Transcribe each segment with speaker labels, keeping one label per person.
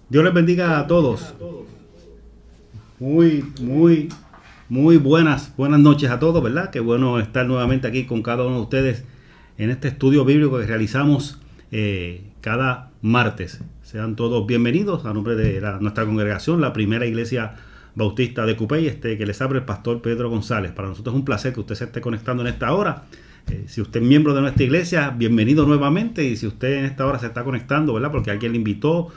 Speaker 1: Dios les bendiga a todos. Muy buenas noches a todos, ¿verdad? Qué bueno estar nuevamente aquí con cada uno de ustedes en este estudio bíblico que realizamos cada martes. Sean todos bienvenidos a nombre de nuestra congregación, la Primera Iglesia Bautista de Cupey, que les abre el pastor Pedro González. Para nosotros es un placer que usted se esté conectando en esta hora. Si usted es miembro de nuestra iglesia, bienvenido nuevamente. Y si usted en esta hora se está conectando, ¿verdad? Porque alguien le invitó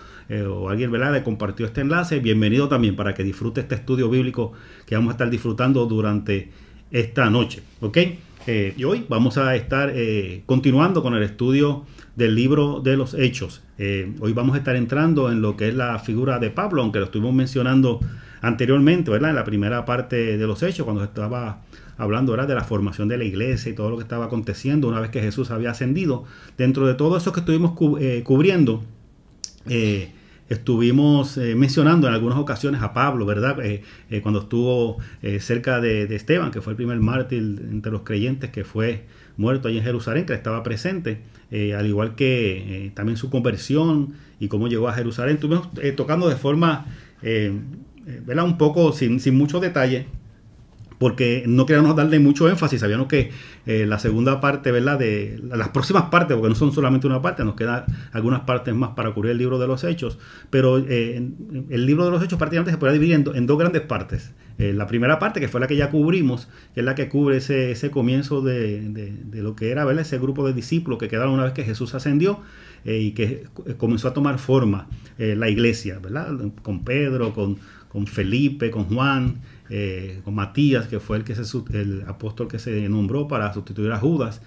Speaker 1: o alguien, ¿verdad?, le compartió este enlace, bienvenido también para que disfrute este estudio bíblico que vamos a estar disfrutando durante esta noche, ¿ok? Y hoy vamos a estar continuando con el estudio del libro de los Hechos. Hoy vamos a estar entrando en lo que es la figura de Pablo, aunque lo estuvimos mencionando anteriormente, ¿verdad?, en la primera parte de los Hechos, cuando estaba hablando, ¿verdad?, de la formación de la iglesia y todo lo que estaba aconteciendo una vez que Jesús había ascendido. Dentro de todo eso que estuvimos cubriendo, estuvimos mencionando en algunas ocasiones a Pablo, ¿verdad? Cuando estuvo cerca de Esteban, que fue el primer mártir entre los creyentes que fue muerto allí en Jerusalén, que estaba presente, al igual que también su conversión y cómo llegó a Jerusalén. Estuvimos tocando de forma, ¿verdad?, un poco sin mucho detalle, porque no queríamos darle mucho énfasis. Sabíamos que la segunda parte, ¿verdad?, de las próximas partes, porque no son solamente una parte, nos quedan algunas partes más para cubrir el libro de los Hechos, pero el libro de los Hechos prácticamente se puede dividir en dos grandes partes. La primera parte, que fue la que ya cubrimos, que es la que cubre ese comienzo de lo que era, ¿verdad?, ese grupo de discípulos que quedaron una vez que Jesús ascendió y que comenzó a tomar forma la iglesia, ¿verdad?, con Pedro, con Felipe, con Juan, con Matías, que fue el apóstol que se nombró para sustituir a Judas.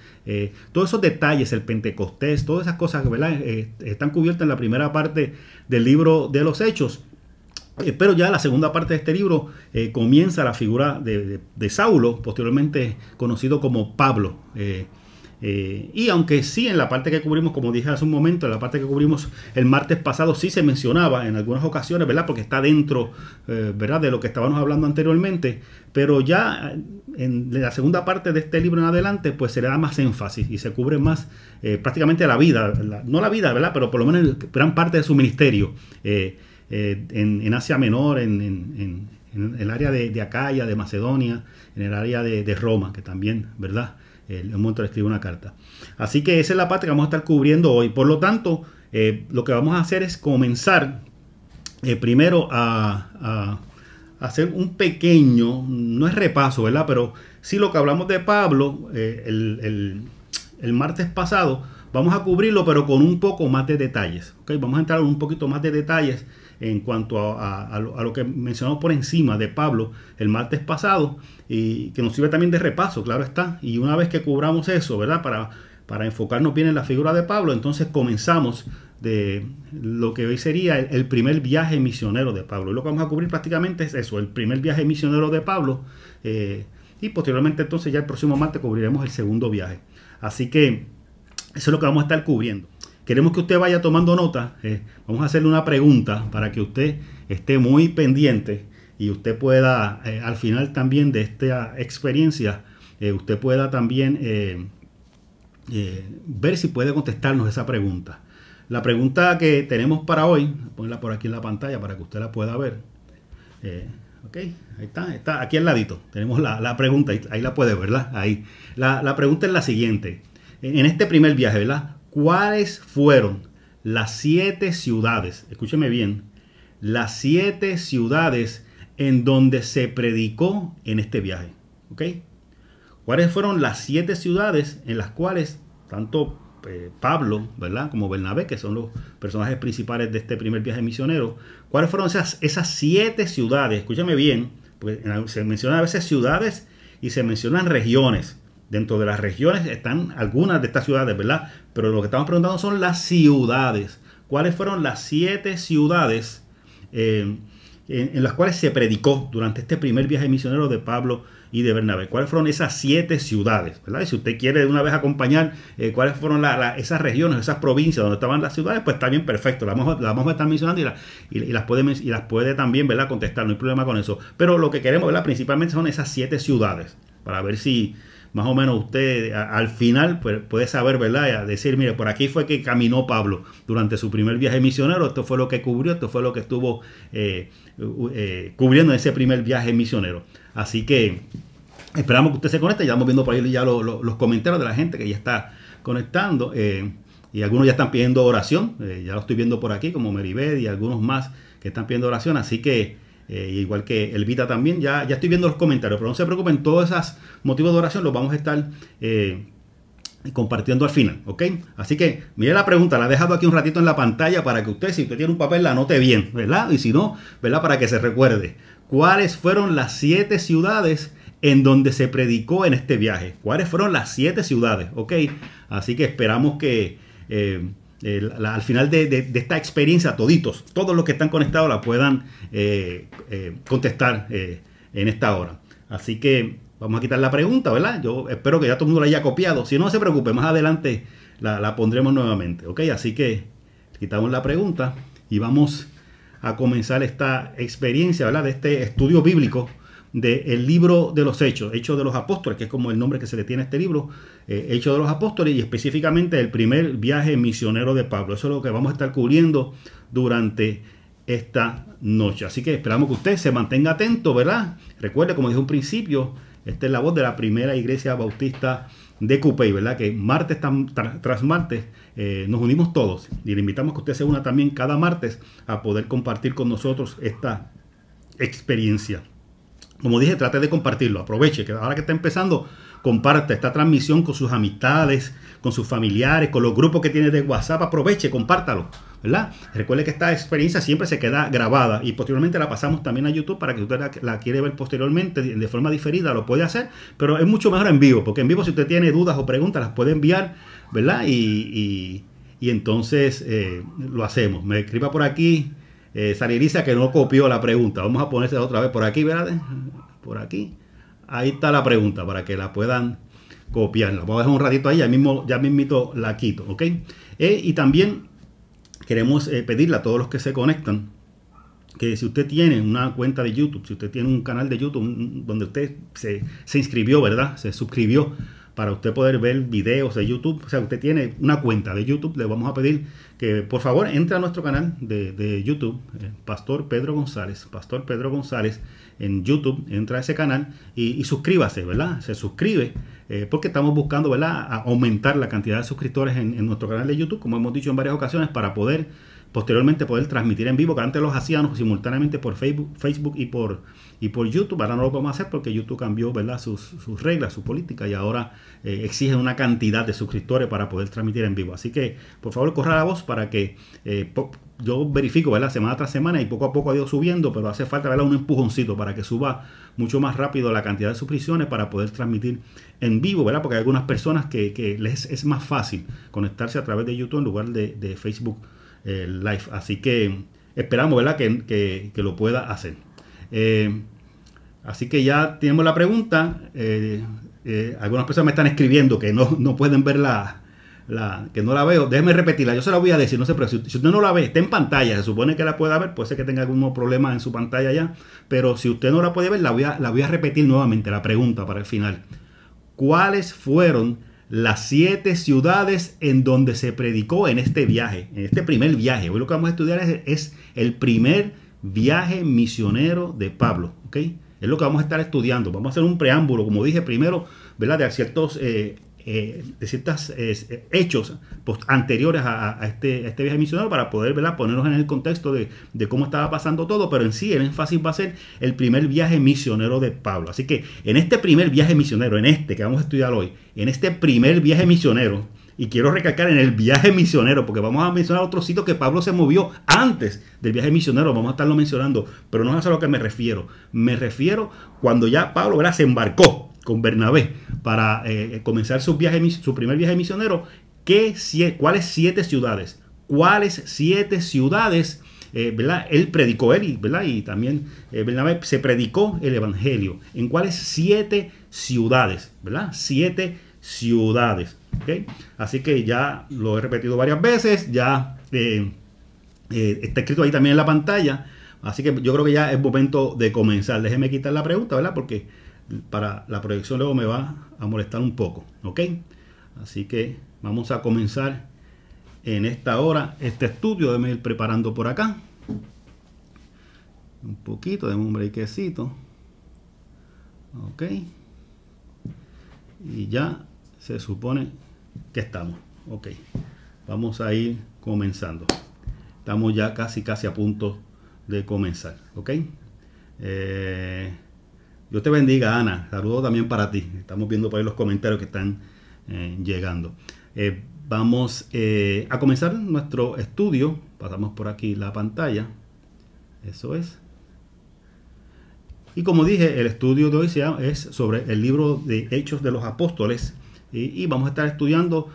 Speaker 1: Todos esos detalles, el Pentecostés, todas esas cosas, ¿verdad?, están cubiertas en la primera parte del libro de los Hechos. Pero ya la segunda parte de este libro comienza la figura de Saulo, posteriormente conocido como Pablo. Y aunque sí, en la parte que cubrimos, como dije hace un momento, en la parte que cubrimos el martes pasado, sí se mencionaba en algunas ocasiones, ¿verdad?, porque está dentro, ¿verdad?, de lo que estábamos hablando anteriormente, pero ya en la segunda parte de este libro en adelante, pues se le da más énfasis y se cubre más prácticamente la vida, no la vida, ¿verdad?, pero por lo menos gran parte de su ministerio en Asia Menor, en el área de Acaya, de Macedonia, en el área de Roma, que también, ¿verdad?, el momento de escribir una carta. Así que esa es la parte que vamos a estar cubriendo hoy. Por lo tanto, lo que vamos a hacer es comenzar primero a hacer un pequeño, no es repaso, ¿verdad?, pero sí lo que hablamos de Pablo el martes pasado, vamos a cubrirlo, pero con un poco más de detalles, ¿okay? Vamos a entrar en un poquito más de detalles en cuanto a lo que mencionamos por encima de Pablo el martes pasado, y que nos sirve también de repaso, claro está. Y una vez que cubramos eso, ¿verdad?, para enfocarnos bien en la figura de Pablo, entonces comenzamos de lo que hoy sería el primer viaje misionero de Pablo. Y lo que vamos a cubrir prácticamente es eso, el primer viaje misionero de Pablo, y posteriormente entonces ya el próximo martes cubriremos el segundo viaje. Así que eso es lo que vamos a estar cubriendo. Queremos que usted vaya tomando nota. Vamos a hacerle una pregunta para que usted esté muy pendiente y usted pueda, al final también de esta experiencia, usted pueda también ver si puede contestarnos esa pregunta. La pregunta que tenemos para hoy, ponla por aquí en la pantalla para que usted la pueda ver. Ok, ahí está aquí al ladito. Tenemos la pregunta, ahí la puede ver, ¿verdad? Ahí. La pregunta es la siguiente. En este primer viaje, ¿verdad?, ¿cuáles fueron las 7 ciudades? Escúcheme bien. Las 7 ciudades en donde se predicó en este viaje. ¿Ok? ¿Cuáles fueron las 7 ciudades en las cuales tanto Pablo, ¿verdad?, como Bernabé, que son los personajes principales de este primer viaje misionero, cuáles fueron esas 7 ciudades? Escúchame bien, porque se mencionan a veces ciudades y se mencionan regiones. Dentro de las regiones están algunas de estas ciudades, ¿verdad? Pero lo que estamos preguntando son las ciudades. ¿Cuáles fueron las 7 ciudades en las cuales se predicó durante este primer viaje misionero de Pablo y de Bernabé? ¿Cuáles fueron esas 7 ciudades, ¿verdad? Y si usted quiere de una vez acompañar cuáles fueron esas regiones, esas provincias donde estaban las ciudades, pues está bien, perfecto. Las vamos a estar mencionando y las puede también, ¿verdad?, contestar. No hay problema con eso. Pero lo que queremos, ¿verdad?, principalmente son esas 7 ciudades, para ver si más o menos usted al final pues, puede saber, ¿verdad? A decir, mire, por aquí fue que caminó Pablo durante su primer viaje misionero, esto fue lo que cubrió, esto fue lo que estuvo cubriendo en ese primer viaje misionero. Así que esperamos que usted se conecte, ya estamos viendo por ahí ya los comentarios de la gente que ya está conectando. Y algunos ya están pidiendo oración, ya lo estoy viendo por aquí, como Meribed y algunos más que están pidiendo oración, así que igual que Elvita también, ya estoy viendo los comentarios, pero no se preocupen, todos esos motivos de oración los vamos a estar compartiendo al final, ¿ok? Así que mire la pregunta, la he dejado aquí un ratito en la pantalla para que usted, si usted tiene un papel, la anote bien, ¿verdad? Y si no, ¿verdad? Para que se recuerde. ¿Cuáles fueron las 7 ciudades en donde se predicó en este viaje? ¿Cuáles fueron las 7 ciudades? ¿Ok? Así que esperamos que al final de esta experiencia todos los que están conectados la puedan contestar en esta hora. Así que vamos a quitar la pregunta, ¿verdad? Yo espero que ya todo el mundo la haya copiado. Si no se preocupe, más adelante la pondremos nuevamente, ¿ok? Así que quitamos la pregunta y vamos a comenzar esta experiencia, ¿verdad? De este estudio bíblico del libro de los Hechos de los Apóstoles, que es como el nombre que se le tiene a este libro, Hechos de los Apóstoles, y específicamente el primer viaje misionero de Pablo. Eso es lo que vamos a estar cubriendo durante esta noche. Así que esperamos que usted se mantenga atento, ¿verdad? Recuerde, como dije un principio, esta es la voz de la primera iglesia bautista de Cupey, ¿verdad? Que martes tras martes nos unimos todos y le invitamos que usted se una también cada martes a poder compartir con nosotros esta experiencia. Como dije, trate de compartirlo, aproveche que ahora que está empezando, comparte esta transmisión con sus amistades, con sus familiares, con los grupos que tiene de WhatsApp, aproveche, compártalo, ¿verdad? Recuerde que esta experiencia siempre se queda grabada y posteriormente la pasamos también a YouTube para que usted la quiere ver posteriormente de forma diferida, lo puede hacer, pero es mucho mejor en vivo, porque en vivo si usted tiene dudas o preguntas las puede enviar, ¿verdad? Y entonces lo hacemos. Me escriba por aquí. Saririza que no copió la pregunta. Vamos a ponerse otra vez por aquí, ¿verdad? Por aquí. Ahí está la pregunta para que la puedan copiar. La voy a dejar un ratito ahí, ya mismito la quito, ¿ok? Y también queremos pedirle a todos los que se conectan que si usted tiene una cuenta de YouTube, si usted tiene un canal de YouTube donde usted se inscribió, ¿verdad? Se suscribió para usted poder ver videos de YouTube, o sea, usted tiene una cuenta de YouTube, le vamos a pedir que por favor entre a nuestro canal de YouTube, Pastor Pedro González en YouTube, entra a ese canal y suscríbase, ¿verdad? Se suscribe porque estamos buscando, ¿verdad?, a aumentar la cantidad de suscriptores en nuestro canal de YouTube, como hemos dicho en varias ocasiones, para poder posteriormente poder transmitir en vivo, que antes los hacíamos simultáneamente por Facebook y por YouTube. Ahora no lo podemos hacer porque YouTube cambió, ¿verdad?, sus reglas, su política, y ahora exigen una cantidad de suscriptores para poder transmitir en vivo. Así que por favor corra la voz para que yo verifico, ¿verdad?, semana tras semana, y poco a poco ha ido subiendo, pero hace falta, ¿verdad?, un empujoncito para que suba mucho más rápido la cantidad de suscripciones para poder transmitir en vivo, ¿verdad? Porque hay algunas personas que les es más fácil conectarse a través de YouTube en lugar de Facebook Live. Así que esperamos, ¿verdad?, que lo pueda hacer. Así que ya tenemos la pregunta. Algunas personas me están escribiendo que no pueden ver que no la veo. Déjeme repetirla, yo se la voy a decir, no sé, pero si usted no la ve, está en pantalla, se supone que la pueda ver, puede ser que tenga algún problema en su pantalla ya, pero si usted no la puede ver, la voy a repetir nuevamente, la pregunta para el final. ¿Cuáles fueron las 7 ciudades en donde se predicó en este viaje, en este primer viaje? Hoy lo que vamos a estudiar es el primer viaje misionero de Pablo, ¿ok? Es lo que vamos a estar estudiando. Vamos a hacer un preámbulo, como dije primero, ¿verdad?, de ciertos hechos anteriores a este viaje misionero para poder, ¿verdad?, ponernos en el contexto de cómo estaba pasando todo, pero en sí el énfasis va a ser el primer viaje misionero de Pablo. Así que en este primer viaje misionero, que vamos a estudiar hoy, en este primer viaje misionero, y quiero recalcar en el viaje misionero, porque vamos a mencionar otros sitios que Pablo se movió antes del viaje misionero, vamos a estarlo mencionando, pero no es a lo que me refiero. Me refiero cuando ya Pablo, ¿verdad?, se embarcó con Bernabé para comenzar su primer viaje misionero. ¿Cuáles 7 ciudades? ¿Cuáles 7 ciudades, ¿verdad?, él predicó, ¿verdad?, y también Bernabé se predicó el evangelio? ¿En cuáles 7 ciudades? ¿Verdad? 7 ciudades. ¿Okay? Así que ya lo he repetido varias veces, ya está escrito ahí también en la pantalla, así que yo creo que ya es momento de comenzar. Déjeme quitar la pregunta, ¿verdad?, porque para la proyección luego me va a molestar un poco, ¿ok? Así que vamos a comenzar en esta hora este estudio. Déjame ir preparando por acá un poquito, déjame un brequecito, ok, y ya se supone que estamos, ok. Vamos a ir comenzando. Estamos ya casi a punto de comenzar, ok. Dios te bendiga, Ana. Saludos también para ti. Estamos viendo por ahí los comentarios que están llegando. Vamos a comenzar nuestro estudio. Pasamos por aquí la pantalla. Eso es. Y como dije, el estudio de hoy es sobre el libro de Hechos de los Apóstoles. Y vamos a estar estudiando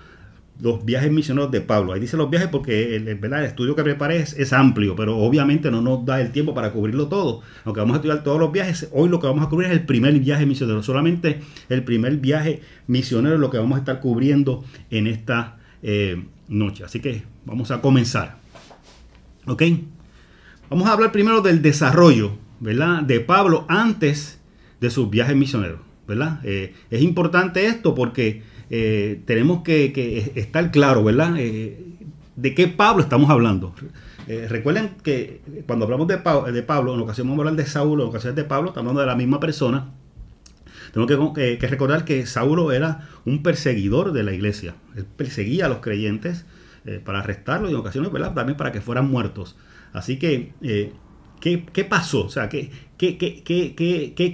Speaker 1: los viajes misioneros de Pablo. Ahí dice los viajes porque el estudio que preparé es amplio, pero obviamente no nos da el tiempo para cubrirlo todo. Aunque vamos a estudiar todos los viajes, hoy lo que vamos a cubrir es el primer viaje misionero. Solamente el primer viaje misionero es lo que vamos a estar cubriendo en esta noche. Así que vamos a comenzar. ¿Ok? Vamos a hablar primero del desarrollo, ¿verdad?, de Pablo antes de sus viajes misioneros, ¿verdad? Es importante esto porque tenemos que estar claro, ¿verdad?, de qué Pablo estamos hablando. Recuerden que cuando hablamos de Pablo, en ocasión vamos a hablar de Saulo, en ocasiones de Pablo, estamos hablando de la misma persona. Tenemos que recordar que Saulo era un perseguidor de la iglesia. Él perseguía a los creyentes para arrestarlos y en ocasiones, ¿verdad?, también para que fueran muertos. Así que, ¿qué pasó? O sea, ¿qué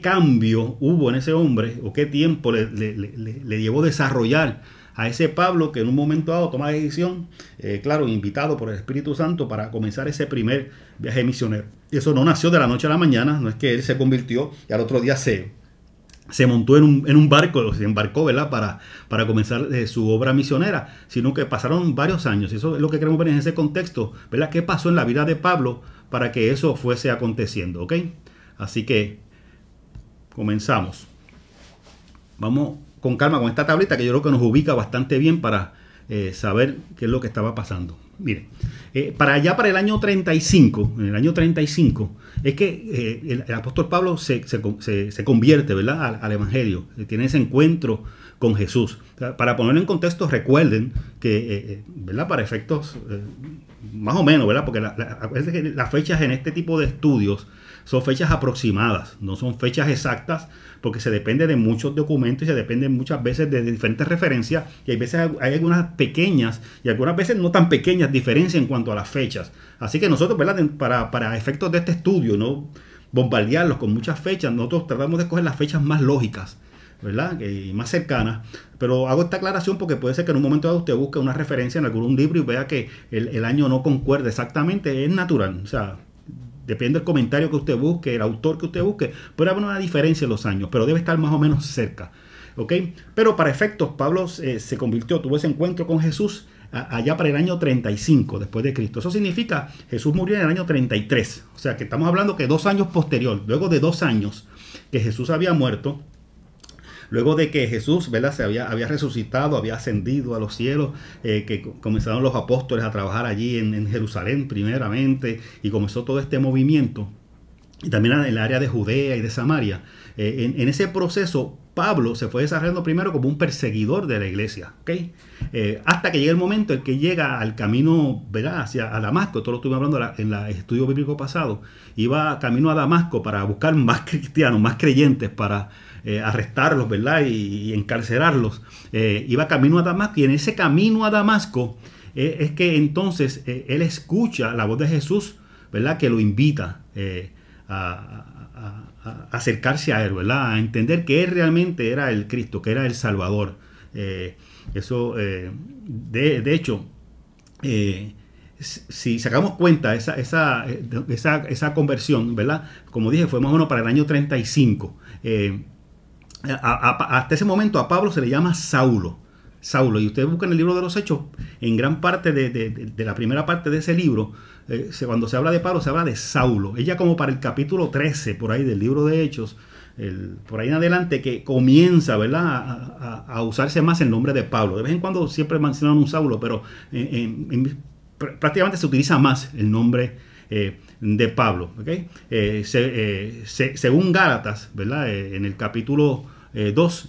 Speaker 1: cambio hubo en ese hombre? ¿O qué tiempo le llevó desarrollar a ese Pablo que en un momento dado toma la decisión, claro, invitado por el Espíritu Santo para comenzar ese primer viaje misionero? Y eso no nació de la noche a la mañana, no es que él se convirtió y al otro día se montó en un barco, se embarcó, ¿verdad?, para comenzar su obra misionera, sino que pasaron varios años. Eso es lo que queremos ver en ese contexto, ¿verdad? ¿Qué pasó en la vida de Pablo para que eso fuese aconteciendo? ¿Ok? Así que comenzamos. Vamos con calma con esta tablita que yo creo que nos ubica bastante bien para saber qué es lo que estaba pasando. Miren, para allá para el año 35, en el año 35, es que el apóstol Pablo se convierte, ¿verdad?, al Evangelio, tiene ese encuentro con Jesús. Para ponerlo en contexto, recuerden que, ¿verdad?, para efectos más o menos, ¿verdad?, porque las fechas en este tipo de estudios son fechas aproximadas, no son fechas exactas, porque se depende de muchos documentos y se depende muchas veces de diferentes referencias, y hay veces hay algunas pequeñas y algunas veces no tan pequeñas diferencias en cuanto a las fechas. Así que nosotros, ¿verdad?, para efectos de este estudio, no bombardearlos con muchas fechas, nosotros tratamos de escoger las fechas más lógicas, ¿verdad?, y más cercanas. Pero hago esta aclaración porque puede ser que en un momento dado usted busque una referencia en algún libro y vea que el año no concuerda exactamente. Es natural, o sea, depende del comentario que usted busque, el autor que usted busque, puede haber una diferencia en los años, pero debe estar más o menos cerca, ¿ok? Pero para efectos, Pablo se convirtió, tuvo ese encuentro con Jesús allá para el año 35 después de Cristo. Eso significa, Jesús murió en el año 33, o sea que estamos hablando que 2 años posterior, luego de 2 años que Jesús había muerto, luego de que Jesús, ¿verdad?, había resucitado, había ascendido a los cielos, que comenzaron los apóstoles a trabajar allí en Jerusalén primeramente, y comenzó todo este movimiento, y también en el área de Judea y de Samaria. En ese proceso, Pablo se fue desarrollando primero como un perseguidor de la iglesia, ¿okay? Hasta que llega el momento en que llega al camino, ¿verdad?, hacia Damasco. Esto lo estuve hablando en el estudio bíblico pasado. Iba camino a Damasco para buscar más cristianos, más creyentes, para arrestarlos, ¿verdad?, y encarcelarlos. Iba camino a Damasco, y en ese camino a Damasco es que entonces él escucha la voz de Jesús, ¿verdad?, que lo invita a acercarse a él, ¿verdad?, a entender que él realmente era el Cristo, que era el Salvador. De hecho, si sacamos cuenta esa conversión, ¿verdad?, como dije, fue más o menos para el año 35. Hasta ese momento a Pablo se le llama Saulo, y ustedes buscan el libro de los Hechos, en gran parte de la primera parte de ese libro, cuando se habla de Pablo se habla de Saulo. Ella como para el capítulo 13 por ahí del libro de Hechos, por ahí en adelante, que comienza, ¿verdad?, a usarse más el nombre de Pablo. De vez en cuando siempre mencionan un Saulo, pero prácticamente se utiliza más el nombre de Pablo. ¿Okay? Según Gálatas, ¿verdad? En el capítulo 2,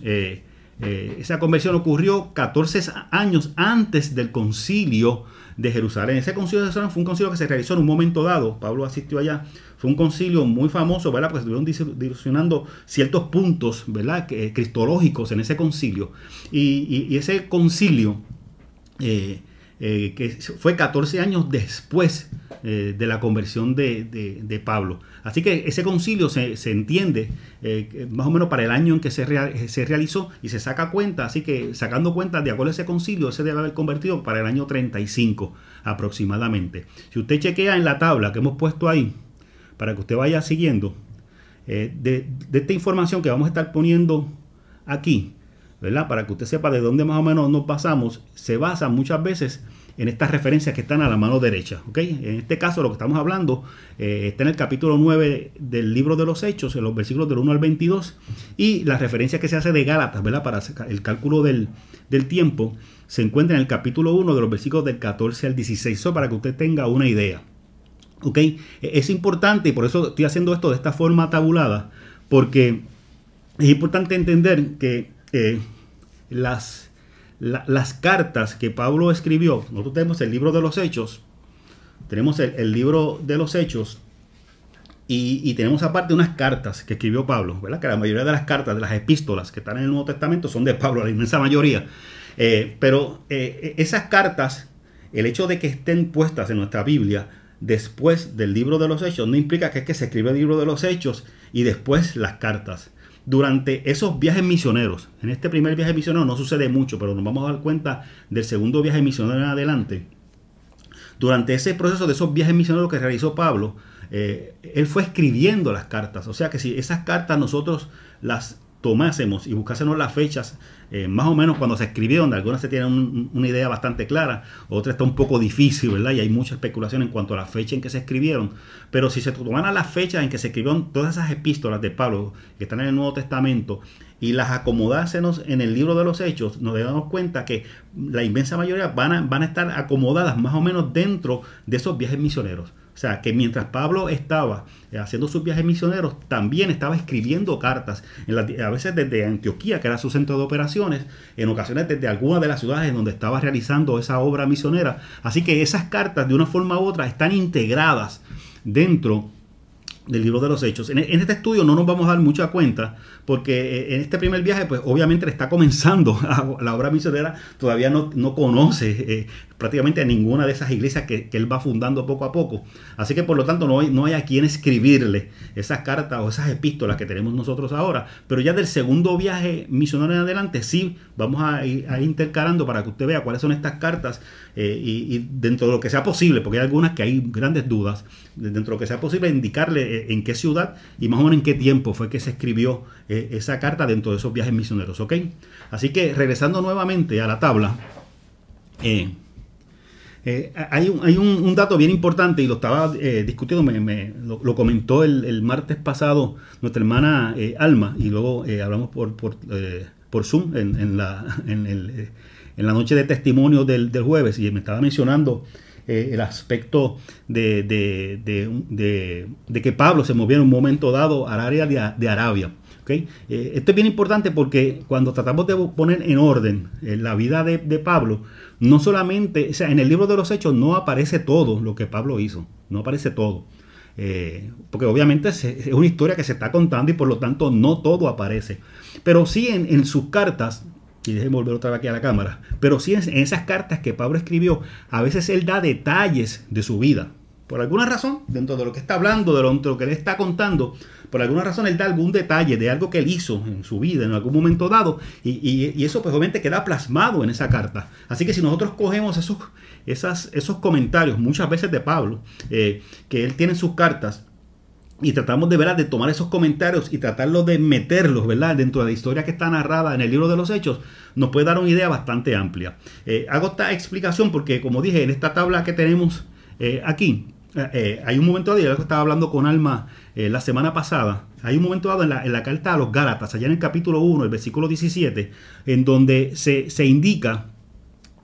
Speaker 1: esa conversión ocurrió 14 años antes del concilio de Jerusalén. Ese concilio de Jerusalén fue un concilio que se realizó en un momento dado. Pablo asistió allá. Fue un concilio muy famoso, ¿verdad? Porque estuvieron dilucionando ciertos puntos, ¿verdad? Cristológicos en ese concilio. Y ese concilio, que fue 14 años después de la conversión de Pablo. Así que ese concilio se entiende más o menos para el año en que se realizó y se saca cuenta. Así que sacando cuenta de acuerdo a ese concilio, se debe haber convertido para el año 35 aproximadamente. Si usted chequea en la tabla que hemos puesto ahí, para que usted vaya siguiendo, de esta información que vamos a estar poniendo aquí, ¿verdad? Para que usted sepa de dónde más o menos nos basamos, se basa muchas veces en estas referencias que están a la mano derecha. ¿Okay? En este caso lo que estamos hablando está en el capítulo 9 del libro de los Hechos, en los versículos del 1 al 22, y la referencia que se hace de Gálatas, ¿verdad? Para el cálculo del tiempo, se encuentra en el capítulo 1 de los versículos del 14 al 16, eso para que usted tenga una idea. ¿Okay? Es importante, y por eso estoy haciendo esto de esta forma tabulada, porque es importante entender que las cartas que Pablo escribió, nosotros tenemos el libro de los Hechos, tenemos el libro de los Hechos, y tenemos aparte unas cartas que escribió Pablo, ¿verdad? Que la mayoría de las cartas, de las epístolas que están en el Nuevo Testamento son de Pablo, la inmensa mayoría. Pero esas cartas, el hecho de que estén puestas en nuestra Biblia después del libro de los Hechos, no implica que es que se escribe el libro de los Hechos y después las cartas. Durante esos viajes misioneros, en este primer viaje misionero no sucede mucho, pero nos vamos a dar cuenta del segundo viaje misionero en adelante. Durante ese proceso de esos viajes misioneros que realizó Pablo, él fue escribiendo las cartas. O sea que si esas cartas nosotros las tomásemos y buscásemos las fechas, más o menos cuando se escribieron, de algunas se tiene una idea bastante clara, otra está un poco difícil, ¿verdad? Y hay mucha especulación en cuanto a la fecha en que se escribieron, pero si se tomaran las fechas en que se escribieron todas esas epístolas de Pablo que están en el Nuevo Testamento y las acomodásemos en el libro de los Hechos, nos damos cuenta que la inmensa mayoría van a estar acomodadas más o menos dentro de esos viajes misioneros. O sea, que mientras Pablo estaba haciendo sus viajes misioneros, también estaba escribiendo cartas, a veces desde Antioquía, que era su centro de operaciones, en ocasiones desde alguna de las ciudades en donde estaba realizando esa obra misionera. Así que esas cartas, de una forma u otra, están integradas dentro del libro de los Hechos. En este estudio no nos vamos a dar mucha cuenta, porque en este primer viaje, pues obviamente le está comenzando la obra misionera, todavía no conoce prácticamente a ninguna de esas iglesias que él va fundando poco a poco. Así que por lo tanto no hay a quien escribirle esas cartas o esas epístolas que tenemos nosotros ahora. Pero ya del segundo viaje misionero en adelante sí vamos a ir intercalando para que usted vea cuáles son estas cartas y dentro de lo que sea posible, porque hay algunas que hay grandes dudas, dentro de lo que sea posible indicarle en qué ciudad y más o menos en qué tiempo fue que se escribió esa carta dentro de esos viajes misioneros. ¿Ok? Así que regresando nuevamente a la tabla, hay un dato bien importante y lo estaba discutiendo, lo comentó el martes pasado nuestra hermana Alma, y luego hablamos por Zoom en la noche de testimonio del jueves, y me estaba mencionando el aspecto de que Pablo se movió en un momento dado al área de Arabia. ¿Okay? Esto es bien importante porque cuando tratamos de poner en orden la vida de Pablo, no solamente, o sea, en el libro de los Hechos no aparece todo lo que Pablo hizo, no aparece todo. Porque obviamente es una historia que se está contando y por lo tanto no todo aparece. Pero sí en sus cartas, y déjenme volver otra vez aquí a la cámara, pero sí en esas cartas que Pablo escribió, a veces él da detalles de su vida. Por alguna razón, dentro de lo que está hablando, de lo que él está contando, por alguna razón él da algún detalle de algo que él hizo en su vida en algún momento dado, y eso pues obviamente queda plasmado en esa carta. Así que si nosotros cogemos esos comentarios, muchas veces de Pablo, que él tiene en sus cartas, y tratamos de, ¿verdad?, de tomar esos comentarios y tratarlos de meterlos, ¿verdad?, dentro de la historia que está narrada en el libro de los Hechos, nos puede dar una idea bastante amplia. Hago esta explicación porque, como dije, en esta tabla que tenemos aquí, hay un momento dado, y algo que estaba hablando con Alma la semana pasada, hay un momento dado en la carta a los Gálatas, allá en el capítulo 1, el versículo 17, en donde se indica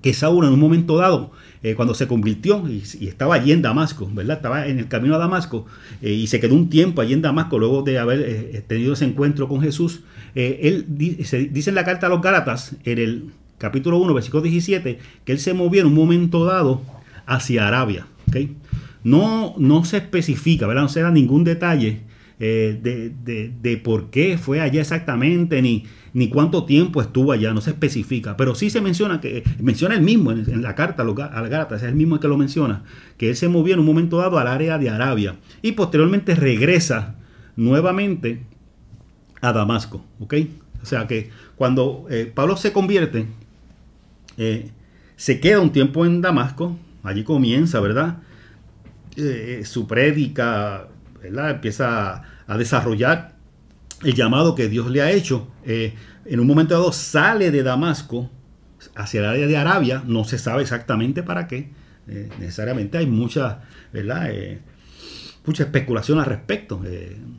Speaker 1: que Saulo en un momento dado, cuando se convirtió y estaba allí en Damasco, ¿verdad? Estaba en el camino a Damasco y se quedó un tiempo allí en Damasco luego de haber tenido ese encuentro con Jesús. Él dice en la carta a los Gálatas, en el capítulo 1, versículo 17, que él se movió en un momento dado hacia Arabia. ¿Okay? No se especifica, ¿verdad? No se da ningún detalle de por qué fue allá exactamente, ni cuánto tiempo estuvo allá, no se especifica, pero sí se menciona menciona el mismo en la carta a los Gálatas, es el mismo que lo menciona, que él se movió en un momento dado al área de Arabia y posteriormente regresa nuevamente a Damasco, ¿ok? O sea que cuando Pablo se convierte, se queda un tiempo en Damasco, allí comienza, ¿verdad? Su prédica, ¿verdad? Empieza a desarrollar el llamado que Dios le ha hecho. En un momento dado sale de Damasco hacia el área de Arabia, no se sabe exactamente para qué. Necesariamente hay mucha, ¿verdad? Mucha especulación al respecto.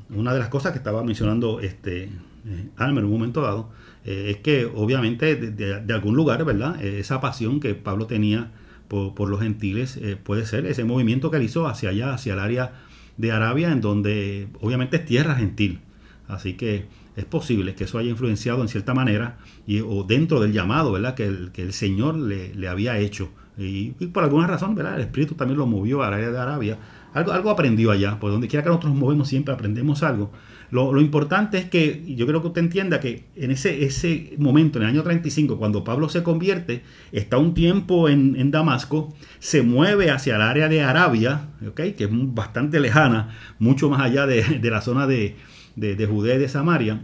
Speaker 1: Una de las cosas que estaba mencionando Almer en un momento dado es que obviamente de algún lugar, ¿verdad? Esa pasión que Pablo tenía por los gentiles puede ser ese movimiento que él hizo hacia allá, hacia el área de Arabia, en donde obviamente es tierra gentil. Así que es posible que eso haya influenciado en cierta manera o dentro del llamado, ¿verdad? Que el Señor le había hecho. Y por alguna razón, ¿verdad? El Espíritu también lo movió al área de Arabia. Algo aprendió allá. Por donde quiera que nosotros nos movemos siempre aprendemos algo. Lo importante es que, yo creo que usted entienda que en ese momento, en el año 35, cuando Pablo se convierte, está un tiempo en Damasco, se mueve hacia el área de Arabia, ¿okay? Que es bastante lejana, mucho más allá de la zona de Judea y de Samaria,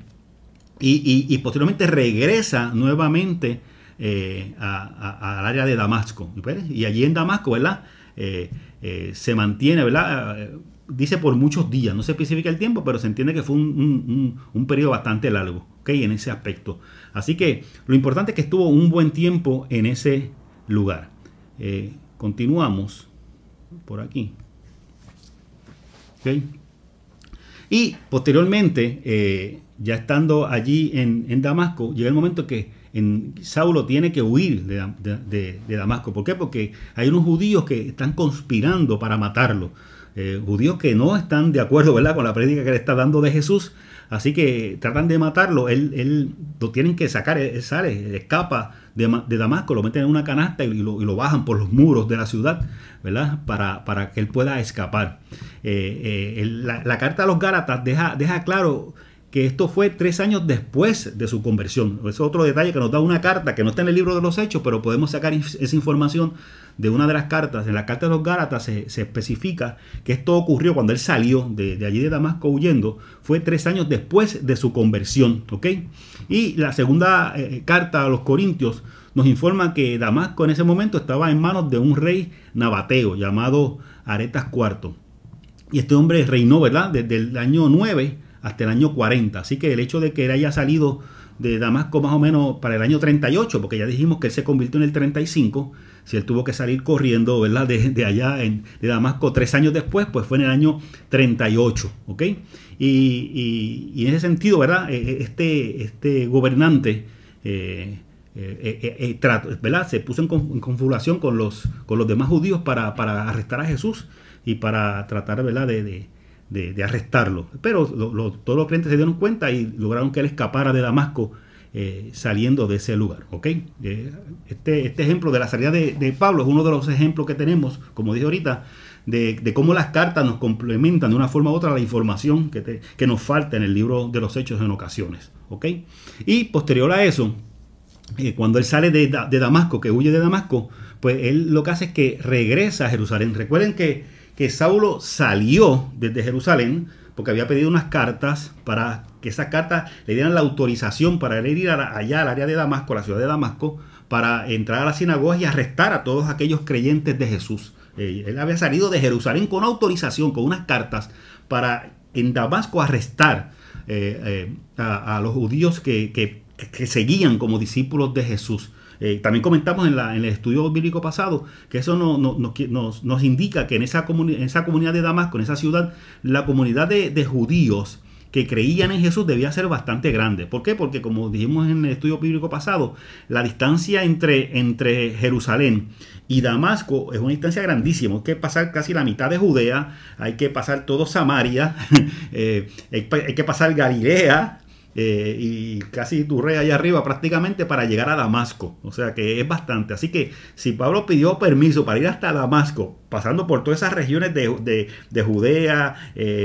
Speaker 1: y posteriormente regresa nuevamente al área de Damasco. Y allí en Damasco, ¿verdad? Se mantiene, ¿verdad? Dice por muchos días, no se especifica el tiempo, pero se entiende que fue un periodo bastante largo, ¿okay? En ese aspecto. Así que lo importante es que estuvo un buen tiempo en ese lugar. Continuamos por aquí. ¿Okay? Y posteriormente, ya estando allí en Damasco, llega el momento que Saulo tiene que huir de Damasco. ¿Por qué? Porque hay unos judíos que están conspirando para matarlo. Judíos que no están de acuerdo, ¿verdad?, con la prédica que le está dando de Jesús. Así que tratan de matarlo. Él lo tienen que sacar. Él sale, escapa de Damasco, lo meten en una canasta y lo bajan por los muros de la ciudad, ¿verdad?, para que él pueda escapar. La carta a los Gálatas deja claro que esto fue 3 años después de su conversión. Es otro detalle que nos da una carta que no está en el libro de los Hechos, pero podemos sacar esa información de una de las cartas. En la carta de los Gálatas se especifica que esto ocurrió cuando él salió de allí de Damasco huyendo. Fue 3 años después de su conversión, ¿ok? Y la segunda carta a los Corintios nos informa que Damasco en ese momento estaba en manos de un rey nabateo llamado Aretas IV. Y este hombre reinó, ¿verdad?, desde el año 9 hasta el año 40. Así que el hecho de que él haya salido de Damasco más o menos para el año 38, porque ya dijimos que él se convirtió en el 35, si él tuvo que salir corriendo, ¿verdad?, de allá de Damasco 3 años después, pues fue en el año 38, ¿ok? Y en ese sentido, ¿verdad?, este gobernante ¿verdad?, se puso en confabulación con los demás judíos para arrestar a Jesús y para tratar, ¿verdad?, de arrestarlo. Pero todos los creyentes se dieron cuenta y lograron que él escapara de Damasco saliendo de ese lugar. ¿Okay? Este ejemplo de la salida de Pablo es uno de los ejemplos que tenemos, como dije ahorita, de cómo las cartas nos complementan de una forma u otra la información que nos falta en el libro de los Hechos en ocasiones. ¿Okay? Y posterior a eso, cuando él sale de Damasco, que huye de Damasco, pues él lo que hace es que regresa a Jerusalén. Recuerden que Saulo salió desde Jerusalén porque había pedido unas cartas para que esas cartas le dieran la autorización para él ir allá al área de Damasco, la ciudad de Damasco, para entrar a las sinagogas y arrestar a todos aquellos creyentes de Jesús. Él había salido de Jerusalén con autorización, con unas cartas para en Damasco arrestar a los judíos que seguían como discípulos de Jesús. También comentamos en el estudio bíblico pasado que eso nos indica que en esa comunidad de Damasco, en esa ciudad, la comunidad de judíos que creían en Jesús debía ser bastante grande. ¿Por qué? Porque como dijimos en el estudio bíblico pasado, la distancia entre Jerusalén y Damasco es una distancia grandísima. Hay que pasar casi la mitad de Judea, hay que pasar todo Samaria, hay que pasar Galilea, y casi Turrea allá arriba prácticamente para llegar a Damasco. O sea que es bastante. Así que si Pablo pidió permiso para ir hasta Damasco, pasando por todas esas regiones de Judea,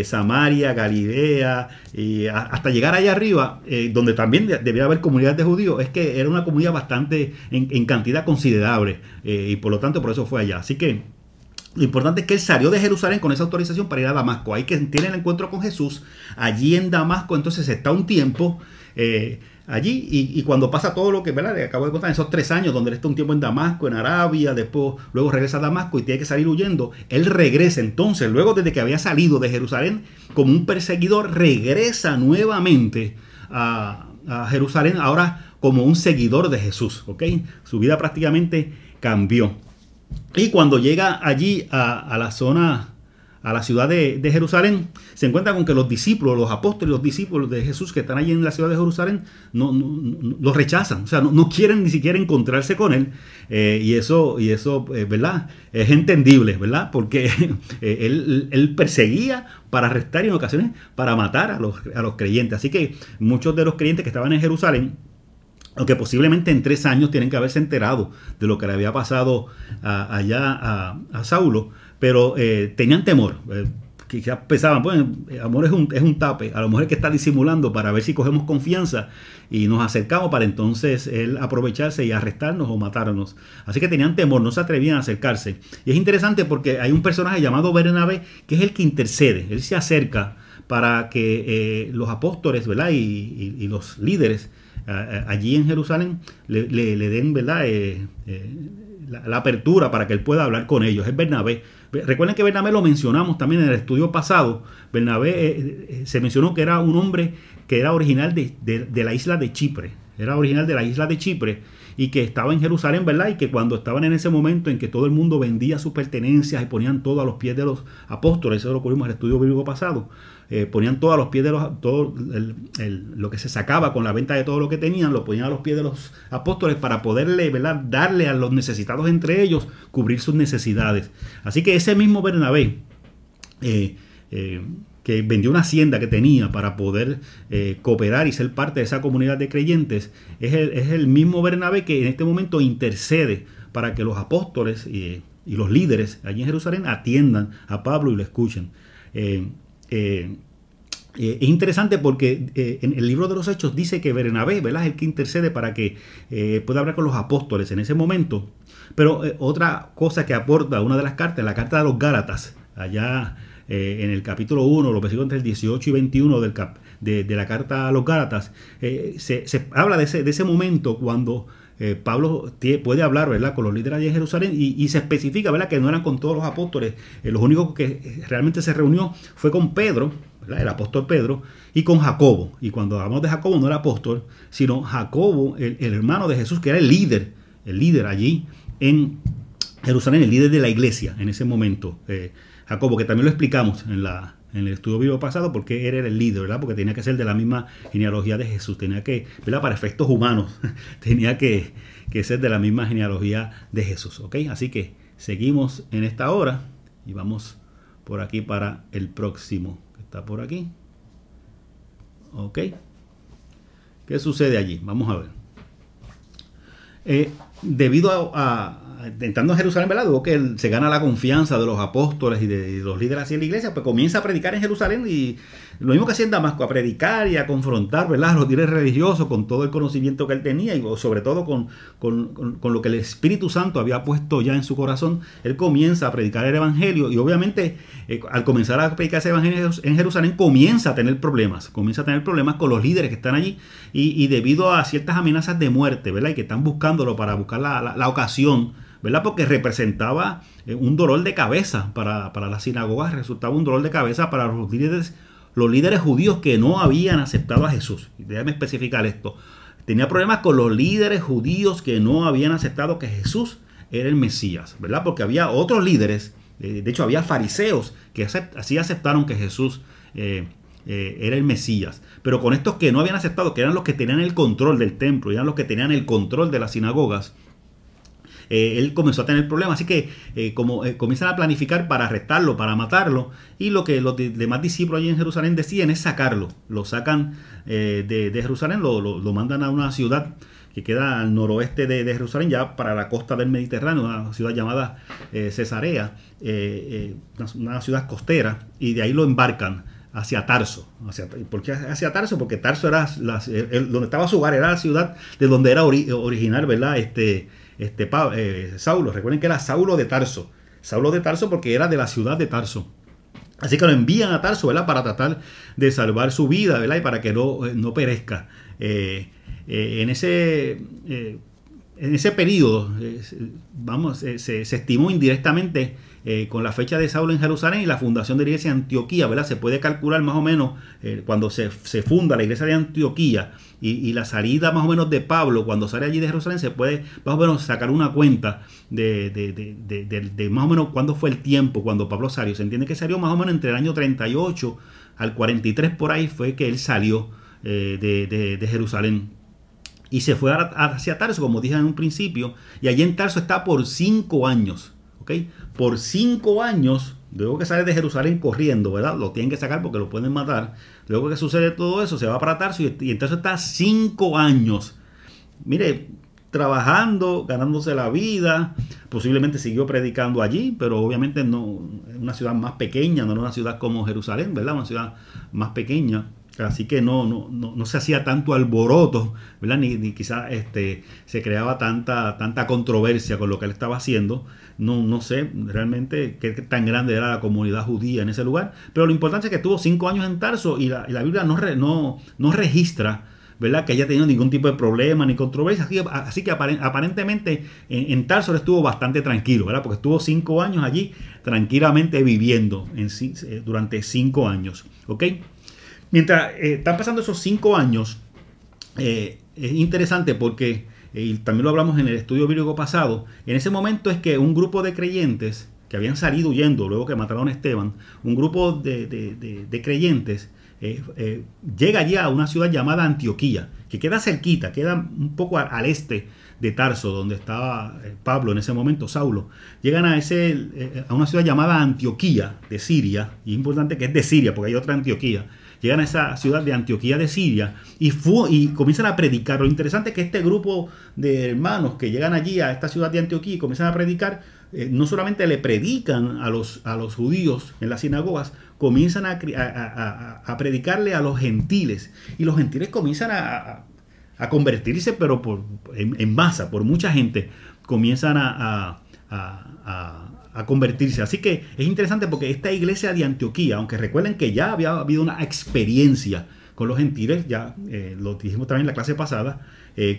Speaker 1: Samaria, Galilea, y hasta llegar allá arriba, donde también debía haber comunidades de judíos, es que era una comunidad bastante en cantidad considerable, y por lo tanto por eso fue allá. Así que lo importante es que él salió de Jerusalén con esa autorización para ir a Damasco. Ahí que tiene el encuentro con Jesús. Allí en Damasco, entonces está un tiempo allí. Y cuando pasa todo lo que, ¿verdad?, le acabo de contar, esos 3 años donde él está un tiempo en Damasco, en Arabia, después luego regresa a Damasco y tiene que salir huyendo. Él regresa entonces, luego desde que había salido de Jerusalén como un perseguidor, regresa nuevamente a Jerusalén, ahora como un seguidor de Jesús. ¿Ok? Su vida prácticamente cambió. Y cuando llega allí a la zona, a la ciudad de Jerusalén, se encuentra con que los discípulos, los apóstoles, los discípulos de Jesús que están allí en la ciudad de Jerusalén, no los rechazan. O sea, no quieren ni siquiera encontrarse con él. Y eso ¿verdad?, es entendible, ¿verdad? Porque él perseguía para arrestar y en ocasiones para matar a los creyentes. Así que muchos de los creyentes que estaban en Jerusalén, aunque posiblemente en 3 años tienen que haberse enterado de lo que le había pasado allá a Saulo, pero tenían temor. Quizás pensaban, bueno, amor es un tape, a lo mejor es que está disimulando para ver si cogemos confianza y nos acercamos para entonces él aprovecharse y arrestarnos o matarnos. Así que tenían temor, no se atrevían a acercarse. Y es interesante porque hay un personaje llamado Bernabé que es el que intercede. Él se acerca para que los apóstoles, ¿verdad?, y los líderes allí en Jerusalén le den, ¿verdad?, la apertura para que él pueda hablar con ellos. Es Bernabé. Recuerden que Bernabé lo mencionamos también en el estudio pasado. Bernabé se mencionó que era un hombre que era original de la isla de Chipre. Era original de la isla de Chipre y que estaba en Jerusalén, ¿verdad? Y que cuando estaban en ese momento en que todo el mundo vendía sus pertenencias y ponían todo a los pies de los apóstoles, eso lo cubrimos en el estudio bíblico pasado, ponían todo a los pies de lo que se sacaba con la venta de todo lo que tenían, lo ponían a los pies de los apóstoles para poderle, ¿verdad?, darle a los necesitados entre ellos, cubrir sus necesidades. Así que ese mismo Bernabé, que vendió una hacienda que tenía para poder cooperar y ser parte de esa comunidad de creyentes, es el mismo Bernabé que en este momento intercede para que los apóstoles y los líderes allí en Jerusalén atiendan a Pablo y lo escuchen. Es interesante porque en el libro de los Hechos dice que Bernabé, ¿verdad?, es el que intercede para que pueda hablar con los apóstoles en ese momento. Pero otra cosa que aporta una de las cartas, la carta de los Gálatas, allá en el capítulo 1, los versículos entre el 18 y 21 de la carta a los Gálatas, se habla de ese momento cuando Pablo puede hablar, ¿verdad?, con los líderes de Jerusalén y se especifica, ¿verdad?, que no eran con todos los apóstoles. Los únicos que realmente se reunió fue con Pedro, ¿verdad?, el apóstol Pedro, y con Jacobo. Y cuando hablamos de Jacobo no era apóstol, sino Jacobo, el hermano de Jesús, que era el líder allí en Jerusalén, el líder de la iglesia en ese momento. Jacobo, que también lo explicamos en el estudio bíblico pasado, porque él era el líder, ¿verdad?, porque tenía que ser de la misma genealogía de Jesús, tenía que, ¿verdad?, para efectos humanos, tenía que ser de la misma genealogía de Jesús, ¿ok? Así que seguimos en esta hora y vamos por aquí para el próximo, que está por aquí, ¿ok? ¿Qué sucede allí? Vamos a ver. Debido entrando a Jerusalén, ¿verdad?, luego que él se gana la confianza de los apóstoles y de los líderes así en la iglesia, pues comienza a predicar en Jerusalén y lo mismo que hacía en Damasco, a predicar y a confrontar, ¿verdad?, a los líderes religiosos con todo el conocimiento que él tenía y sobre todo con lo que el Espíritu Santo había puesto ya en su corazón. Él comienza a predicar el evangelio y obviamente al comenzar a predicar ese evangelio en Jerusalén comienza a tener problemas con los líderes que están allí y debido a ciertas amenazas de muerte, ¿verdad?, y que están buscándolo para buscar la ocasión, ¿verdad?, porque representaba un dolor de cabeza para las sinagogas, resultaba un dolor de cabeza para los líderes judíos que no habían aceptado a Jesús. Déjame especificar esto. Tenía problemas con los líderes judíos que no habían aceptado que Jesús era el Mesías, ¿verdad?, porque había otros líderes, de hecho había fariseos que así aceptaron que Jesús era el Mesías. Pero con estos que no habían aceptado, que eran los que tenían el control del templo, eran los que tenían el control de las sinagogas, él comenzó a tener problemas. Así que comienzan a planificar para arrestarlo, para matarlo. Y lo que los demás discípulos allí en Jerusalén deciden es sacarlo. Lo sacan de Jerusalén, lo mandan a una ciudad que queda al noroeste de Jerusalén, ya para la costa del Mediterráneo, una ciudad llamada Cesarea, una ciudad costera, y de ahí lo embarcan hacia Tarso. ¿Por qué hacia Tarso? Porque Tarso era donde estaba su hogar, era la ciudad de donde era original, ¿verdad? Saulo. Recuerden que era Saulo de Tarso. Saulo de Tarso porque era de la ciudad de Tarso. Así que lo envían a Tarso, ¿verdad? Para tratar de salvar su vida, ¿verdad? Y para que no perezca. En ese periodo, se estimó indirectamente con la fecha de Saulo en Jerusalén y la fundación de la iglesia de Antioquía, ¿verdad? Se puede calcular más o menos cuando se funda la iglesia de Antioquía y la salida más o menos de Pablo, cuando sale allí de Jerusalén, se puede más o menos sacar una cuenta de más o menos cuándo fue el tiempo cuando Pablo salió. Se entiende que salió más o menos entre el año 38 al 43, por ahí fue que él salió de Jerusalén. Y se fue hacia Tarso, como dije en un principio, y allí en Tarso está por 5 años. ¿Okay? Por 5 años, luego que sale de Jerusalén corriendo, ¿verdad? Lo tienen que sacar porque lo pueden matar. Luego que sucede todo eso, se va para Tarso y entonces está 5 años. Mire, trabajando, ganándose la vida. Posiblemente siguió predicando allí, pero obviamente no, es una ciudad más pequeña, no era una ciudad como Jerusalén, ¿verdad? Una ciudad más pequeña. Así que no se hacía tanto alboroto, ¿verdad? Ni quizás se creaba tanta controversia con lo que él estaba haciendo. No sé realmente qué tan grande era la comunidad judía en ese lugar. Pero lo importante es que estuvo 5 años en Tarso y la Biblia no registra, ¿verdad?, que haya tenido ningún tipo de problema ni controversia. Así que aparentemente en Tarso él estuvo bastante tranquilo, ¿verdad? Porque estuvo 5 años allí tranquilamente viviendo durante 5 años. ¿Ok? Mientras están pasando esos 5 años, es interesante porque, y también lo hablamos en el estudio bíblico pasado, en ese momento es que un grupo de creyentes que habían salido huyendo luego que mataron a Esteban, un grupo de creyentes llega allí a una ciudad llamada Antioquía, que queda cerquita, queda un poco al este de Tarso, donde estaba Pablo en ese momento, Saulo. Llegan a una ciudad llamada Antioquía de Siria, y es importante que es de Siria porque hay otra Antioquía. Llegan a esa ciudad de Antioquía de Siria y comienzan a predicar. Lo interesante es que este grupo de hermanos que llegan allí a esta ciudad de Antioquía y comienzan a predicar, no solamente le predican a los judíos en las sinagogas, comienzan a predicarle a los gentiles. Y los gentiles comienzan a convertirse, pero en masa, por mucha gente, comienzan a convertirse. Así que es interesante porque esta iglesia de Antioquía, aunque recuerden que ya había habido una experiencia con los gentiles, ya lo dijimos también en la clase pasada,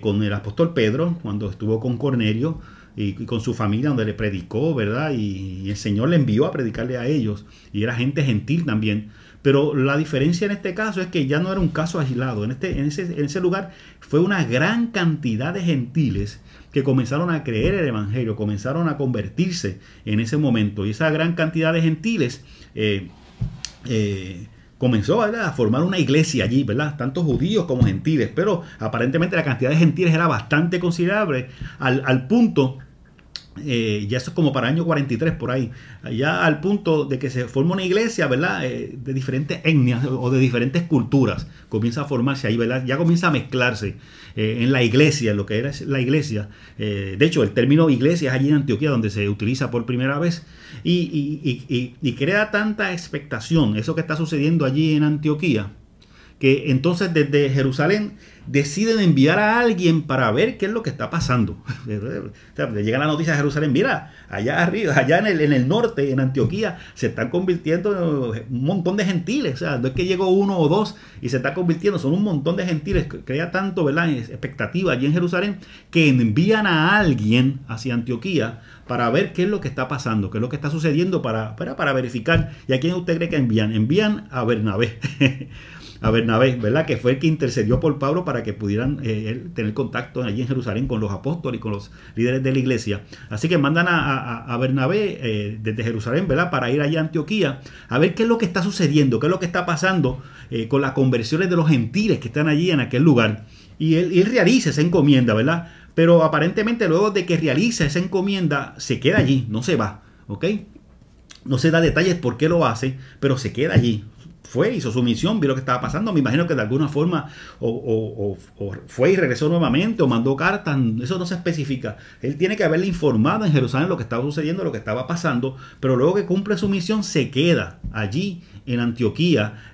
Speaker 1: con el apóstol Pedro, cuando estuvo con Cornelio y con su familia, donde le predicó, ¿verdad? Y el Señor le envió a predicarle a ellos, y era gente gentil también. Pero la diferencia en este caso es que ya no era un caso aislado. En ese lugar fue una gran cantidad de gentiles que comenzaron a creer el evangelio, comenzaron a convertirse en ese momento. Y esa gran cantidad de gentiles comenzó, ¿verdad?, a formar una iglesia allí, ¿verdad? Tanto judíos como gentiles. Pero aparentemente la cantidad de gentiles era bastante considerable al punto... ya eso es como para el año 43 por ahí, ya al punto de que se forma una iglesia, ¿verdad?, de diferentes etnias o de diferentes culturas, comienza a formarse ahí, ¿verdad?, ya comienza a mezclarse en la iglesia, en lo que era la iglesia. De hecho, el término iglesia es allí en Antioquía donde se utiliza por primera vez y crea tanta expectación eso que está sucediendo allí en Antioquía, que entonces desde Jerusalén deciden enviar a alguien para ver qué es lo que está pasando. Le llega la noticia a Jerusalén: mira, allá arriba, allá en el norte, en Antioquía, se están convirtiendo un montón de gentiles. O sea, no es que llegó 1 o 2 y se está convirtiendo, son un montón de gentiles. Crea tanto, ¿verdad?, expectativa allí en Jerusalén, que envían a alguien hacia Antioquía para ver qué es lo que está pasando, qué es lo que está sucediendo, para verificar. ¿Y a quién usted cree que envían? Envían a Bernabé. a Bernabé, ¿verdad? Que fue el que intercedió por Pablo para que pudieran tener contacto allí en Jerusalén con los apóstoles y con los líderes de la iglesia. Así que mandan a Bernabé desde Jerusalén, ¿verdad? Para ir allá a Antioquía a ver qué es lo que está sucediendo, qué es lo que está pasando con las conversiones de los gentiles que están allí en aquel lugar. Y él realiza esa encomienda, ¿verdad? Pero aparentemente luego de que realiza esa encomienda, se queda allí, no se va, ¿ok? No se da detalles por qué lo hace, pero se queda allí. Hizo su misión, vio lo que estaba pasando. Me imagino que de alguna forma o fue y regresó nuevamente o mandó cartas. Eso no se especifica. Él tiene que haberle informado en Jerusalén lo que estaba sucediendo, lo que estaba pasando. Pero luego que cumple su misión, se queda allí en Antioquía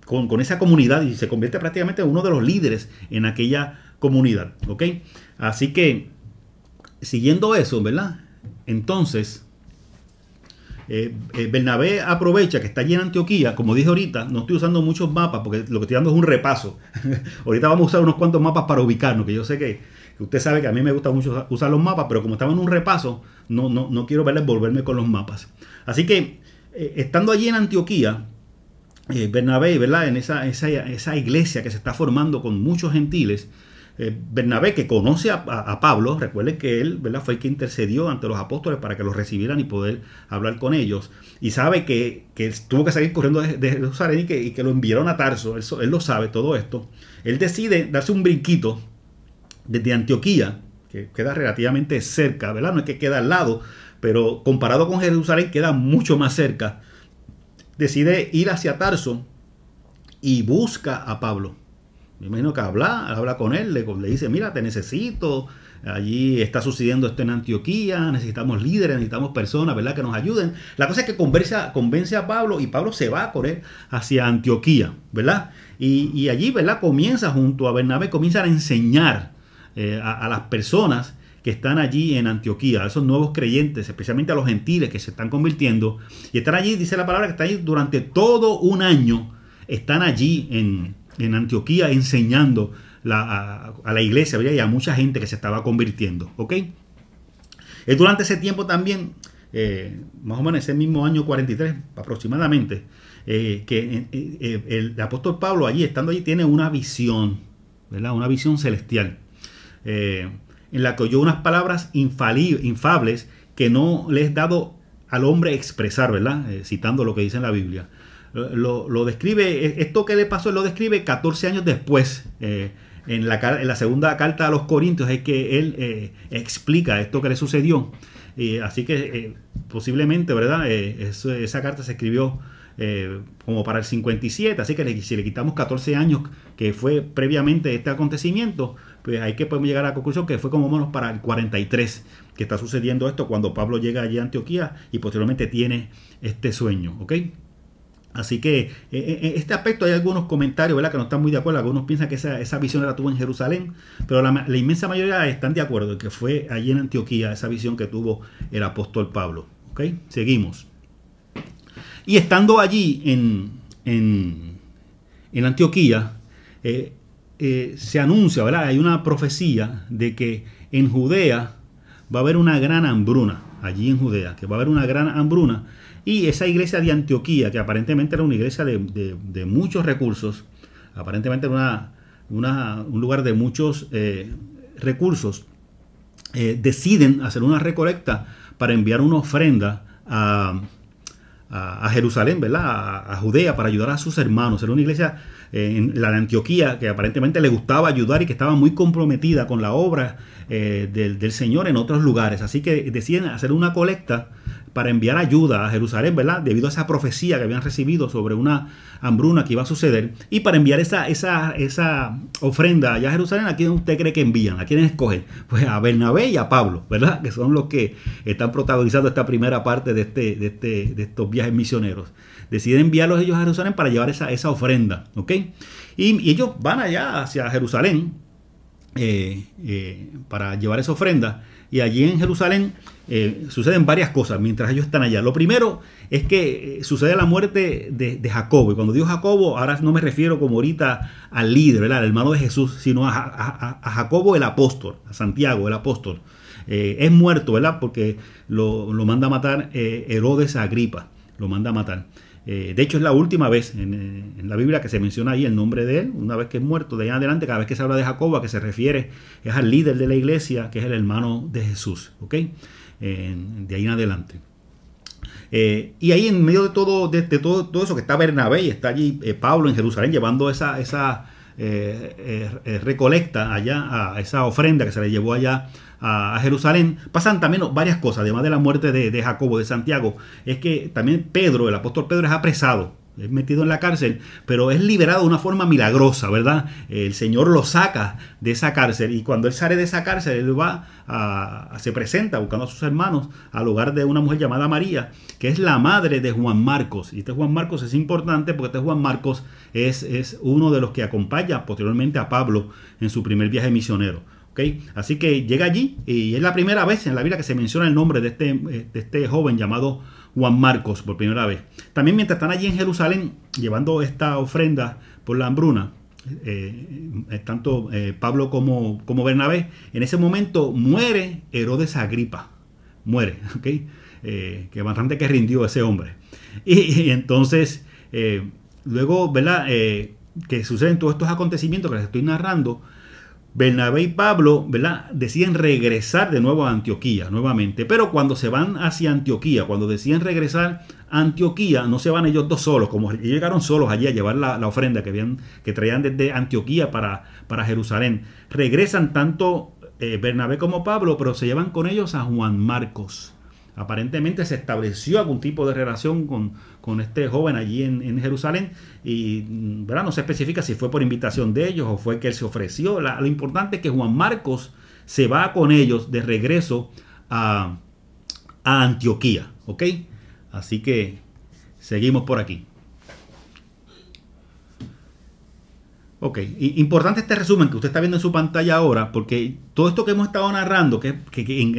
Speaker 1: con esa comunidad y se convierte prácticamente en uno de los líderes en aquella comunidad. ¿Ok? Así que, siguiendo eso, ¿verdad? Entonces, Bernabé aprovecha que está allí en Antioquía. Como dije ahorita, no estoy usando muchos mapas porque lo que estoy dando es un repaso. Ahorita vamos a usar unos cuantos mapas para ubicarnos, que yo sé que usted sabe que a mí me gusta mucho usar los mapas, pero como estaba en un repaso, no quiero envolverme con los mapas. Así que, estando allí en Antioquía, Bernabé, ¿verdad? En esa iglesia que se está formando con muchos gentiles, Bernabé, que conoce a Pablo, recuerden que él, ¿verdad?, fue el que intercedió ante los apóstoles para que los recibieran y poder hablar con ellos, y sabe que tuvo que salir corriendo de Jerusalén y que lo enviaron a Tarso. Él lo sabe todo esto. Él decide darse un brinquito desde Antioquía, que queda relativamente cerca, ¿verdad? No es que queda al lado, pero comparado con Jerusalén queda mucho más cerca. Decide ir hacia Tarso y busca a Pablo. Me imagino que habla con él, le dice: mira, te necesito, allí está sucediendo esto en Antioquía, necesitamos líderes, necesitamos personas, ¿verdad?, que nos ayuden. La cosa es que convence a Pablo y Pablo se va con él hacia Antioquía, ¿verdad? Y allí, ¿verdad?, comienza junto a Bernabé, comienzan a enseñar a las personas que están allí en Antioquía, a esos nuevos creyentes, especialmente a los gentiles que se están convirtiendo. Y están allí, dice la palabra, que están allí durante todo un año, están allí en Antioquía enseñando a la iglesia, ¿verdad?, y a mucha gente que se estaba convirtiendo. ¿Ok? Durante ese tiempo también, más o menos ese mismo año 43 aproximadamente, que el apóstol Pablo estando allí, tiene una visión, ¿verdad?, una visión celestial, en la que oyó unas palabras infables que no le es dado al hombre expresar, ¿verdad? Citando lo que dice en la Biblia. Lo describe, esto que le pasó, lo describe 14 años después, en la segunda carta a los Corintios, es que él explica esto que le sucedió. Así que posiblemente, ¿verdad? Esa carta se escribió como para el 57, así que si le quitamos 14 años que fue previamente este acontecimiento, pues podemos llegar a la conclusión que fue como menos para el 43 que está sucediendo esto, cuando Pablo llega allí a Antioquía y posteriormente tiene este sueño. ¿Ok? Así que este aspecto hay algunos comentarios, ¿verdad?, que no están muy de acuerdo. Algunos piensan que esa visión la tuvo en Jerusalén, pero la inmensa mayoría están de acuerdo en que fue allí en Antioquía esa visión que tuvo el apóstol Pablo. ¿Ok? Seguimos. Y estando allí en Antioquía, se anuncia, ¿verdad?, hay una profecía de que en Judea va a haber una gran hambruna, allí en Judea, que va a haber una gran hambruna. Y esa iglesia de Antioquía, que aparentemente era una iglesia de muchos recursos, aparentemente era un lugar de muchos recursos, deciden hacer una recolecta para enviar una ofrenda a Jerusalén, ¿verdad?, a Judea, para ayudar a sus hermanos. Era una iglesia en la de Antioquía que aparentemente le gustaba ayudar y que estaba muy comprometida con la obra del Señor en otros lugares. Así que deciden hacer una colecta para enviar ayuda a Jerusalén, ¿verdad?, debido a esa profecía que habían recibido sobre una hambruna que iba a suceder, y para enviar esa ofrenda allá a Jerusalén. ¿A quién usted cree que envían? ¿A quiénes escogen? Pues a Bernabé y a Pablo, ¿verdad?, que son los que están protagonizando esta primera parte de estos viajes misioneros. Deciden enviarlos ellos a Jerusalén para llevar esa ofrenda. ¿Ok? Y ellos van allá hacia Jerusalén para llevar esa ofrenda. Y allí en Jerusalén suceden varias cosas mientras ellos están allá. Lo primero es que sucede la muerte de Jacobo. Y cuando digo Jacobo, ahora no me refiero como ahorita al líder, ¿verdad?, al hermano de Jesús, sino a Jacobo el apóstol, a Santiago el apóstol. Es muerto, ¿verdad?, porque lo manda a matar Herodes Agripa. Lo manda a matar. De hecho, es la última vez en la Biblia que se menciona ahí el nombre de él, una vez que es muerto. De ahí en adelante, cada vez que se habla de Jacobo, a que se refiere es al líder de la iglesia, que es el hermano de Jesús. ¿Ok? De ahí en adelante. Y ahí en medio de todo eso que está Bernabé y está allí Pablo en Jerusalén llevando esa recolecta allá, a esa ofrenda que se le llevó allá a Jerusalén, pasan también varias cosas, además de la muerte de Jacobo, de Santiago. Es que también Pedro, el apóstol Pedro, es apresado, es metido en la cárcel, pero es liberado de una forma milagrosa, ¿verdad? El Señor lo saca de esa cárcel, y cuando él sale de esa cárcel, él va se presenta buscando a sus hermanos al hogar de una mujer llamada María, que es la madre de Juan Marcos. Y este Juan Marcos es importante porque este Juan Marcos es uno de los que acompaña posteriormente a Pablo en su primer viaje misionero. ¿Okay? Así que llega allí y es la primera vez en la Biblia que se menciona el nombre de este joven llamado Juan Marcos por primera vez. También mientras están allí en Jerusalén llevando esta ofrenda por la hambruna, tanto Pablo como Bernabé, en ese momento muere Herodes Agripa. Muere, ¿ok? Que bastante que rindió ese hombre. Y entonces, luego, ¿verdad? Que suceden todos estos acontecimientos que les estoy narrando. Bernabé y Pablo, ¿verdad?, deciden regresar de nuevo a Antioquía, nuevamente. Pero cuando se van hacia Antioquía, cuando deciden regresar a Antioquía, no se van ellos dos solos, como ellos llegaron solos allí a llevar la ofrenda que traían desde Antioquía para Jerusalén. Regresan tanto Bernabé como Pablo, pero se llevan con ellos a Juan Marcos. Aparentemente se estableció algún tipo de relación con este joven allí en Jerusalén y, ¿verdad?, no se especifica si fue por invitación de ellos o fue que él se ofreció. Lo importante es que Juan Marcos se va con ellos de regreso a Antioquía. ¿Ok? Así que seguimos por aquí. Ok, importante este resumen que usted está viendo en su pantalla ahora, porque todo esto que hemos estado narrando, que en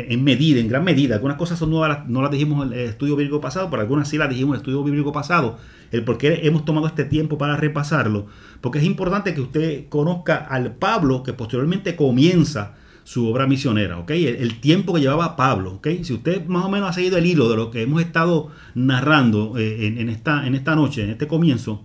Speaker 1: gran medida, algunas cosas son nuevas, no las dijimos en el estudio bíblico pasado, pero algunas sí las dijimos en el estudio bíblico pasado, el por qué hemos tomado este tiempo para repasarlo, porque es importante que usted conozca al Pablo que posteriormente comienza su obra misionera, ¿ok? El tiempo que llevaba Pablo, ¿ok? Si usted más o menos ha seguido el hilo de lo que hemos estado narrando en esta noche, en este comienzo,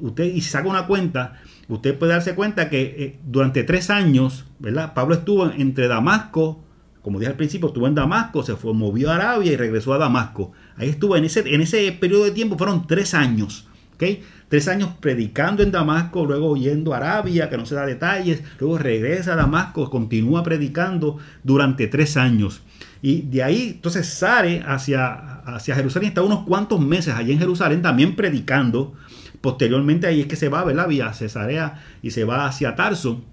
Speaker 1: usted y saca una cuenta, usted puede darse cuenta que durante 3 años, ¿verdad?, Pablo estuvo entre Damasco, como dije al principio, estuvo en Damasco, movió a Arabia y regresó a Damasco. Ahí estuvo, en ese periodo de tiempo fueron 3 años. ¿Okay? 3 años predicando en Damasco, luego yendo a Arabia, que no se da detalles, luego regresa a Damasco, continúa predicando durante 3 años. Y de ahí entonces sale hacia Jerusalén, está unos cuantos meses allí en Jerusalén también predicando. Posteriormente ahí es que se va, ¿verdad?, vía Cesarea y se va hacia Tarso.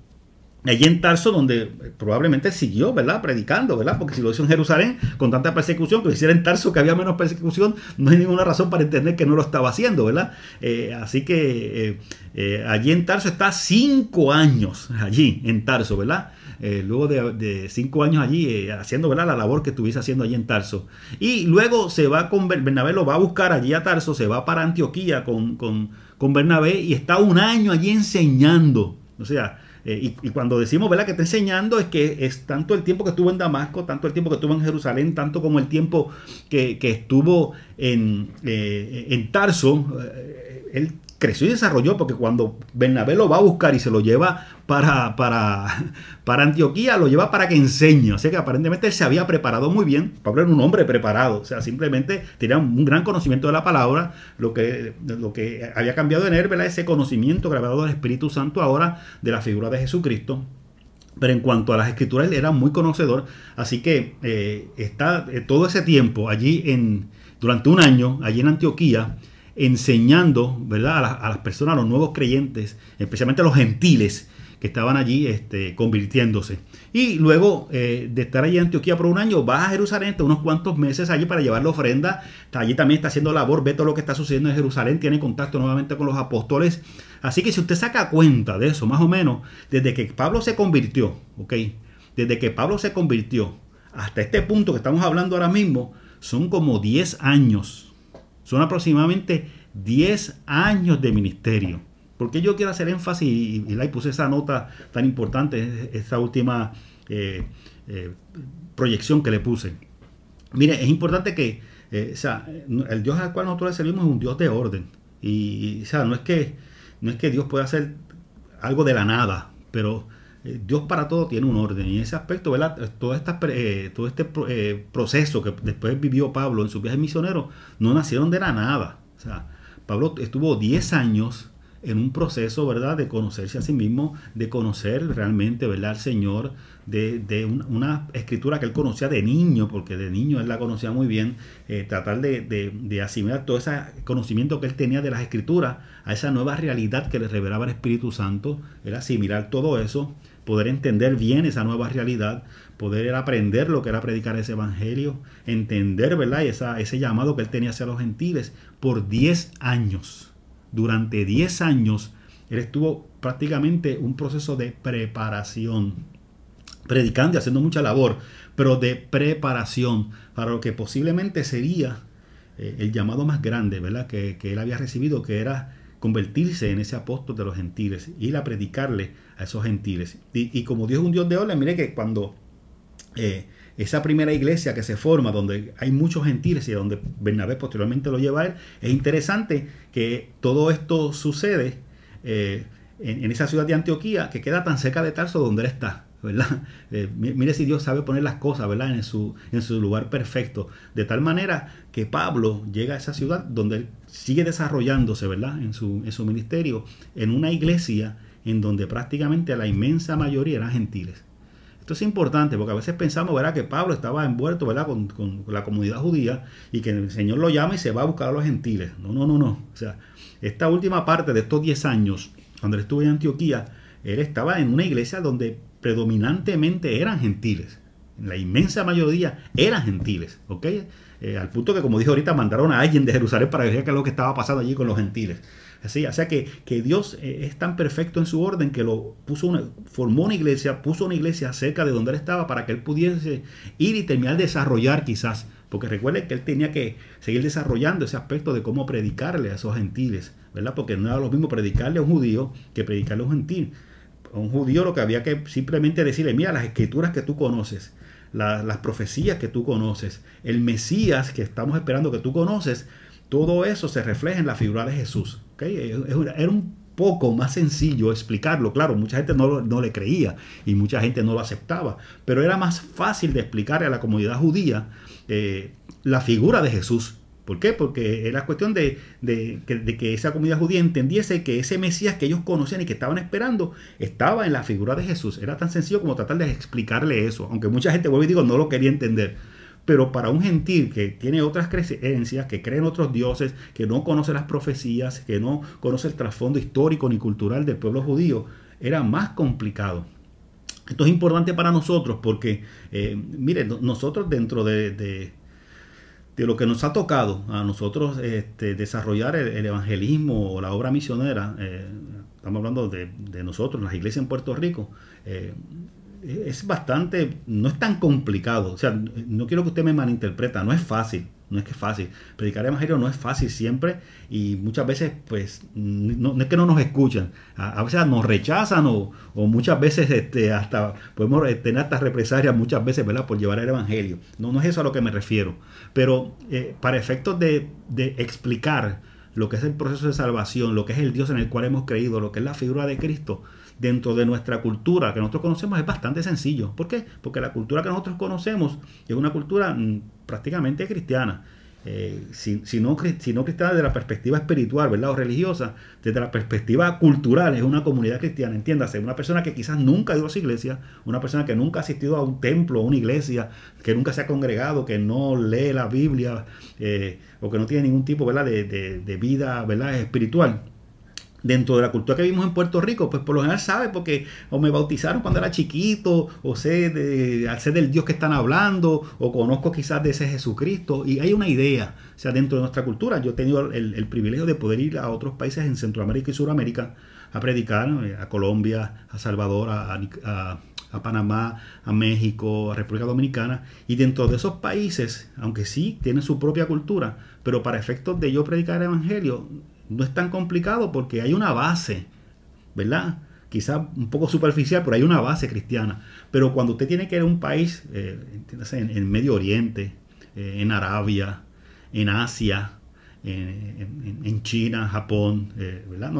Speaker 1: Allí en Tarso, donde probablemente siguió, ¿verdad?, predicando, ¿verdad? Porque si lo hizo en Jerusalén con tanta persecución, que lo hiciera en Tarso, que había menos persecución, no hay ninguna razón para entender que no lo estaba haciendo, ¿verdad? Así que allí en Tarso está 5 años, allí en Tarso, ¿verdad? Luego de 5 años allí haciendo, ¿verdad?, la labor que estuviese haciendo allí en Tarso. Y luego se va con Bernabé, lo va a buscar allí a Tarso, se va para Antioquía con Bernabé y está 1 año allí enseñando. O sea, y cuando decimos, ¿verdad?, que está enseñando, es que es tanto el tiempo que estuvo en Damasco, tanto el tiempo que estuvo en Jerusalén, tanto como el tiempo que estuvo en Tarso. Él creció y desarrolló, porque cuando Bernabé lo va a buscar y se lo lleva para Antioquía, lo lleva para que enseñe. O sea que aparentemente él se había preparado muy bien. Pablo era un hombre preparado, o sea, simplemente tenía un gran conocimiento de la palabra. Lo que había cambiado en él, ¿verdad?, ese conocimiento grabado del Espíritu Santo ahora de la figura de Jesucristo. Pero en cuanto a las escrituras, él era muy conocedor. Así que está todo ese tiempo allí durante 1 año, allí en Antioquía, enseñando, ¿verdad?, a las personas, a los nuevos creyentes, especialmente a los gentiles que estaban allí convirtiéndose. Y luego de estar allí en Antioquía por 1 año, va a Jerusalén, está unos cuantos meses allí para llevar la ofrenda. Allí también está haciendo labor, ve todo lo que está sucediendo en Jerusalén, tiene contacto nuevamente con los apóstoles. Así que si usted saca cuenta de eso, más o menos, desde que Pablo se convirtió, ¿ok?, desde que Pablo se convirtió hasta este punto que estamos hablando ahora mismo, son como 10 años. Son aproximadamente 10 años de ministerio. ¿Por qué yo quiero hacer énfasis y puse esa nota tan importante, esta última proyección que le puse? Mire, es importante que O sea, el Dios al cual nosotros le servimos es un Dios de orden. O sea, no es que Dios pueda hacer algo de la nada, pero Dios para todo tiene un orden. Y en ese aspecto, ¿verdad? Todo este proceso que después vivió Pablo en su viaje misionero no nacieron de la nada. O sea, Pablo estuvo 10 años en un proceso, ¿verdad?, de conocerse a sí mismo, de conocer realmente, ¿verdad?, al Señor, una escritura que él conocía de niño, porque de niño él la conocía muy bien, tratar de asimilar todo ese conocimiento que él tenía de las escrituras a esa nueva realidad que le revelaba el Espíritu Santo, era asimilar todo eso, poder entender bien esa nueva realidad, poder aprender lo que era predicar ese evangelio, entender, ¿verdad?, ese llamado que él tenía hacia los gentiles por 10 años. Durante 10 años él estuvo prácticamente un proceso de preparación, predicando y haciendo mucha labor, pero de preparación para lo que posiblemente sería el llamado más grande, ¿verdad?, que él había recibido, que era convertirse en ese apóstol de los gentiles, ir a predicarle a esos gentiles. Y como Dios es un Dios de orden, mire que cuando esa primera iglesia que se forma, donde hay muchos gentiles y donde Bernabé posteriormente lo lleva a él, es interesante que todo esto sucede en esa ciudad de Antioquía, que queda tan cerca de Tarso donde él está, ¿verdad? Mire si Dios sabe poner las cosas, ¿verdad?, en su lugar perfecto, de tal manera que Pablo llega a esa ciudad donde él sigue desarrollándose, ¿verdad?, en su ministerio, en una iglesia en donde prácticamente la inmensa mayoría eran gentiles. Esto es importante porque a veces pensamos, ¿verdad?, que Pablo estaba envuelto, ¿verdad?, con la comunidad judía y que el Señor lo llama y se va a buscar a los gentiles. No. O sea, esta última parte de estos 10 años, cuando él estuvo en Antioquía, él estaba en una iglesia donde predominantemente eran gentiles. La inmensa mayoría eran gentiles, ¿ok? Al punto que, como dije ahorita, mandaron a alguien de Jerusalén para ver qué es lo que estaba pasando allí con los gentiles. Así, o sea que Dios es tan perfecto en su orden que formó una iglesia, puso una iglesia cerca de donde él estaba para que él pudiese ir y terminar de desarrollar quizás, porque recuerden que él tenía que seguir desarrollando ese aspecto de cómo predicarle a esos gentiles, ¿verdad? Porque no era lo mismo predicarle a un judío que predicarle a un gentil. A un judío lo que había que simplemente decirle, mira, las escrituras que tú conoces, las profecías que tú conoces, el Mesías que estamos esperando que tú conoces, todo eso se refleja en la figura de Jesús. ¿Okay? Era un poco más sencillo explicarlo. Claro, mucha gente no le creía y mucha gente no lo aceptaba, pero era más fácil de explicarle a la comunidad judía la figura de Jesús. ¿Por qué? Porque era cuestión de que esa comunidad judía entendiese que ese Mesías que ellos conocían y que estaban esperando estaba en la figura de Jesús. Era tan sencillo como tratar de explicarle eso, aunque mucha gente, vuelvo y digo, no lo quería entender. Pero para un gentil que tiene otras creencias, que cree en otros dioses, que no conoce las profecías, que no conoce el trasfondo histórico ni cultural del pueblo judío, era más complicado. Esto es importante para nosotros porque, miren, nosotros dentro de lo que nos ha tocado a nosotros desarrollar el evangelismo o la obra misionera, estamos hablando de nosotros, las iglesias en Puerto Rico, es bastante, no es tan complicado. O sea, no quiero que usted me malinterpreta, no es fácil, no es que es fácil. Predicar el evangelio no es fácil siempre y muchas veces, pues, no es que no nos escuchan, a veces nos rechazan o muchas veces hasta podemos tener hasta represalias muchas veces, ¿verdad?, por llevar el evangelio. No es eso a lo que me refiero, pero para efectos de explicar lo que es el proceso de salvación, lo que es el Dios en el cual hemos creído, lo que es la figura de Cristo, dentro de nuestra cultura que nosotros conocemos es bastante sencillo. ¿Por qué? Porque la cultura que nosotros conocemos es una cultura prácticamente cristiana. Si no cristiana desde la perspectiva espiritual, ¿verdad?, o religiosa, desde la perspectiva cultural es una comunidad cristiana, entiéndase, una persona que quizás nunca ha ido a su iglesia, una persona que nunca ha asistido a un templo, a una iglesia, que nunca se ha congregado, que no lee la Biblia o que no tiene ningún tipo, ¿verdad?, de vida, ¿verdad?, espiritual. Dentro de la cultura que vivimos en Puerto Rico, pues por lo general sabe porque o me bautizaron cuando era chiquito, o sé del Dios que están hablando, o conozco quizás de ese Jesucristo, y hay una idea. O sea, dentro de nuestra cultura, yo he tenido el privilegio de poder ir a otros países en Centroamérica y Suramérica a predicar, a Colombia, a Salvador, a Panamá, a México, a República Dominicana, y dentro de esos países, aunque sí tienen su propia cultura, pero para efectos de yo predicar el evangelio, no es tan complicado porque hay una base, ¿verdad? Quizá un poco superficial, pero hay una base cristiana. Pero cuando usted tiene que ir a un país, en Medio Oriente, en Arabia, en Asia, en China, Japón, ¿verdad?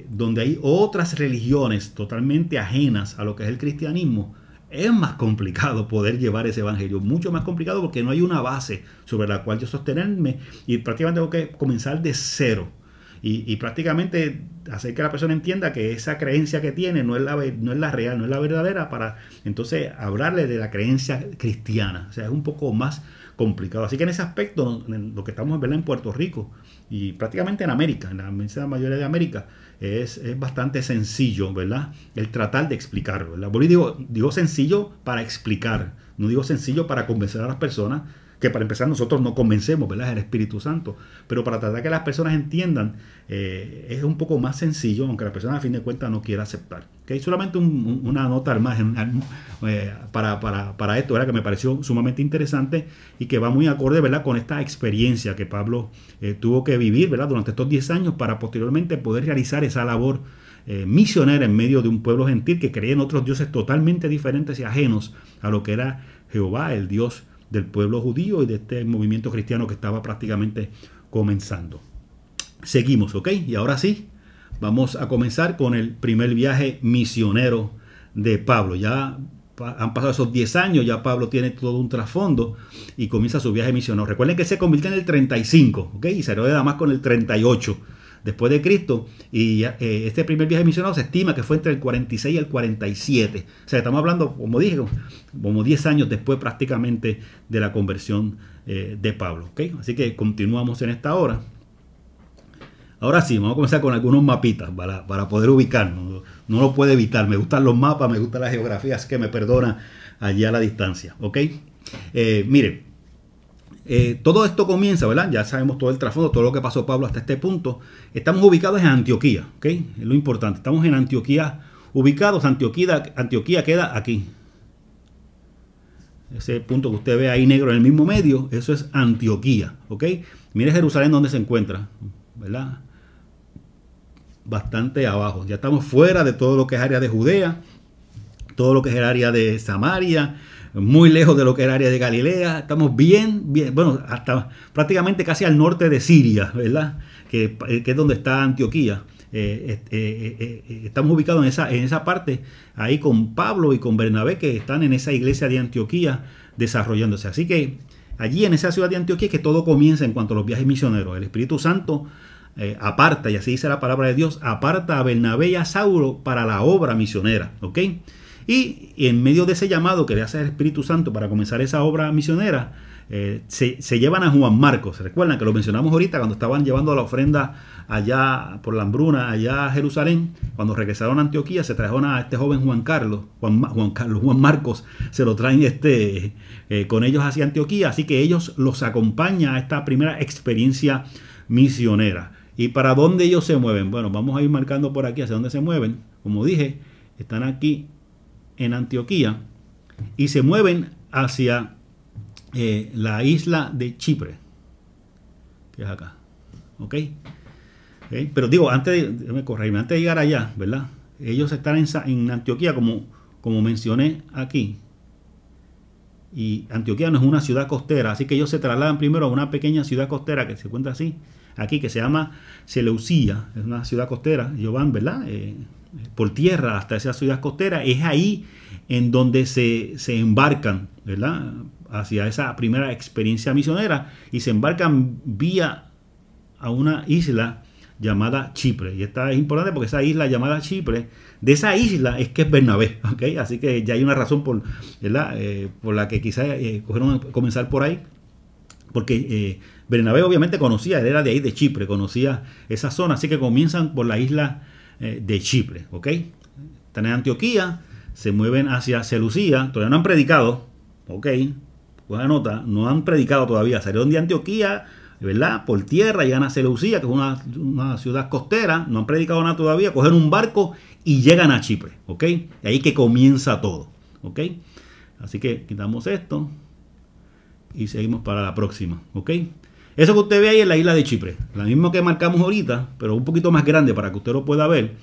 Speaker 1: Donde hay otras religiones totalmente ajenas a lo que es el cristianismo, es más complicado poder llevar ese evangelio, mucho más complicado porque no hay una base sobre la cual yo sostenerme y prácticamente tengo que comenzar de cero y prácticamente hacer que la persona entienda que esa creencia que tiene no es la real, no es la verdadera, para entonces hablarle de la creencia cristiana. O sea, es un poco más complicado. Así que en ese aspecto, lo que estamos en Puerto Rico y prácticamente en América, en la inmensa mayoría de América, es bastante sencillo, ¿verdad? El tratar de explicarlo, ¿verdad? Digo sencillo para explicar, no digo sencillo para convencer a las personas, que para empezar nosotros no convencemos, ¿verdad? Es el Espíritu Santo, pero para tratar que las personas entiendan es un poco más sencillo, aunque la persona a fin de cuentas no quiera aceptar. ¿Okay? Solamente una nota al margen para esto, ¿verdad? Que me pareció sumamente interesante y que va muy acorde, ¿verdad? Con esta experiencia que Pablo tuvo que vivir, ¿verdad? Durante estos 10 años para posteriormente poder realizar esa labor misionera en medio de un pueblo gentil que creía en otros dioses totalmente diferentes y ajenos a lo que era Jehová, el Dios del pueblo judío y de este movimiento cristiano que estaba prácticamente comenzando. Seguimos, ¿ok? Y ahora sí, vamos a comenzar con el primer viaje misionero de Pablo. Ya han pasado esos 10 años, ya Pablo tiene todo un trasfondo y comienza su viaje misionero. Recuerden que se convierte en el 35, ¿ok? Y salió de Damasco en el 38 después de Cristo, y este primer viaje misionero se estima que fue entre el 46 y el 47. O sea, estamos hablando, como dije, como 10 años después prácticamente de la conversión de Pablo. ¿Okay? Así que continuamos en esta hora. Ahora sí, vamos a comenzar con algunos mapitas para poder ubicarnos. No lo puedo evitar, me gustan los mapas, me gusta la geografía, así que me perdona allí a la distancia. ¿Ok? Miren. Todo esto comienza, ¿verdad? Ya sabemos todo el trasfondo, todo lo que pasó Pablo hasta este punto. Estamos ubicados en Antioquía, ¿ok? Es lo importante. Estamos en Antioquía ubicados. Antioquía queda aquí. Ese punto que usted ve ahí negro en el mismo medio, eso es Antioquía, ¿ok? Mire Jerusalén donde se encuentra, ¿verdad? Bastante abajo. Ya estamos fuera de todo lo que es área de Judea, todo lo que es el área de Samaria, muy lejos de lo que era el área de Galilea. Estamos bien, bueno, hasta prácticamente casi al norte de Siria, ¿verdad? Que es donde está Antioquía. Estamos ubicados en esa parte, ahí con Pablo y con Bernabé, que están en esa iglesia de Antioquía desarrollándose. Así que allí en esa ciudad de Antioquía es que todo comienza en cuanto a los viajes misioneros. El Espíritu Santo aparta, y así dice la palabra de Dios, aparta a Bernabé y a Saulo para la obra misionera, ¿ok? Y en medio de ese llamado que le hace el Espíritu Santo para comenzar esa obra misionera, se llevan a Juan Marcos. ¿Recuerdan que lo mencionamos ahorita cuando estaban llevando la ofrenda allá por la hambruna, allá a Jerusalén? Cuando regresaron a Antioquía se trajeron a este joven Juan Marcos, se lo traen con ellos hacia Antioquía. Así que ellos los acompañan a esta primera experiencia misionera. ¿Y para dónde ellos se mueven? Bueno, vamos a ir marcando por aquí hacia dónde se mueven. Como dije, están aquí en Antioquía y se mueven hacia la isla de Chipre, que es acá. ¿Ok? Pero digo, antes de llegar allá, ¿verdad? Ellos están en Antioquía, como mencioné aquí. Y Antioquía no es una ciudad costera, así que ellos se trasladan primero a una pequeña ciudad costera que se encuentra así, aquí, que se llama Seleucía. Es una ciudad costera. Ellos van, ¿verdad? Por tierra hasta esa ciudad costera. Es ahí en donde se embarcan, ¿verdad? Hacia esa primera experiencia misionera, y se embarcan vía a una isla llamada Chipre. Y esta es importante porque esa isla llamada Chipre, de esa isla es que es Bernabé, ¿okay? Así que ya hay una razón ¿verdad? Por la que quizás cogieron comenzar por ahí, porque Bernabé obviamente conocía, él era de ahí de Chipre, conocía esa zona, así que comienzan por la isla de Chipre, ¿ok? Están en Antioquía, se mueven hacia Seleucía, todavía no han predicado, ¿ok? Buena nota, no han predicado todavía, salieron de Antioquía, ¿verdad? Por tierra, llegan a Seleucía, que es una ciudad costera, no han predicado nada todavía, cogen un barco y llegan a Chipre, ¿ok? Y ahí que comienza todo, ¿ok? Así que quitamos esto y seguimos para la próxima, ¿ok? Eso que usted ve ahí es la isla de Chipre, la misma que marcamos ahorita, pero un poquito más grande para que usted lo pueda ver.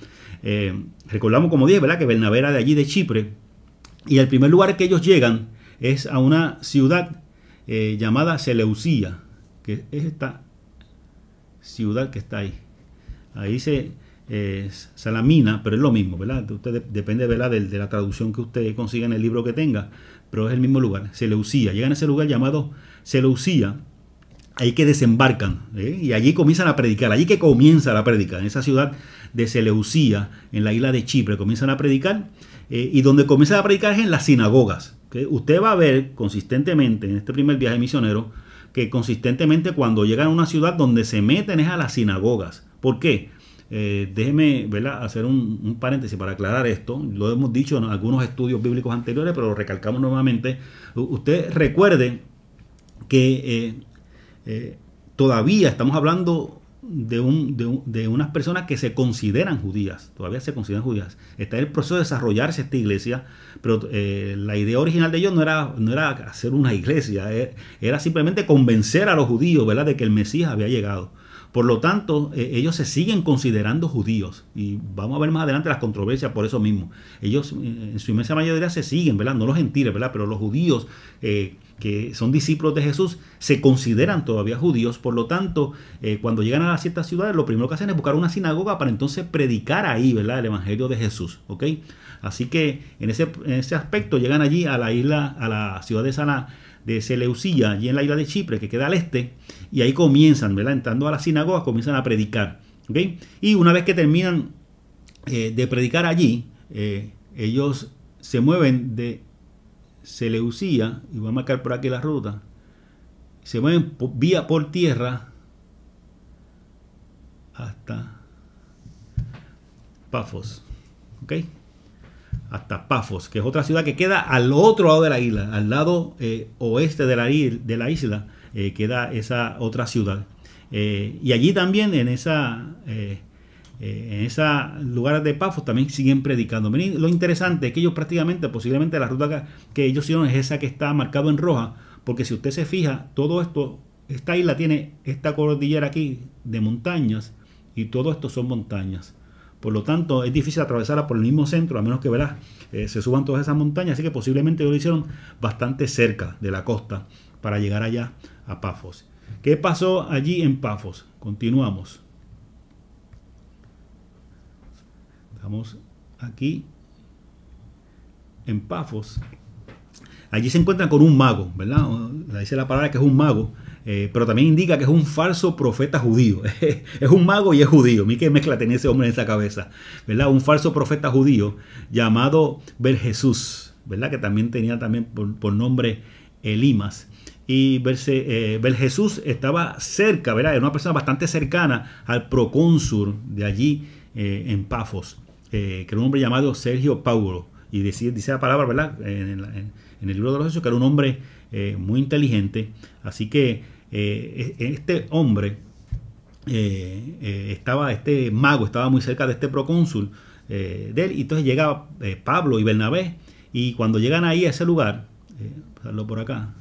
Speaker 1: Recordamos, como dije, ¿verdad? Que Bernabé era de allí de Chipre, y el primer lugar que ellos llegan es a una ciudad llamada Seleucía, que es esta ciudad que está ahí. Ahí dice Salamina, pero es lo mismo, ¿verdad? Usted depende, ¿verdad?, de la traducción que usted consiga en el libro que tenga, pero es el mismo lugar, Seleucía. Llegan a ese lugar llamado Seleucía, ahí que desembarcan, y allí comienzan a predicar, allí que comienza la predica, en esa ciudad de Seleucía, en la isla de Chipre, comienzan a predicar, y donde comienzan a predicar es en las sinagogas. Usted va a ver consistentemente en este primer viaje misionero, que consistentemente cuando llegan a una ciudad donde se meten es a las sinagogas. ¿Por qué? Déjeme, ¿verdad?, hacer un paréntesis para aclarar esto. Lo hemos dicho en algunos estudios bíblicos anteriores, pero lo recalcamos nuevamente. Usted recuerde que todavía estamos hablando de unas personas que se consideran judías, todavía se consideran judías. Está en el proceso de desarrollarse esta iglesia, pero la idea original de ellos no era hacer una iglesia, era simplemente convencer a los judíos, ¿verdad?, de que el Mesías había llegado. Por lo tanto, ellos se siguen considerando judíos, y vamos a ver más adelante las controversias por eso mismo. Ellos en su inmensa mayoría se siguen, ¿verdad?, no los gentiles, ¿verdad?, pero los judíos que son discípulos de Jesús se consideran todavía judíos. Por lo tanto, cuando llegan a las ciertas ciudades, lo primero que hacen es buscar una sinagoga para entonces predicar ahí, ¿verdad?, el evangelio de Jesús, ¿ok? Así que en ese aspecto llegan allí a la ciudad de Seleucía, allí en la isla de Chipre, que queda al este, y ahí comienzan, ¿verdad?, entrando a la sinagoga, comienzan a predicar, ¿ok? Y una vez que terminan de predicar allí, ellos se mueven de Seleucía, y voy a marcar por aquí la ruta, se mueven por tierra hasta Pafos, ¿ok? Hasta Pafos, que es otra ciudad que queda al otro lado de la isla, al lado oeste de la isla, queda esa otra ciudad. Y allí también, en esa lugar de Pafos, también siguen predicando. Miren, lo interesante es que ellos prácticamente, posiblemente la ruta que ellos hicieron es esa que está marcado en roja, porque si usted se fija, todo esto, esta isla tiene esta cordillera aquí de montañas, y todo esto son montañas. Por lo tanto, es difícil atravesarla por el mismo centro, a menos que, ¿verdad?, se suban todas esas montañas. Así que posiblemente lo hicieron bastante cerca de la costa para llegar allá a Pafos. ¿Qué pasó allí en Pafos? Continuamos. Estamos aquí en Pafos. Allí se encuentran con un mago, ¿verdad? Dice la palabra que es un mago. Pero también indica que es un falso profeta judío. Es un mago y es judío. Mira qué mezcla tenía ese hombre en esa cabeza, ¿verdad? Un falso profeta judío llamado Beljesús, ¿verdad?, que también tenía por nombre Elimas. Y Beljesús estaba cerca, ¿verdad?, era una persona bastante cercana al procónsul de allí en Pafos, que era un hombre llamado Sergio Paulo. Y dice la palabra, ¿verdad?, en el libro de los Hechos, que era un hombre muy inteligente. Así que este hombre este mago estaba muy cerca de este procónsul de él, y entonces llega Pablo y Bernabé, y cuando llegan ahí a ese lugar, pasarlo por acá,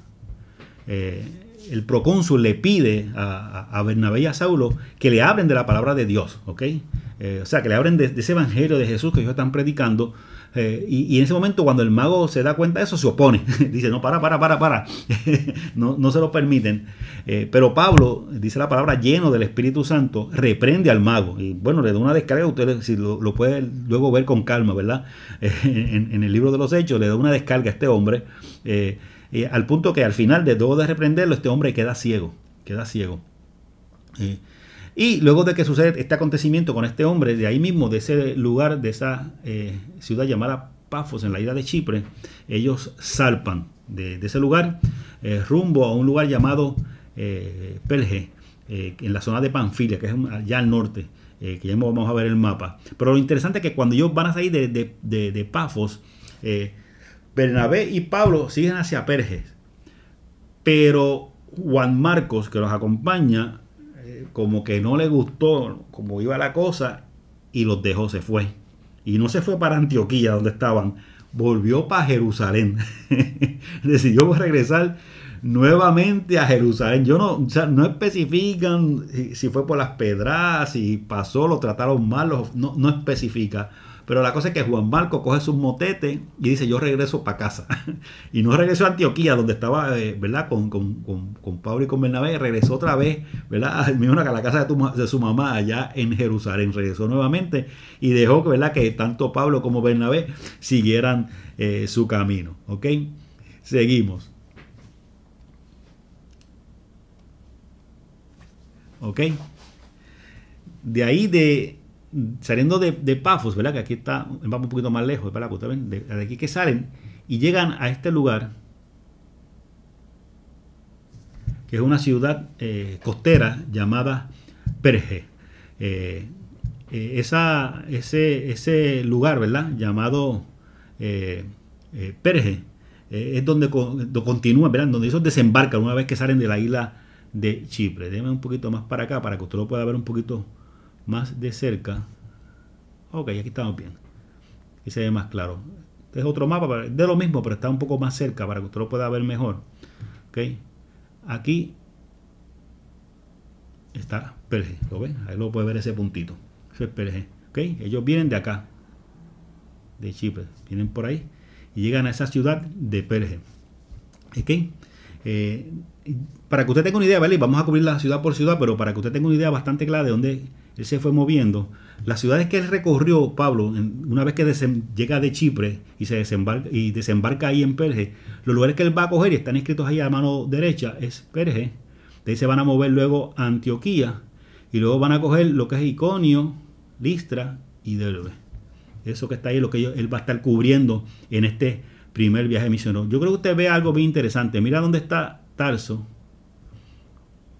Speaker 1: el procónsul le pide a Bernabé y a Saulo que le hablen de la palabra de Dios, ¿ok? O sea, que le hablen de ese evangelio de Jesús que ellos están predicando. Y en ese momento, cuando el mago se da cuenta de eso, se opone. Dice, no, para. no se lo permiten. Pero Pablo, dice la palabra, lleno del Espíritu Santo, reprende al mago. Y bueno, le da una descarga. Usted si lo puede luego ver con calma, ¿verdad? En el libro de los Hechos, le da una descarga a este hombre. Al punto que al final, luego de reprenderlo, este hombre queda ciego. Y luego de que sucede este acontecimiento con este hombre, de ahí mismo, de ese lugar, de esa ciudad llamada Pafos, en la isla de Chipre, ellos salpan de ese lugar rumbo a un lugar llamado Perge, en la zona de Panfilia, que es allá al norte, que ya vamos a ver el mapa. Pero lo interesante es que cuando ellos van a salir de Pafos, Bernabé y Pablo siguen hacia Perge, pero Juan Marcos, que los acompaña, como que no le gustó cómo iba la cosa y los dejó, se fue. Y no se fue para Antioquía, donde estaban, volvió para Jerusalén. Decidió regresar nuevamente a Jerusalén. No especifican si fue por las pedradas, si pasó, lo trataron mal, no especifica. Pero la cosa es que Juan Marcos coge sus motetes y dice, yo regreso para casa. Y no regresó a Antioquía, donde estaba, ¿verdad? Con Pablo y con Bernabé. Regresó otra vez, ¿verdad? A la casa de su mamá allá en Jerusalén. Regresó nuevamente y dejó, ¿verdad? Que tanto Pablo como Bernabé siguieran su camino. ¿Ok? Seguimos. ¿Ok? De ahí, saliendo de Pafos, ¿verdad? Que aquí está, vamos un poquito más lejos, ¿verdad? Ustedes ven, de aquí que salen y llegan a este lugar, que es una ciudad costera llamada Perge. Ese lugar, ¿verdad? Llamado Perge, es donde continúan, ¿verdad? Donde ellos desembarcan una vez que salen de la isla de Chipre. Déjame un poquito más para acá para que usted lo pueda ver un poquito más de cerca. Ok, aquí estamos bien. Aquí se ve más claro. Este es otro mapa, de lo mismo, pero está un poco más cerca para que usted lo pueda ver mejor. Ok, aquí está Perge. ¿Lo ven? Ahí lo puede ver ese puntito. Eso es Perge. Ok, ellos vienen de acá, de Chipre. Vienen por ahí y llegan a esa ciudad de Perge. Ok. Para que usted tenga una idea, ¿vale? Vamos a cubrir la ciudad por ciudad, pero para que usted tenga una idea bastante clara de dónde él se fue moviendo, las ciudades que él recorrió, Pablo, una vez que llega de Chipre y desembarca ahí en Perge, los lugares que él va a coger y están escritos ahí a mano derecha es Perge. De ahí se van a mover luego a Antioquía y luego van a coger lo que es Iconio, Listra y Derbe. Eso que está ahí es lo que él va a estar cubriendo en este primer viaje misionero. Yo creo que usted ve algo bien interesante. Mira dónde está Tarso,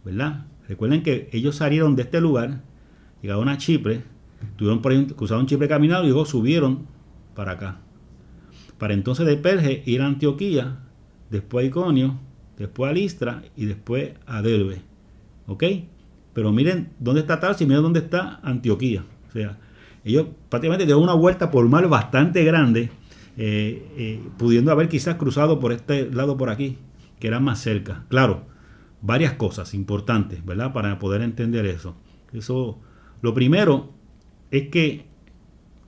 Speaker 1: ¿verdad? Recuerden que ellos salieron de este lugar, llegaron a Chipre, tuvieron por ahí, cruzaron Chipre caminado y luego subieron para acá. Para entonces de Perge ir a Antioquía, después a Iconio, después a Listra y después a Derbe. ¿Ok? Pero miren dónde está Tarso y miren dónde está Antioquía. O sea, ellos prácticamente dieron una vuelta por mar bastante grande, pudiendo haber quizás cruzado por este lado por aquí, que era más cerca. Claro, varias cosas importantes, ¿verdad? Para poder entender eso. Lo primero es que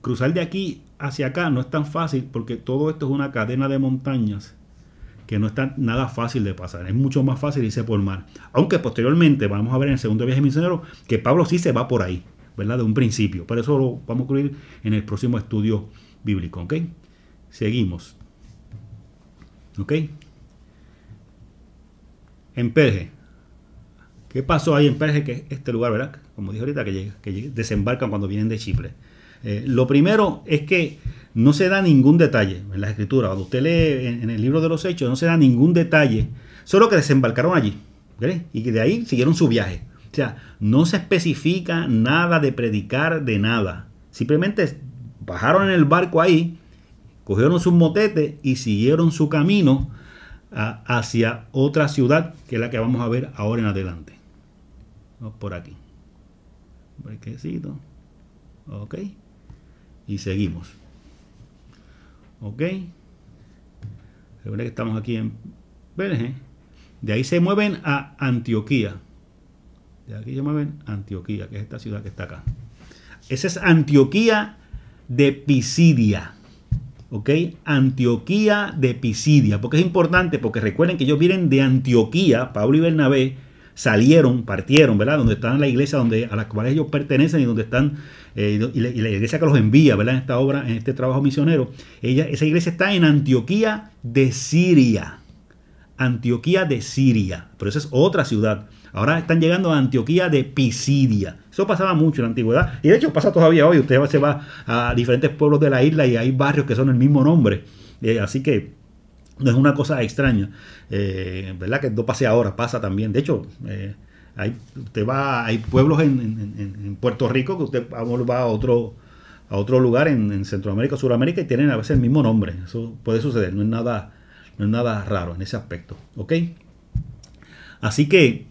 Speaker 1: cruzar de aquí hacia acá no es tan fácil porque todo esto es una cadena de montañas que no está nada fácil de pasar. Es mucho más fácil irse por mar. Aunque posteriormente vamos a ver en el segundo viaje misionero que Pablo sí se va por ahí, ¿verdad? De un principio. Pero eso lo vamos a cubrir en el próximo estudio bíblico, ¿ok? Seguimos. ¿Ok? En Perge. ¿Qué pasó ahí en Perge? Que es este lugar, ¿verdad? Como dije ahorita, que desembarcan cuando vienen de Chipre. Lo primero es que no se da ningún detalle en las escrituras. Cuando usted lee en el libro de los Hechos, no se da ningún detalle. Solo que desembarcaron allí, ¿vale? Y que de ahí siguieron su viaje. O sea, no se especifica nada de predicar de nada. Simplemente bajaron en el barco ahí, cogieron sus motetes y siguieron su camino hacia otra ciudad, que es la que vamos a ver ahora en adelante. Vamos por aquí. Brequecito. Ok. Y seguimos. Ok. Recuerden que estamos aquí en Perge. De ahí se mueven a Antioquía. De aquí se mueven a Antioquía, que es esta ciudad que está acá. Esa es Antioquía de Pisidia. ¿Ok? Antioquía de Pisidia. ¿Por qué es importante? Porque recuerden que ellos vienen de Antioquía. Pablo y Bernabé partieron, ¿verdad? Donde están la iglesia a la cual ellos pertenecen y donde están, y la iglesia que los envía, ¿verdad? En esta obra, en este trabajo misionero. Esa iglesia está en Antioquía de Siria. Antioquía de Siria. Pero esa es otra ciudad. Ahora están llegando a Antioquía de Pisidia. Eso pasaba mucho en la antigüedad. Y de hecho pasa todavía hoy. Usted se va a diferentes pueblos de la isla y hay barrios que son el mismo nombre. Así que no es una cosa extraña. ¿Verdad? Que no pase ahora, pasa también. De hecho, hay pueblos en Puerto Rico que usted va a otro lugar en Centroamérica o Suramérica y tienen a veces el mismo nombre. Eso puede suceder. No es nada raro en ese aspecto. ¿Ok? Así que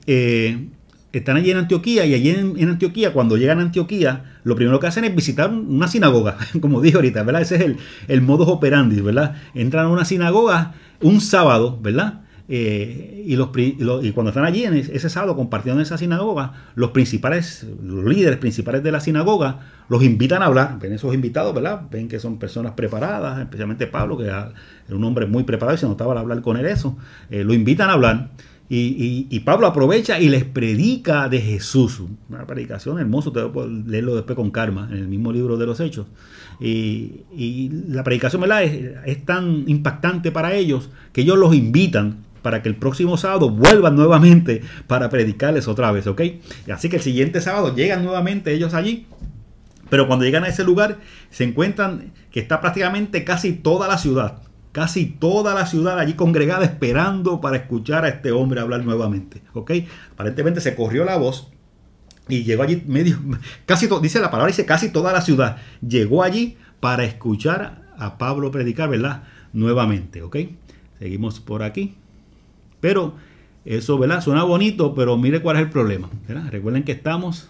Speaker 1: están allí en Antioquía y allí en Antioquía, cuando llegan a Antioquía, lo primero que hacen es visitar una sinagoga, como dije ahorita, ¿verdad? Ese es el modus operandi, ¿verdad? Entran a una sinagoga un sábado, ¿verdad? y cuando están allí en ese sábado compartiendo en esa sinagoga, los líderes principales de la sinagoga los invitan a hablar. Ven esos invitados, ¿verdad? Ven que son personas preparadas, especialmente Pablo, que era un hombre muy preparado y se notaba al hablar con él eso. Lo invitan a hablar. Y Pablo aprovecha y les predica de Jesús. Una predicación hermosa, ustedes pueden leerlo después con calma en el mismo libro de los Hechos. Y la predicación, ¿verdad? Es tan impactante para ellos que ellos los invitan para que el próximo sábado vuelvan nuevamente para predicarles otra vez, ¿ok? Así que el siguiente sábado llegan nuevamente ellos allí. Pero cuando llegan a ese lugar se encuentran que está prácticamente casi toda la ciudad allí congregada esperando para escuchar a este hombre hablar nuevamente, ¿ok? Aparentemente se corrió la voz y llegó allí dice la palabra, dice casi toda la ciudad llegó allí para escuchar a Pablo predicar, ¿verdad? Nuevamente, ¿ok? Seguimos por aquí. Pero eso, ¿verdad? Suena bonito, pero mire cuál es el problema, ¿verdad? Recuerden que estamos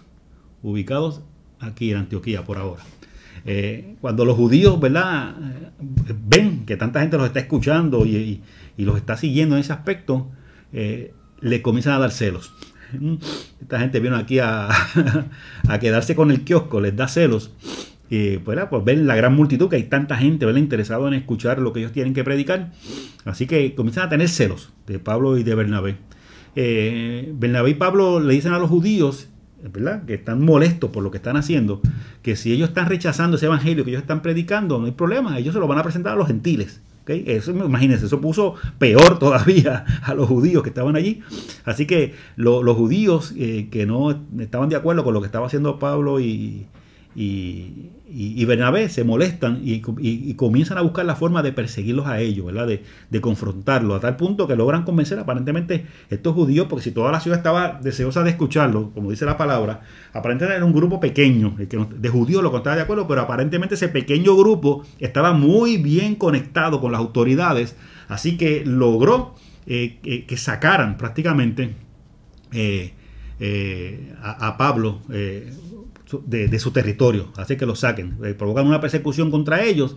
Speaker 1: ubicados aquí en Antioquía por ahora. Cuando los judíos, ¿verdad? Ven que tanta gente los está escuchando y los está siguiendo en ese aspecto, le comienzan a dar celos. Esta gente vino aquí a quedarse con el kiosco, les da celos. Pues ven la gran multitud, que hay tanta gente, ¿verdad? Interesado en escuchar lo que ellos tienen que predicar. Así que comienzan a tener celos de Pablo y de Bernabé. Bernabé y Pablo le dicen a los judíos, ¿verdad?, que están molestos por lo que están haciendo, que si ellos están rechazando ese evangelio que ellos están predicando, no hay problema, ellos se lo van a presentar a los gentiles. ¿Okay? Eso, imagínense, eso puso peor todavía a los judíos que estaban allí. Así que los judíos que no estaban de acuerdo con lo que estaba haciendo Pablo y Bernabé se molestan y comienzan a buscar la forma de perseguirlos a ellos, ¿verdad? De confrontarlos, a tal punto que logran convencer aparentemente estos judíos, porque si toda la ciudad estaba deseosa de escucharlo, como dice la palabra, aparentemente era un grupo pequeño de judíos lo que estaba de acuerdo, pero aparentemente ese pequeño grupo estaba muy bien conectado con las autoridades, así que logró que sacaran prácticamente a Pablo de su territorio, así que los saquen, provocan una persecución contra ellos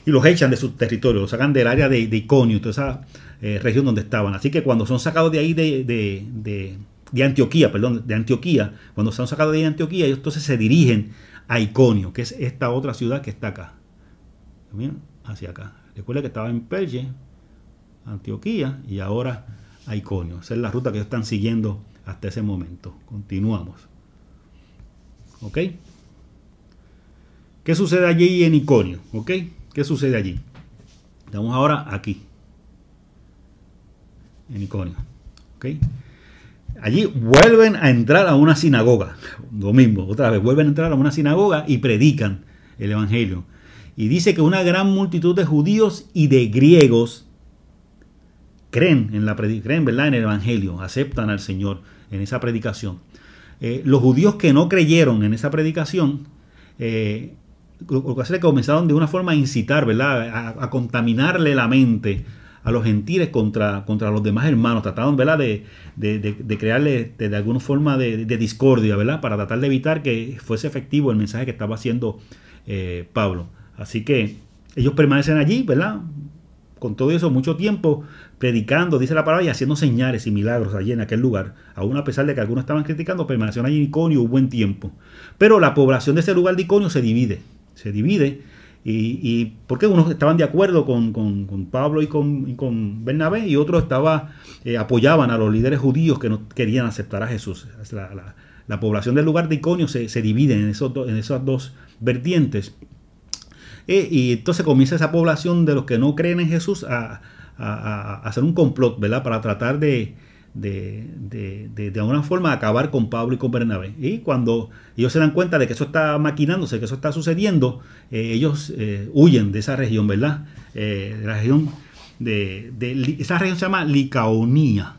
Speaker 1: y los echan de su territorio, los sacan del área de Iconio, toda esa región donde estaban. Así que cuando son sacados de ahí de Antioquía, cuando son sacados de ahí de Antioquía, ellos entonces se dirigen a Iconio, que es esta otra ciudad que está acá. Miren, hacia acá. Recuerda que estaba en Perge, Antioquía, y ahora a Iconio. Esa es la ruta que ellos están siguiendo hasta ese momento. Continuamos. ¿Ok? ¿Qué sucede allí en Iconio? ¿Ok? ¿Qué sucede allí? Estamos ahora aquí, en Iconio. ¿Ok? Allí vuelven a entrar a una sinagoga. Lo mismo, otra vez, vuelven a entrar a una sinagoga y predican el evangelio. Y dice que una gran multitud de judíos y de griegos creen, ¿verdad?, en el evangelio, aceptan al Señor en esa predicación. Los judíos que no creyeron en esa predicación, lo que hace es que comenzaron de una forma a incitar, ¿verdad?, a contaminarle la mente a los gentiles contra los demás hermanos. Trataron, ¿verdad?, de crearle de alguna forma de discordia, ¿verdad?, para tratar de evitar que fuese efectivo el mensaje que estaba haciendo Pablo. Así que ellos permanecen allí, ¿verdad?, con todo eso mucho tiempo predicando, dice la palabra, y haciendo señales y milagros allí en aquel lugar. Aún a pesar de que algunos estaban criticando, permanecieron allí en Iconio un buen tiempo. Pero la población de ese lugar de Iconio se divide. Y porque unos estaban de acuerdo con Pablo y con Bernabé, y otros apoyaban a los líderes judíos que no querían aceptar a Jesús. La población del lugar de Iconio se divide en esas dos vertientes. Y entonces comienza esa población de los que no creen en Jesús a hacer un complot, ¿verdad?, para tratar de alguna forma acabar con Pablo y con Bernabé. Y cuando ellos se dan cuenta de que eso está maquinándose, que eso está sucediendo, ellos huyen de esa región, ¿verdad? La región esa región se llama Licaonía,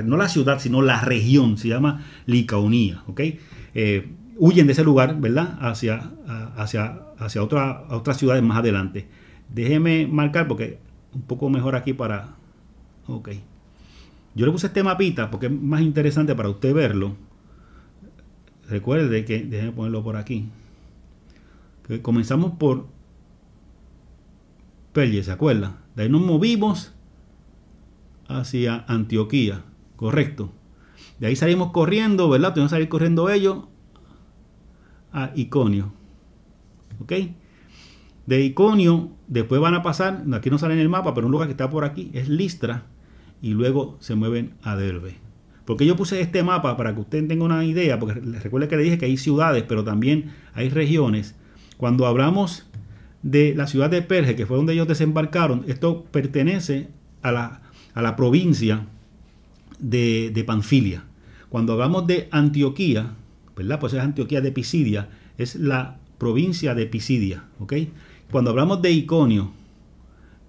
Speaker 1: no la ciudad, sino la región, se llama Licaonía, ¿ok? Huyen de ese lugar, ¿verdad?, hacia otras ciudades más adelante. Déjeme marcar porque un poco mejor aquí para... Ok. Yo le puse este mapita porque es más interesante para usted verlo. Recuerde que... Déjeme ponerlo por aquí. Que comenzamos por Perge, ¿se acuerda? De ahí nos movimos hacia Antioquía, correcto. De ahí salimos corriendo, ¿verdad? Tuvimos que salir corriendo ellos a Iconio, ¿ok? De Iconio, después van a pasar, aquí no sale en el mapa, pero un lugar que está por aquí es Listra, y luego se mueven a Derbe. Porque yo puse este mapa para que usted tenga una idea, porque recuerde que le dije que hay ciudades, pero también hay regiones. Cuando hablamos de la ciudad de Perge, que fue donde ellos desembarcaron, esto pertenece a la provincia de Panfilia. Cuando hablamos de Antioquía, ¿verdad? Pues es Antioquía de Pisidia, es la provincia de Pisidia, ¿ok? Cuando hablamos de Iconio,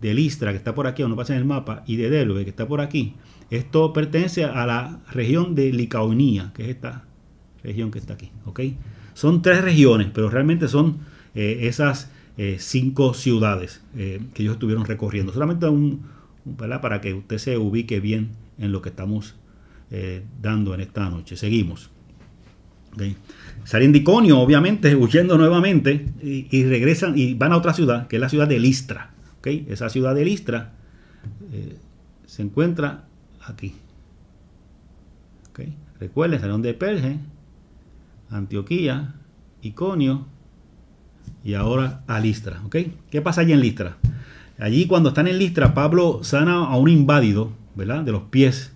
Speaker 1: de Listra, que está por aquí, no pasa en el mapa, y de Derbe, que está por aquí, esto pertenece a la región de Licaonia, que es esta región que está aquí, ¿ok? Son 3 regiones, pero realmente son esas 5 ciudades que ellos estuvieron recorriendo. Solamente ¿verdad? Para que usted se ubique bien en lo que estamos dando en esta noche. Seguimos. Okay. Salen de Iconio, obviamente, huyendo nuevamente, y regresan y van a otra ciudad, que es la ciudad de Listra. Okay. Esa ciudad de Listra se encuentra aquí. Okay. Recuerden, salieron de Perge, Antioquía, Iconio y ahora a Listra. Okay. ¿Qué pasa allí en Listra? Allí, cuando están en Listra, Pablo sana a un inválido, ¿verdad? De los pies,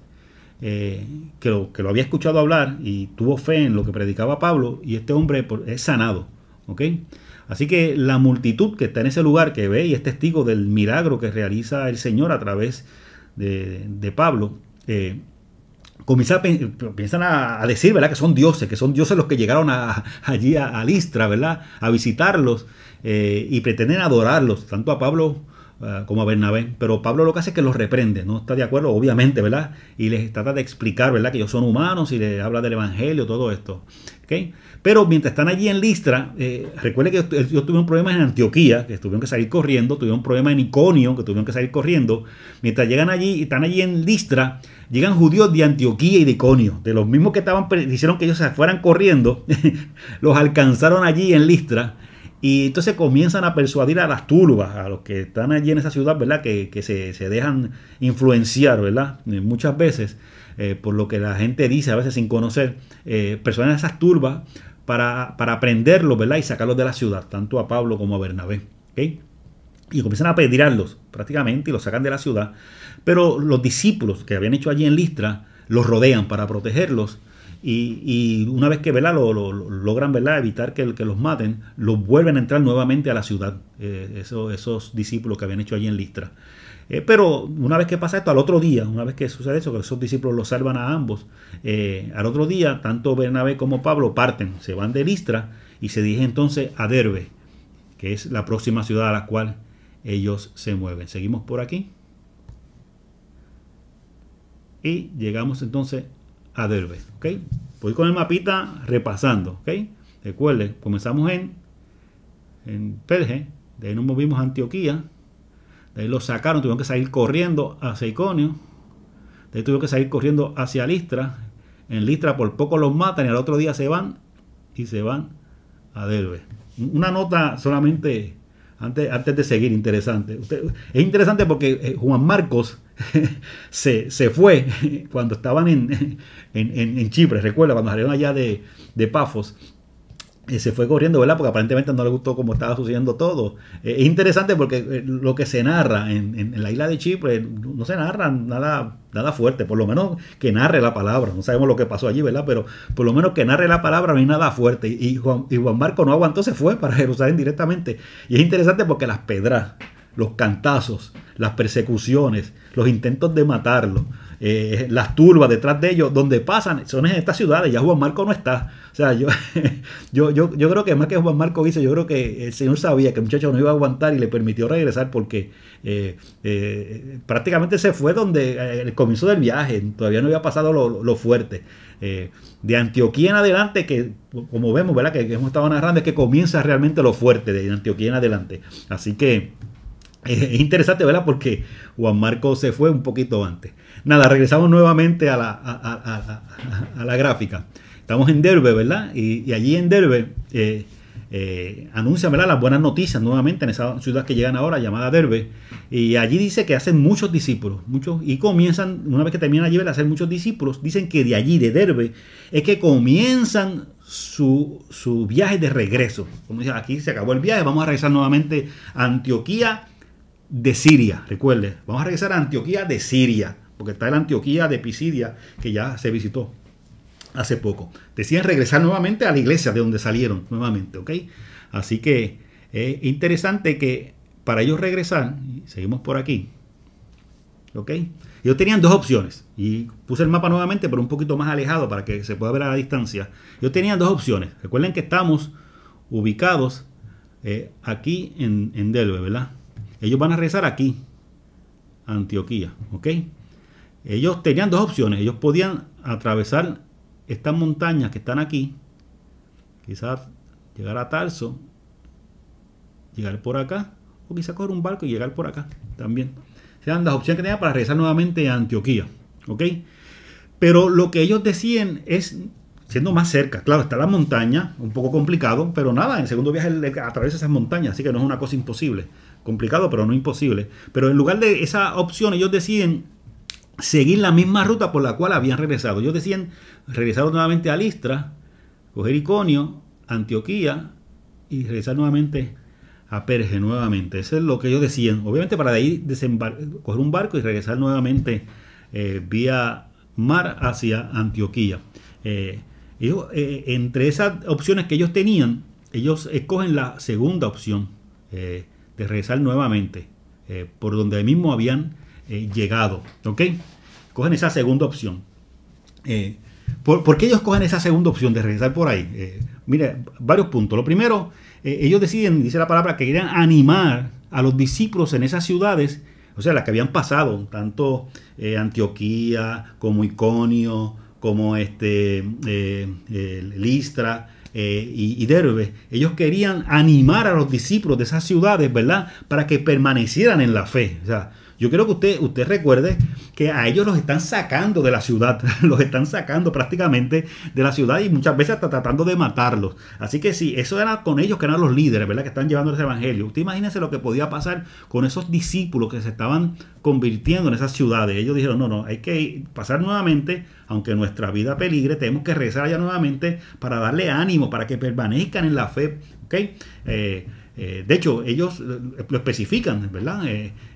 Speaker 1: que lo había escuchado hablar y tuvo fe en lo que predicaba Pablo, y este hombre es sanado, ¿ok? Así que la multitud que está en ese lugar, que ve y es testigo del milagro que realiza el Señor a través de Pablo, comienzan a decir, ¿verdad? Que son dioses los que llegaron allí a Listra, ¿verdad? A visitarlos, y pretenden adorarlos, tanto a Pablo como a Bernabé. Pero Pablo lo que hace es que los reprende, no está de acuerdo, obviamente, ¿verdad? Y les trata de explicar, ¿verdad? Que ellos son humanos, y les habla del evangelio, todo esto, ¿ok? Pero mientras están allí en Listra, recuerden que ellos tuvieron problemas en Antioquía, que tuvieron que salir corriendo, tuvieron problemas en Iconio, que tuvieron que salir corriendo. Mientras llegan allí y están allí en Listra, llegan judíos de Antioquía y de Iconio, de los mismos que hicieron que ellos se fueran corriendo, los alcanzaron allí en Listra. Y entonces comienzan a persuadir a las turbas, a los que están allí en esa ciudad, ¿verdad? Que se dejan influenciar, ¿verdad? Muchas veces, por lo que la gente dice, a veces sin conocer, persuaden a esas turbas para prenderlos, ¿verdad? Y sacarlos de la ciudad, tanto a Pablo como a Bernabé, ¿ok? Y comienzan a apedrearlos prácticamente y los sacan de la ciudad. Pero los discípulos que habían hecho allí en Listra los rodean para protegerlos. Y una vez que, ¿verdad? Lo logran, ¿verdad? Evitar que los maten, los vuelven a entrar nuevamente a la ciudad, esos discípulos que habían hecho allí en Listra. Pero una vez que pasa esto, al otro día, una vez que sucede eso, que esos discípulos los salvan a ambos, al otro día, tanto Bernabé como Pablo parten, se van de Listra y se dirigen entonces a Derbe, que es la próxima ciudad a la cual ellos se mueven. Seguimos por aquí y llegamos entonces a Derbe, ¿ok? Voy con el mapita repasando, ¿ok? Recuerden, comenzamos en Perge, de ahí nos movimos a Antioquía, de ahí los sacaron, tuvieron que salir corriendo hacia Iconio, de ahí tuvieron que salir corriendo hacia Listra, en Listra por poco los matan y al otro día se van a Derbe. Una nota solamente antes de seguir, interesante. Es interesante porque Juan Marcos se fue cuando estaban en Chipre, recuerda, cuando salieron allá de Pafos, se fue corriendo, ¿verdad? Porque aparentemente no le gustó cómo estaba sucediendo todo. Es interesante porque lo que se narra en la isla de Chipre no se narra nada fuerte, por lo menos que narre la palabra. No sabemos lo que pasó allí, ¿verdad? Pero por lo menos que narre la palabra, no hay nada fuerte. Y Juan Marco no aguantó, se fue para Jerusalén directamente. Y es interesante porque las pedras, los cantazos, las persecuciones, los intentos de matarlo, las turbas detrás de ellos, donde pasan, son en estas ciudades. Ya Juan Marco no está. O sea, yo creo que más que Juan Marco hizo, yo creo que el Señor sabía que el muchacho no iba a aguantar y le permitió regresar porque prácticamente se fue donde el comienzo del viaje, todavía no había pasado lo fuerte. De Antioquía en adelante, que como vemos, ¿verdad? Que hemos estado narrando, es que comienza realmente lo fuerte de Antioquía en adelante. Así que es interesante, ¿verdad? Porque Juan Marco se fue un poquito antes. Nada, regresamos nuevamente a la gráfica. Estamos en Derbe, ¿verdad? Y allí en Derbe anuncian, ¿verdad?, las buenas noticias nuevamente en esa ciudad que llegan ahora, llamada Derbe. Y allí dice que hacen muchos discípulos, y comienzan, una vez que terminan allí a hacer muchos discípulos, dicen que de allí, de Derbe, es que comienzan su viaje de regreso. Como dice, aquí se acabó el viaje, vamos a regresar nuevamente a Antioquía de Siria. Recuerde, vamos a regresar a Antioquía de Siria, porque está la Antioquía de Pisidia, que ya se visitó hace poco. Decían regresar nuevamente a la iglesia de donde salieron nuevamente, ¿ok? Así que es interesante que para ellos regresar, seguimos por aquí, ¿ok? Ellos tenían dos opciones, y puse el mapa nuevamente, pero un poquito más alejado para que se pueda ver a la distancia. Ellos tenían dos opciones. Recuerden que estamos ubicados aquí en Derbe, ¿verdad? Ellos van a regresar aquí, a Antioquía, ¿ok? Ellos tenían dos opciones. Ellos podían atravesar estas montañas que están aquí, quizás llegar a Tarso, llegar por acá, o quizás coger un barco y llegar por acá también. Eran las opciones que tenían para regresar nuevamente a Antioquía, ¿ok? Pero lo que ellos decían es, siendo más cerca, claro, está la montaña, un poco complicado, pero nada, en el segundo viaje atraviesa esas montañas, así que no es una cosa imposible. Complicado, pero no imposible. Pero en lugar de esa opción, ellos deciden seguir la misma ruta por la cual habían regresado. Ellos decían regresar nuevamente a Listra, coger Iconio, Antioquía y regresar nuevamente a Perge nuevamente. Eso es lo que ellos decían. Obviamente para de ahí coger un barco y regresar nuevamente vía mar hacia Antioquía. Entre esas opciones que ellos tenían, ellos escogen la segunda opción de regresar nuevamente por donde mismo habían llegado, ¿ok? Cogen esa segunda opción. ¿Por qué ellos cogen esa segunda opción de regresar por ahí? Mire, varios puntos. Lo primero, ellos deciden, dice la palabra, que querían animar a los discípulos en esas ciudades, o sea, las que habían pasado, tanto Antioquía como Iconio, como Listra y Derbe. Ellos querían animar a los discípulos de esas ciudades, ¿verdad?, para que permanecieran en la fe. O sea, yo quiero que usted recuerde que a ellos los están sacando de la ciudad, los están sacando prácticamente de la ciudad y muchas veces hasta tratando de matarlos. Así que sí, eso era con ellos que eran los líderes, ¿verdad?, que están llevando ese evangelio. Usted imagínese lo que podía pasar con esos discípulos que se estaban convirtiendo en esas ciudades. Ellos dijeron, no, hay que pasar nuevamente, aunque nuestra vida peligre, tenemos que regresar allá nuevamente para darle ánimo, para que permanezcan en la fe, ¿ok? De hecho, ellos lo especifican, ¿verdad?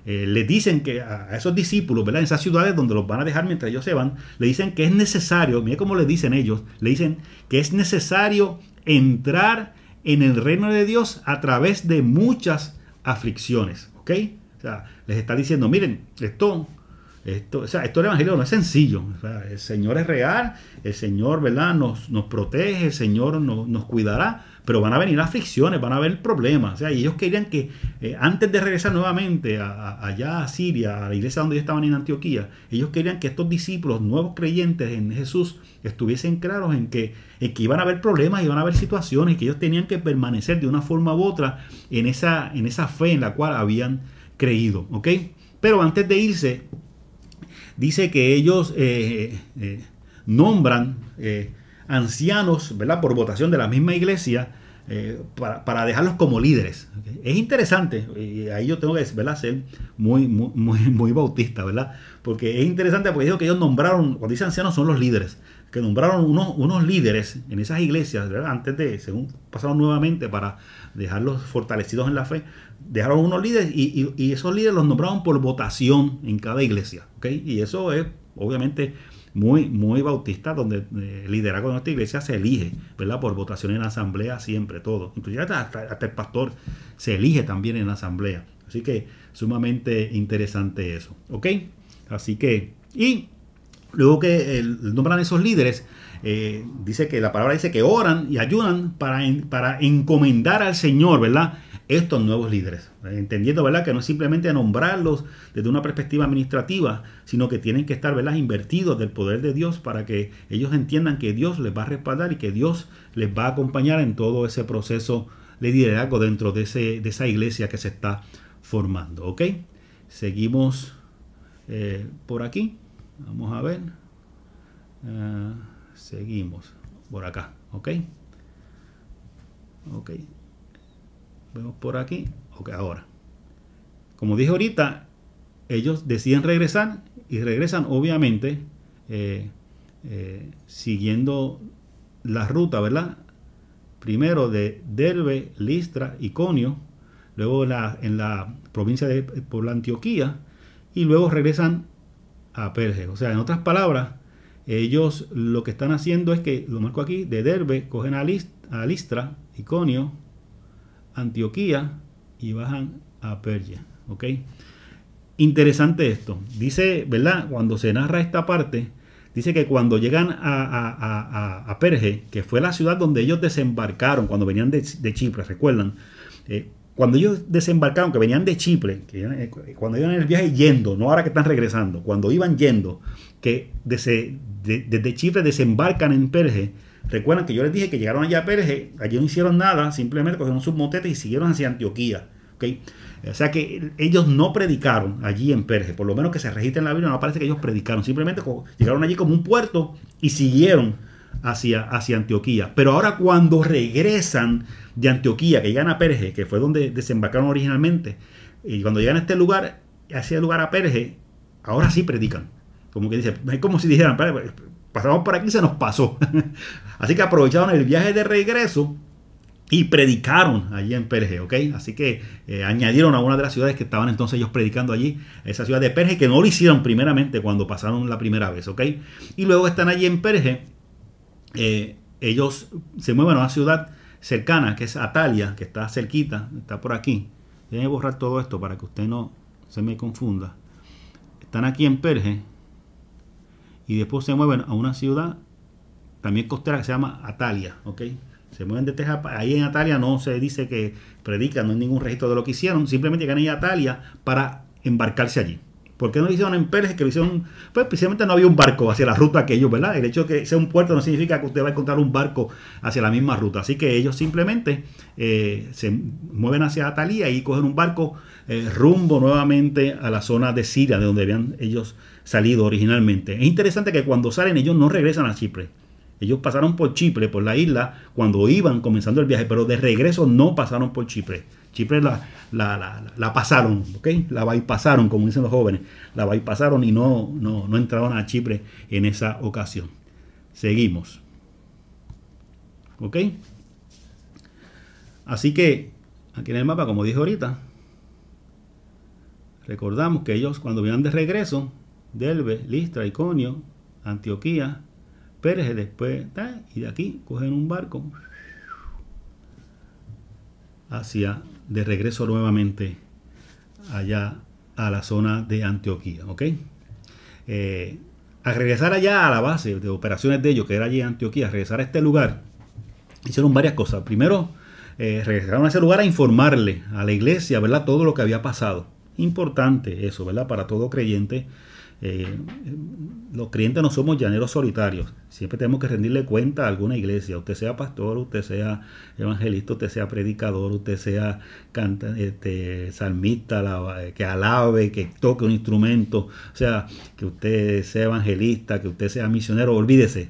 Speaker 1: Le dicen que a esos discípulos, ¿verdad?, en esas ciudades donde los van a dejar mientras ellos se van, le dicen que es necesario, mire cómo le dicen ellos, le dicen que es necesario entrar en el reino de Dios a través de muchas aflicciones, ¿ok? O sea, les está diciendo, miren, esto del evangelio no es sencillo. O sea, el Señor es real, el Señor, ¿verdad?, nos protege, el Señor nos cuidará, pero van a venir aflicciones, van a haber problemas. O sea, y ellos querían que antes de regresar nuevamente allá a Siria, a la iglesia donde ellos estaban en Antioquía, ellos querían que estos discípulos, nuevos creyentes en Jesús, estuviesen claros en que iban a haber problemas, iban a haber situaciones, y que ellos tenían que permanecer de una forma u otra en esa fe en la cual habían creído, ¿ok? Pero antes de irse, dice que ellos nombran ancianos, ¿verdad?, por votación de la misma iglesia, para dejarlos como líderes. ¿Okay? Es interesante, y ahí yo tengo que, ¿verdad?, ser muy bautista, ¿verdad? Porque es interesante porque digo que ellos nombraron, cuando dice ancianos son los líderes, que nombraron unos líderes en esas iglesias, ¿verdad?, antes de, según pasaron nuevamente para dejarlos fortalecidos en la fe, dejaron unos líderes y esos líderes los nombraron por votación en cada iglesia, ¿ok? Y eso es obviamente muy bautista, donde el liderazgo de nuestra iglesia se elige, ¿verdad?, por votación en la asamblea siempre, todo. Inclusive hasta el pastor se elige también en la asamblea. Así que sumamente interesante eso, ¿ok? Así que, y luego que nombran esos líderes, dice que la palabra dice que oran y ayudan para encomendar al Señor, ¿verdad?, estos nuevos líderes, entendiendo, ¿verdad?, que no es simplemente nombrarlos desde una perspectiva administrativa, sino que tienen que estar, ¿verdad?, invertidos del poder de Dios para que ellos entiendan que Dios les va a respaldar y que Dios les va a acompañar en todo ese proceso de liderazgo dentro de esa iglesia que se está formando, ¿ok? Seguimos por aquí, vamos a ver, seguimos por acá, ¿ok? Vemos por aquí. Ok, ahora. Como dije ahorita, ellos deciden regresar y regresan obviamente siguiendo la ruta, ¿verdad? Primero de Derbe, Listra, Iconio, luego en la provincia por la Antioquía, y luego regresan a Perge. O sea, en otras palabras, ellos lo que están haciendo es que, lo marco aquí, de Derbe cogen a Listra, Iconio, Antioquía y bajan a Perge. ¿Ok? Interesante esto. Dice, ¿verdad? Cuando se narra esta parte, dice que cuando llegan a Perge, que fue la ciudad donde ellos desembarcaron cuando venían de Chipre, ¿recuerdan? Cuando ellos desembarcaron, que venían de Chipre, cuando iban en el viaje yendo, no ahora que están regresando, cuando iban yendo, que desde Chipre desembarcan en Perge, recuerdan que yo les dije que llegaron allá a Perge, allí no hicieron nada, simplemente cogieron sus motetes y siguieron hacia Antioquía. ¿Okay? O sea que ellos no predicaron allí en Perge, por lo menos que se registre en la Biblia, no parece que ellos predicaron, simplemente llegaron allí como un puerto y siguieron hacia Antioquía. Pero ahora cuando regresan de Antioquía, que llegan a Perge, que fue donde desembarcaron originalmente, y cuando llegan a este lugar, hacia el lugar a Perge, ahora sí predican. Como que dice, es como si dijeran, pasamos por aquí y se nos pasó. Así que aprovecharon el viaje de regreso y predicaron allí en Perge, ¿ok? Así que añadieron a una de las ciudades que estaban entonces ellos predicando allí, esa ciudad de Perge, que no lo hicieron primeramente cuando pasaron la primera vez, ¿ok? Y luego están allí en Perge, ellos se mueven a una ciudad cercana, que es Atalia, que está cerquita, está por aquí. Déjenme borrar todo esto para que usted no se me confunda. Están aquí en Perge y después se mueven a una ciudad también costera que se llama Atalia, ¿ok? Se mueven de Texas, ahí en Atalia no se dice que predican, no hay ningún registro de lo que hicieron, simplemente llegan a Atalia para embarcarse allí. ¿Por qué no lo hicieron en Perge? Que lo hicieron, pues precisamente no había un barco hacia la ruta que ellos, ¿verdad? El hecho de que sea un puerto no significa que usted va a encontrar un barco hacia la misma ruta. Así que ellos simplemente se mueven hacia Atalia y cogen un barco rumbo nuevamente a la zona de Siria, de donde habían ellos salido originalmente. Es interesante que cuando salen ellos no regresan a Chipre. Ellos pasaron por Chipre, por la isla, cuando iban comenzando el viaje, pero de regreso no pasaron por Chipre. Chipre la pasaron, ¿ok? La bypasaron, como dicen los jóvenes. La bypasaron y no entraron a Chipre en esa ocasión. Seguimos. ¿Ok? Así que, aquí en el mapa, como dije ahorita, recordamos que ellos cuando vinieron de regreso, Derbe, Listra, Iconio, Antioquía, Perge, después, y de aquí cogen un barco hacia de regreso nuevamente allá a la zona de Antioquía, ¿ok? Al regresar allá a la base de operaciones de ellos, que era allí en Antioquía, regresar a este lugar, hicieron varias cosas. Primero, regresaron a ese lugar a informarle a la iglesia, ¿verdad? Todo lo que había pasado. Importante eso, ¿verdad? Para todo creyente. Los creyentes no somos llaneros solitarios. Siempre tenemos que rendirle cuenta a alguna iglesia. Usted sea pastor, usted sea evangelista, usted sea predicador, usted sea salmista, que alabe, que toque un instrumento. O sea, que usted sea evangelista, que usted sea misionero. Olvídese.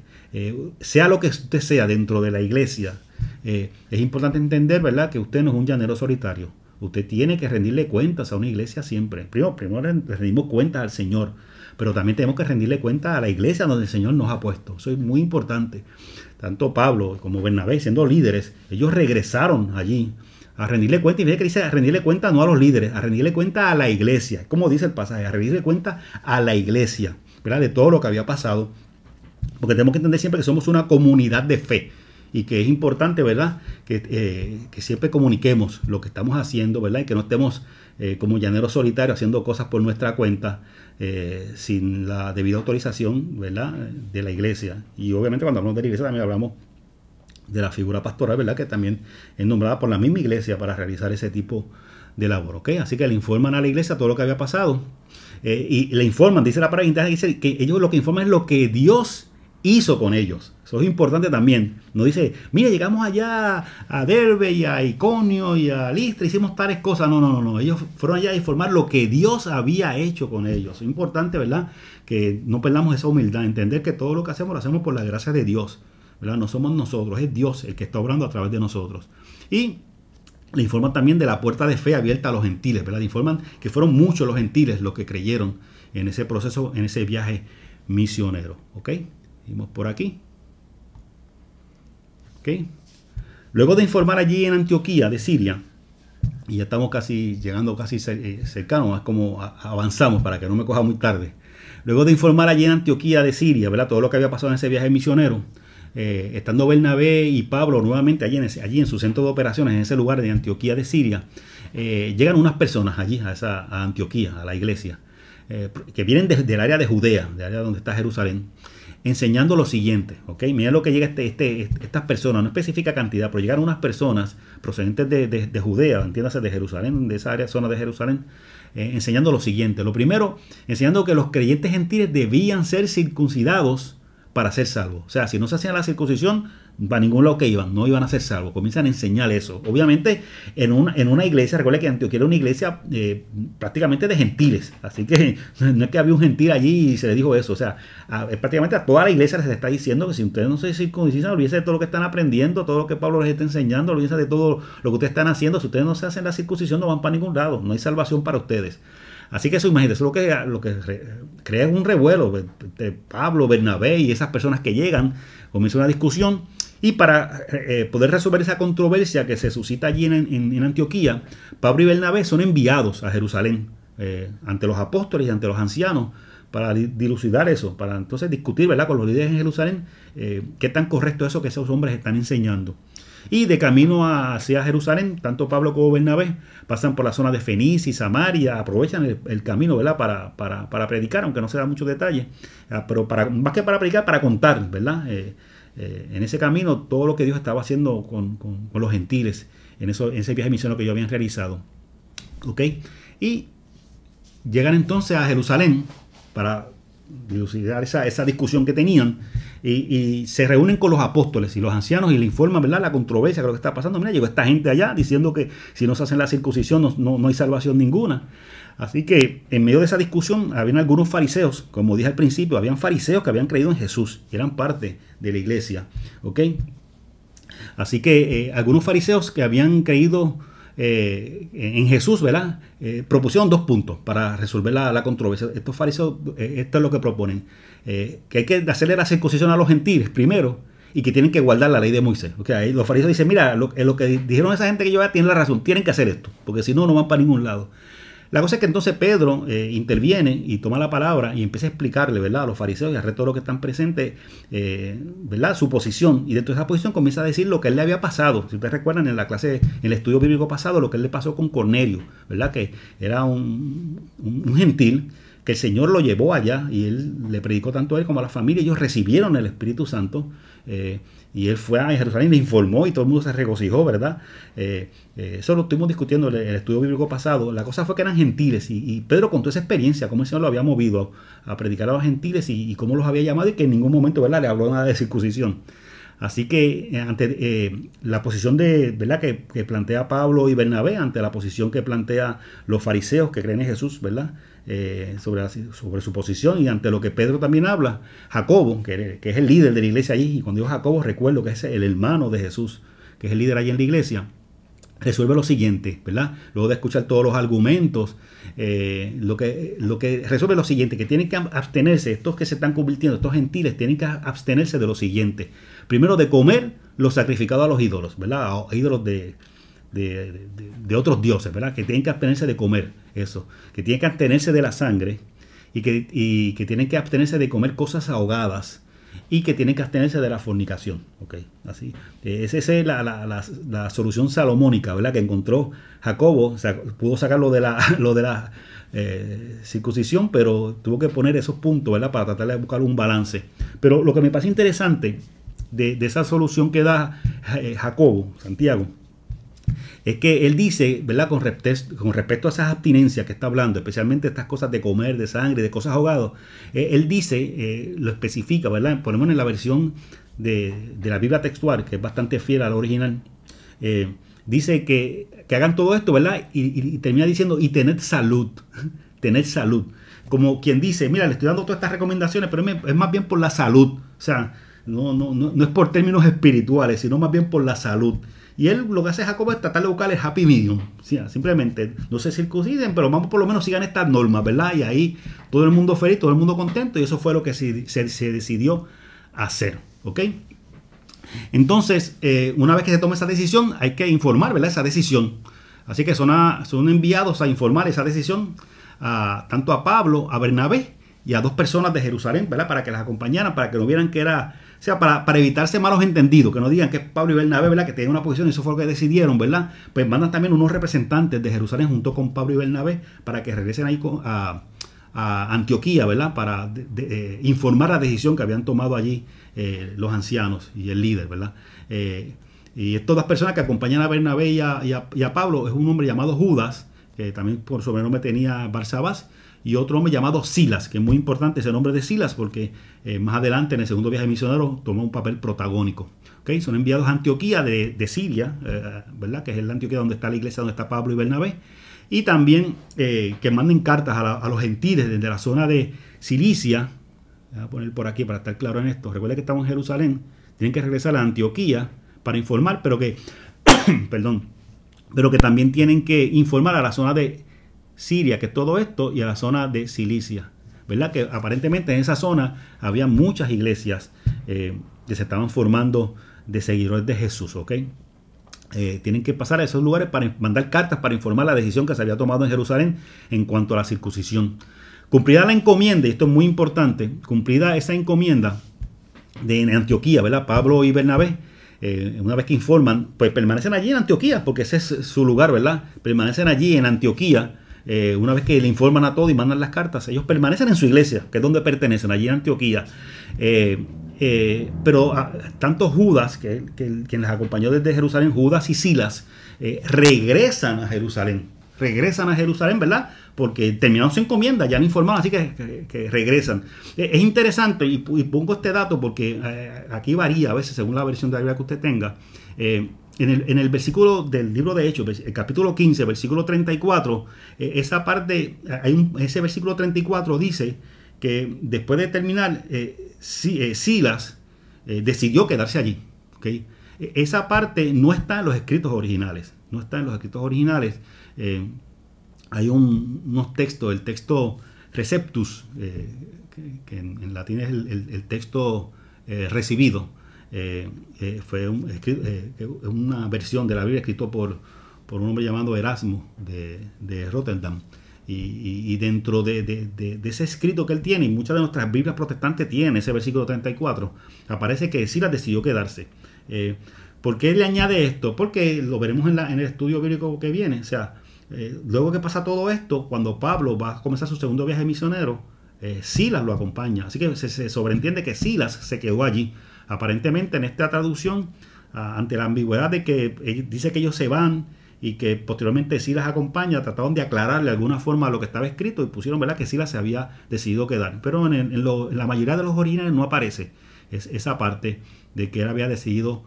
Speaker 1: Sea lo que usted sea dentro de la iglesia. Es importante entender, ¿verdad?, que usted no es un llanero solitario. Usted tiene que rendirle cuentas a una iglesia siempre. Primero le rendimos cuentas al Señor, pero también tenemos que rendirle cuentas a la iglesia donde el Señor nos ha puesto. Eso es muy importante. Tanto Pablo como Bernabé, siendo líderes, ellos regresaron allí a rendirle cuenta. Y fíjate que dice a rendirle cuenta no a los líderes, a rendirle cuenta a la iglesia. Como dice el pasaje, a rendirle cuenta a la iglesia, ¿verdad?, de todo lo que había pasado. Porque tenemos que entender siempre que somos una comunidad de fe. Y que es importante, ¿verdad?, que siempre comuniquemos lo que estamos haciendo, ¿verdad?, y que no estemos como llaneros solitarios haciendo cosas por nuestra cuenta sin la debida autorización, ¿verdad?, de la iglesia. Y obviamente cuando hablamos de la iglesia también hablamos de la figura pastoral, ¿verdad?, que también es nombrada por la misma iglesia para realizar ese tipo de labor, ¿ok? Así que le informan a la iglesia todo lo que había pasado y le informan, dice la palabra, dice que ellos lo que informan es lo que Dios hizo con ellos. Eso es importante también. No dice, mira, llegamos allá a Derbe y a Iconio y a Listra, hicimos tales cosas. No. Ellos fueron allá a informar lo que Dios había hecho con ellos. Es importante, ¿verdad?, que no perdamos esa humildad, entender que todo lo que hacemos lo hacemos por la gracia de Dios, ¿verdad? No somos nosotros, es Dios el que está obrando a través de nosotros. Y Le informan también de la puerta de fe abierta a los gentiles, ¿verdad? Le informan que fueron muchos los gentiles los que creyeron en ese proceso, en ese viaje misionero. ¿Ok? Seguimos por aquí. ¿Ok? Luego de informar allí en Antioquía de Siria, y ya estamos casi llegando casi cercanos, como avanzamos para que no me coja muy tarde. Luego de informar allí en Antioquía de Siria, ¿verdad? Todo lo que había pasado en ese viaje misionero, estando Bernabé y Pablo nuevamente allí en su centro de operaciones, en ese lugar de Antioquía de Siria, llegan unas personas allí a Antioquía, a la iglesia, que vienen del área de Judea, del área donde está Jerusalén, enseñando lo siguiente, ¿ok? Mira lo que llega estas personas, no especifica cantidad, pero llegan unas personas procedentes de Judea, entiéndase de Jerusalén, de esa área, zona de Jerusalén, enseñando lo siguiente. Lo primero, enseñando que los creyentes gentiles debían ser circuncidados para ser salvos. O sea, si no se hacía la circuncisión, para ningún lado que iban, no iban a ser salvos. Comienzan a enseñar eso. Obviamente, en una iglesia, recuerda que Antioquía era una iglesia prácticamente de gentiles. Así que no es que había un gentil allí y se le dijo eso. O sea, prácticamente a toda la iglesia les está diciendo que si ustedes no se circuncidan, olvídense de todo lo que están aprendiendo, todo lo que Pablo les está enseñando, olvídense de todo lo que ustedes están haciendo. Si ustedes no se hacen la circuncisión, no van para ningún lado. No hay salvación para ustedes. Así que eso, imagínate, eso es lo que crea un revuelo de Pablo, Bernabé y esas personas que llegan, comienza una discusión, y para poder resolver esa controversia que se suscita allí en Antioquía, Pablo y Bernabé son enviados a Jerusalén ante los apóstoles y ante los ancianos para dilucidar eso, para entonces discutir, ¿verdad?, con los líderes en Jerusalén qué tan correcto es eso que esos hombres están enseñando. Y de camino hacia Jerusalén, tanto Pablo como Bernabé pasan por la zona de Fenicia y Samaria, aprovechan el camino, ¿verdad?, para predicar, aunque no se da mucho detalle, pero más que para predicar, para contar, ¿verdad?, en ese camino todo lo que Dios estaba haciendo con los gentiles, en ese viaje misionero que ellos habían realizado. ¿Ok? Y llegan entonces a Jerusalén para dilucidar esa discusión que tenían, y se reúnen con los apóstoles y los ancianos y le informan, ¿verdad?, la controversia que lo que está pasando. Mira, llegó esta gente allá diciendo que si no se hacen la circuncisión no hay salvación ninguna. Así que en medio de esa discusión habían algunos fariseos, como dije al principio, habían fariseos que habían creído en Jesús, que eran parte de la iglesia. ¿Ok? Así que algunos fariseos que habían creído en Jesús, ¿verdad?, propusieron 2 puntos para resolver la controversia. Estos fariseos, esto es lo que proponen, que hay que hacerle la circuncisión a los gentiles primero y que tienen que guardar la ley de Moisés. Okay, los fariseos dicen, mira, lo que dijeron esa gente que yo tienen la razón, tienen que hacer esto, porque si no, no van para ningún lado. La cosa es que entonces Pedro interviene y toma la palabra y empieza a explicarle, ¿verdad?, a los fariseos y al resto de los que están presentes, ¿verdad?, su posición. Y dentro de esa posición comienza a decir lo que él le había pasado. Si ustedes recuerdan en la clase, en el estudio bíblico pasado, lo que él le pasó con Cornelio, ¿verdad?, que era un gentil, que el Señor lo llevó allá y él le predicó tanto a él como a la familia. Ellos recibieron el Espíritu Santo y él fue a Jerusalén, le informó y todo el mundo se regocijó, ¿verdad? Eso lo estuvimos discutiendo en el estudio bíblico pasado. La cosa fue que eran gentiles y Pedro contó esa experiencia, cómo el Señor lo había movido a predicar a los gentiles y cómo los había llamado y que en ningún momento, ¿verdad?, le habló nada de circuncisión. Así que ante la posición ¿verdad?, que plantea Pablo y Bernabé, ante la posición que plantea los fariseos que creen en Jesús, ¿verdad?, sobre su posición, y ante lo que Pedro también habla, Jacobo, que es el líder de la iglesia allí, y cuando digo Jacobo recuerdo que es el hermano de Jesús, que es el líder allí en la iglesia, resuelve lo siguiente, ¿verdad? Luego de escuchar todos los argumentos, lo que resuelve lo siguiente, que tienen que abstenerse, estos que se están convirtiendo, estos gentiles, tienen que abstenerse de lo siguiente. Primero, de comer lo sacrificado a los ídolos, ¿verdad?, a ídolos de otros dioses, ¿verdad?, que tienen que abstenerse de comer eso, que tienen que abstenerse de la sangre y que tienen que abstenerse de comer cosas ahogadas y que tienen que abstenerse de la fornicación. Okay, así. Esa es la solución salomónica, ¿verdad?, que encontró Jacobo. O sea, pudo sacar lo de la circuncisión, pero tuvo que poner esos puntos, ¿verdad?, para tratar de buscar un balance. Pero lo que me parece interesante de esa solución que da Jacobo, Santiago, es que él dice, ¿verdad?, con respecto a esas abstinencias que está hablando, especialmente estas cosas de comer, de sangre, de cosas ahogadas, él dice, lo especifica, ¿verdad?, ponemos en la versión de la Biblia textual, que es bastante fiel al original, dice que hagan todo esto, ¿verdad?, y termina diciendo, y tened salud, tened salud. Como quien dice, mira, le estoy dando todas estas recomendaciones, pero es más bien por la salud. O sea, no es por términos espirituales, sino más bien por la salud. Y él lo que hace Jacobo es tratar de buscar el happy medium. O sea, simplemente no se circunciden, pero vamos por lo menos sigan estas normas, ¿verdad? Y ahí todo el mundo feliz, todo el mundo contento, y eso fue lo que se decidió hacer, ¿ok? Entonces, una vez que se toma esa decisión, hay que informar, ¿verdad? Esa decisión. Así que son enviados a informar esa decisión tanto a Pablo, a Bernabé y a 2 personas de Jerusalén, ¿verdad? Para que las acompañaran, para que no vieran que era, o sea, para evitarse malos entendidos, que no digan que es Pablo y Bernabé, ¿verdad? Que tienen una posición y eso fue lo que decidieron, ¿verdad? Pues mandan también unos representantes de Jerusalén junto con Pablo y Bernabé para que regresen ahí a Antioquía, ¿verdad? Para informar la decisión que habían tomado allí los ancianos y el líder, ¿verdad? Y estas 2 personas que acompañan a Bernabé y a Pablo es un hombre llamado Judas, que también por sobrenombre tenía Barsabás, y otro hombre llamado Silas, que es muy importante ese nombre de Silas porque más adelante en el segundo viaje misionero tomó un papel protagónico. ¿Okay? Son enviados a Antioquía de Siria, ¿verdad? Que es la Antioquía donde está la iglesia, donde está Pablo y Bernabé, y también que manden cartas a los gentiles desde la zona de Cilicia. Voy a poner por aquí para estar claro en esto. Recuerden que estamos en Jerusalén, tienen que regresar a Antioquía para informar, pero que perdón, pero que también tienen que informar a la zona de Siria, que es todo esto, y a la zona de Cilicia, ¿verdad? Que aparentemente en esa zona había muchas iglesias que se estaban formando de seguidores de Jesús, ¿ok? Tienen que pasar a esos lugares para mandar cartas para informar la decisión que se había tomado en Jerusalén en cuanto a la circuncisión. Cumplida la encomienda, y esto es muy importante, cumplida esa encomienda de Antioquía, ¿verdad? Pablo y Bernabé, una vez que informan, pues permanecen allí en Antioquía, porque ese es su lugar, ¿verdad? Permanecen allí en Antioquía, una vez que le informan a todo y mandan las cartas, ellos permanecen en su iglesia, que es donde pertenecen, allí en Antioquía. Pero tanto Judas, quien les acompañó desde Jerusalén, Judas y Silas, regresan a Jerusalén, ¿verdad? Porque terminaron su encomienda, ya han informado, así que regresan. Es interesante, y pongo este dato porque aquí varía a veces según la versión de la Biblia que usted tenga. En el versículo del libro de Hechos, el capítulo 15, versículo 34, esa parte, ese versículo 34 dice que después de terminar, Silas decidió quedarse allí. ¿Okay? Esa parte no está en los escritos originales. No está en los escritos originales. Hay unos textos, el texto Receptus, que en latín es el texto recibido. Fue una versión de la Biblia escrito por un hombre llamado Erasmo de Rotterdam. Y dentro de ese escrito que él tiene, y muchas de nuestras Biblias protestantes tienen ese versículo 34, aparece que Silas decidió quedarse. ¿Por qué le añade esto? Porque lo veremos en el estudio bíblico que viene. O sea, luego que pasa todo esto, cuando Pablo va a comenzar su segundo viaje misionero, Silas lo acompaña. Así que se sobreentiende que Silas se quedó allí. Aparentemente en esta traducción, ante la ambigüedad de que dice que ellos se van y que posteriormente Silas acompaña, trataron de aclararle de alguna forma lo que estaba escrito y pusieron, ¿verdad?, que Silas se había decidido quedar. Pero en la mayoría de los originales no aparece esa parte de que él había decidido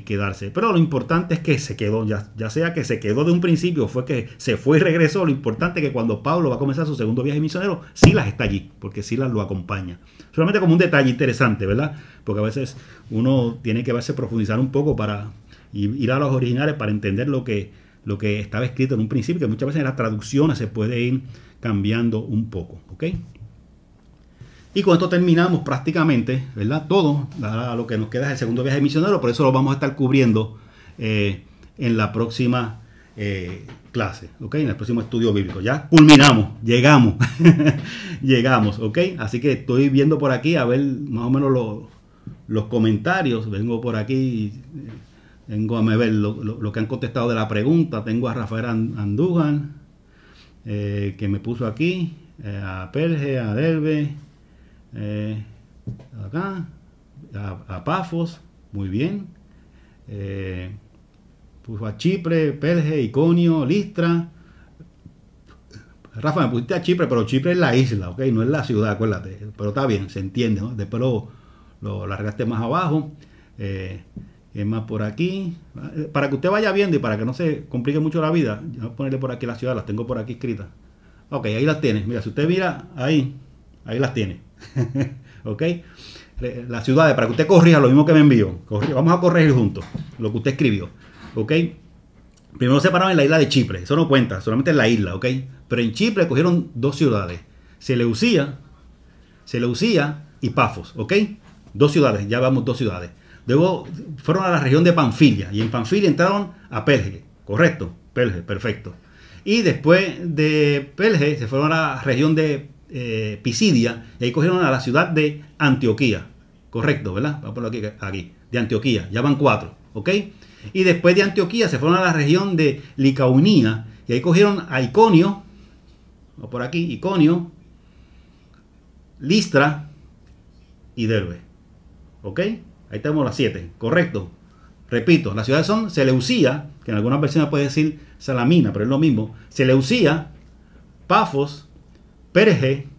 Speaker 1: quedarse. Pero lo importante es que se quedó, ya sea que se quedó de un principio, fue que se fue y regresó. Lo importante es que cuando Pablo va a comenzar su segundo viaje misionero, Silas está allí, porque Silas lo acompaña. Solamente como un detalle interesante, ¿verdad? Porque a veces uno tiene que verse profundizar un poco para ir a los originales para entender lo que estaba escrito en un principio, que muchas veces en las traducciones se puede ir cambiando un poco, ¿ok? Y con esto terminamos prácticamente, ¿verdad? Todo. Lo que nos queda es el segundo viaje misionero, por eso lo vamos a estar cubriendo en la próxima clase, ¿ok? En el próximo estudio bíblico. Ya culminamos, llegamos, llegamos, ¿ok? Así que estoy viendo por aquí a ver más o menos los comentarios. Vengo por aquí, vengo a ver lo que han contestado de la pregunta. Tengo a Rafael Andújar, que me puso aquí, a Perge, a Delve, acá, a Pafos, muy bien, puso a Chipre, Perge, Iconio, Listra. Rafa, me pusiste a Chipre, pero Chipre es la isla, ¿ok? No es la ciudad, acuérdate, pero está bien, se entiende, ¿no? Después lo largaste más abajo. ¿Qué más por aquí? Para que usted vaya viendo y para que no se complique mucho la vida, yo voy a ponerle por aquí la ciudad, las tengo por aquí escritas. Ok, ahí las tienes. Mira, si usted mira ahí las tiene. Ok, las ciudades, para que usted corrija lo mismo que me envió. Vamos a corregir juntos lo que usted escribió. ¿ok? Primero se pararon en la isla de Chipre, eso no cuenta, solamente en la isla, ¿ok? Pero en Chipre cogieron dos ciudades, Seleucía y Pafos, ¿ok? Dos ciudades, ya vamos dos ciudades. Luego fueron a la región de Panfilia y en Panfilia entraron a Perge, ¿correcto? Perge, perfecto. Y después de Perge se fueron a la región de Pisidia y ahí cogieron a la ciudad de Antioquía, correcto, ¿verdad? Vamos a ponerlo aquí, de Antioquía, ya van cuatro, ¿ok? Y después de Antioquía se fueron a la región de Licaonía y ahí cogieron a Iconio, o por aquí, Iconio, Listra y Derbe, ¿ok? Ahí tenemos las 7, correcto. Repito, las ciudades son Seleucía, que en algunas versiones puede decir Salamina, pero es lo mismo. Seleucía, Pafos, Perge,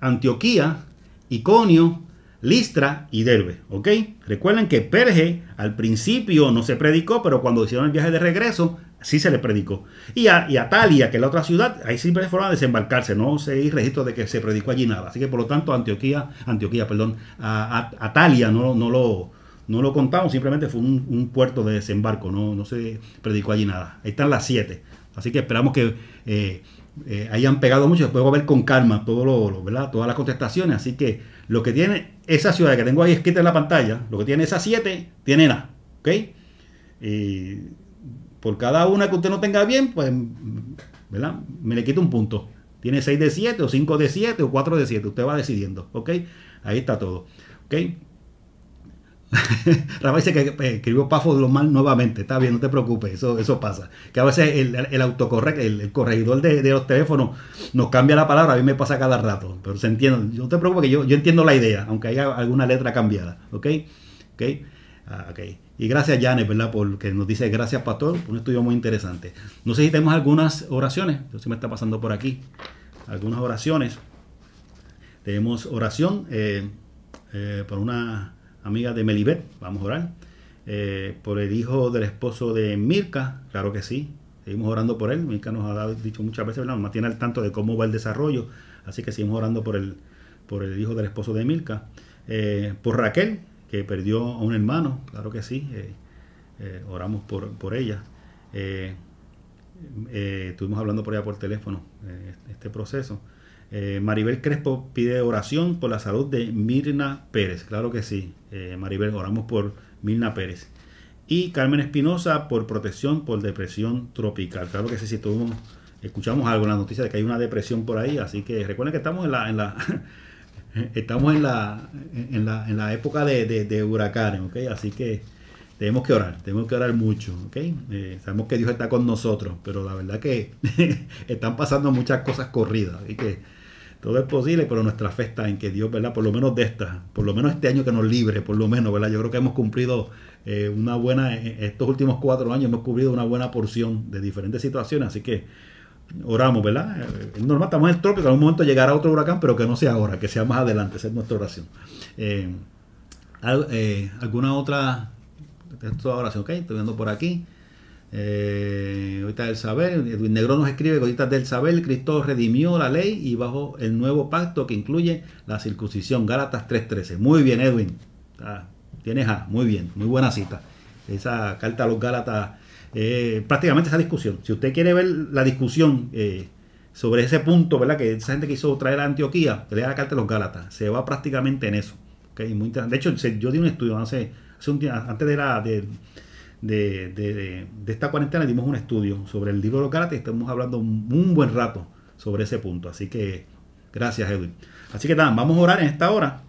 Speaker 1: Antioquía, Iconio, Listra y Derbe, ¿ok? Recuerden que Perge al principio no se predicó, pero cuando hicieron el viaje de regreso, sí se le predicó. Y a Talia, que es la otra ciudad, ahí siempre fueron a desembarcarse, no se hay registro de que se predicó allí nada. Así que por lo tanto a Talia no lo contamos, simplemente fue un puerto de desembarco, no se predicó allí nada. Ahí están las 7. Así que esperamos que hayan pegado mucho. Después voy a ver con calma ¿verdad? Todas las contestaciones. Así que lo que tiene esa ciudad que tengo ahí escrita en la pantalla, lo que tiene esas 7, tiene nada. ¿Ok? Y por cada una que usted no tenga bien, pues, ¿verdad? Me le quito un punto. Tiene 6 de 7, o 5 de 7, o 4 de 7. Usted va decidiendo. ¿Ok? Ahí está todo. ¿Ok? Rafa dice que escribió Pafos de lo mal nuevamente. Está bien, no te preocupes, eso pasa. Que a veces el autocorrecto, el corregidor de los teléfonos nos cambia la palabra. A mí me pasa cada rato, pero se entiende. No te preocupes, que yo entiendo la idea, aunque haya alguna letra cambiada. ¿Ok? ¿Ok? Ok. Y gracias, Janet, ¿verdad? Porque nos dice gracias, pastor, un estudio muy interesante. No sé si tenemos algunas oraciones. Yo sí me está pasando por aquí. Algunas oraciones. Tenemos oración por una amiga de Melibet, vamos a orar. Por el hijo del esposo de Mirka, claro que sí. Seguimos orando por él. Mirka nos ha dicho muchas veces, ¿verdad? Nos mantiene al tanto de cómo va el desarrollo. Así que seguimos orando por el hijo del esposo de Mirka. Por Raquel, que perdió a un hermano, claro que sí. Oramos por ella. Estuvimos hablando por ella por teléfono, este proceso. Maribel Crespo pide oración por la salud de Mirna Pérez, claro que sí. Maribel, oramos por Mirna Pérez. Y Carmen Espinosa por protección por depresión tropical, claro que sí. Si escuchamos algo en la noticia de que hay una depresión por ahí, así que recuerden que estamos estamos en la época de huracanes, ¿ok? Así que tenemos que orar mucho, ¿ok? Sabemos que Dios está con nosotros, pero la verdad que están pasando muchas cosas corridas, y que todo es posible, pero nuestra fe está en que Dios, ¿verdad? Por lo menos este año que nos libre, por lo menos, ¿verdad? Yo creo que hemos cumplido estos últimos 4 años hemos cubrido una buena porción de diferentes situaciones, así que oramos, ¿verdad? Es normal, estamos en el trópico, en algún momento llegará otro huracán, pero que no sea ahora, que sea más adelante. Esa es nuestra oración. ¿Alguna otra oración? Ok, estoy viendo por aquí. Ahorita del saber, Edwin Negro nos escribe que ahorita del saber Cristo redimió la ley y bajo el nuevo pacto que incluye la circuncisión, Gálatas 3:13. Muy bien, Edwin, tienes muy bien, muy buena cita esa carta a los Gálatas. Prácticamente esa discusión, si usted quiere ver la discusión sobre ese punto, ¿verdad? Que esa gente quiso traer a Antioquía, lea la carta de los Gálatas, se va prácticamente en eso, ¿okay? Muy interesante. De hecho, yo di un estudio hace un tiempo, antes de esta cuarentena, dimos un estudio sobre el libro de los Gálatas y estamos hablando un buen rato sobre ese punto. Así que gracias, Edwin. Así que vamos a orar en esta hora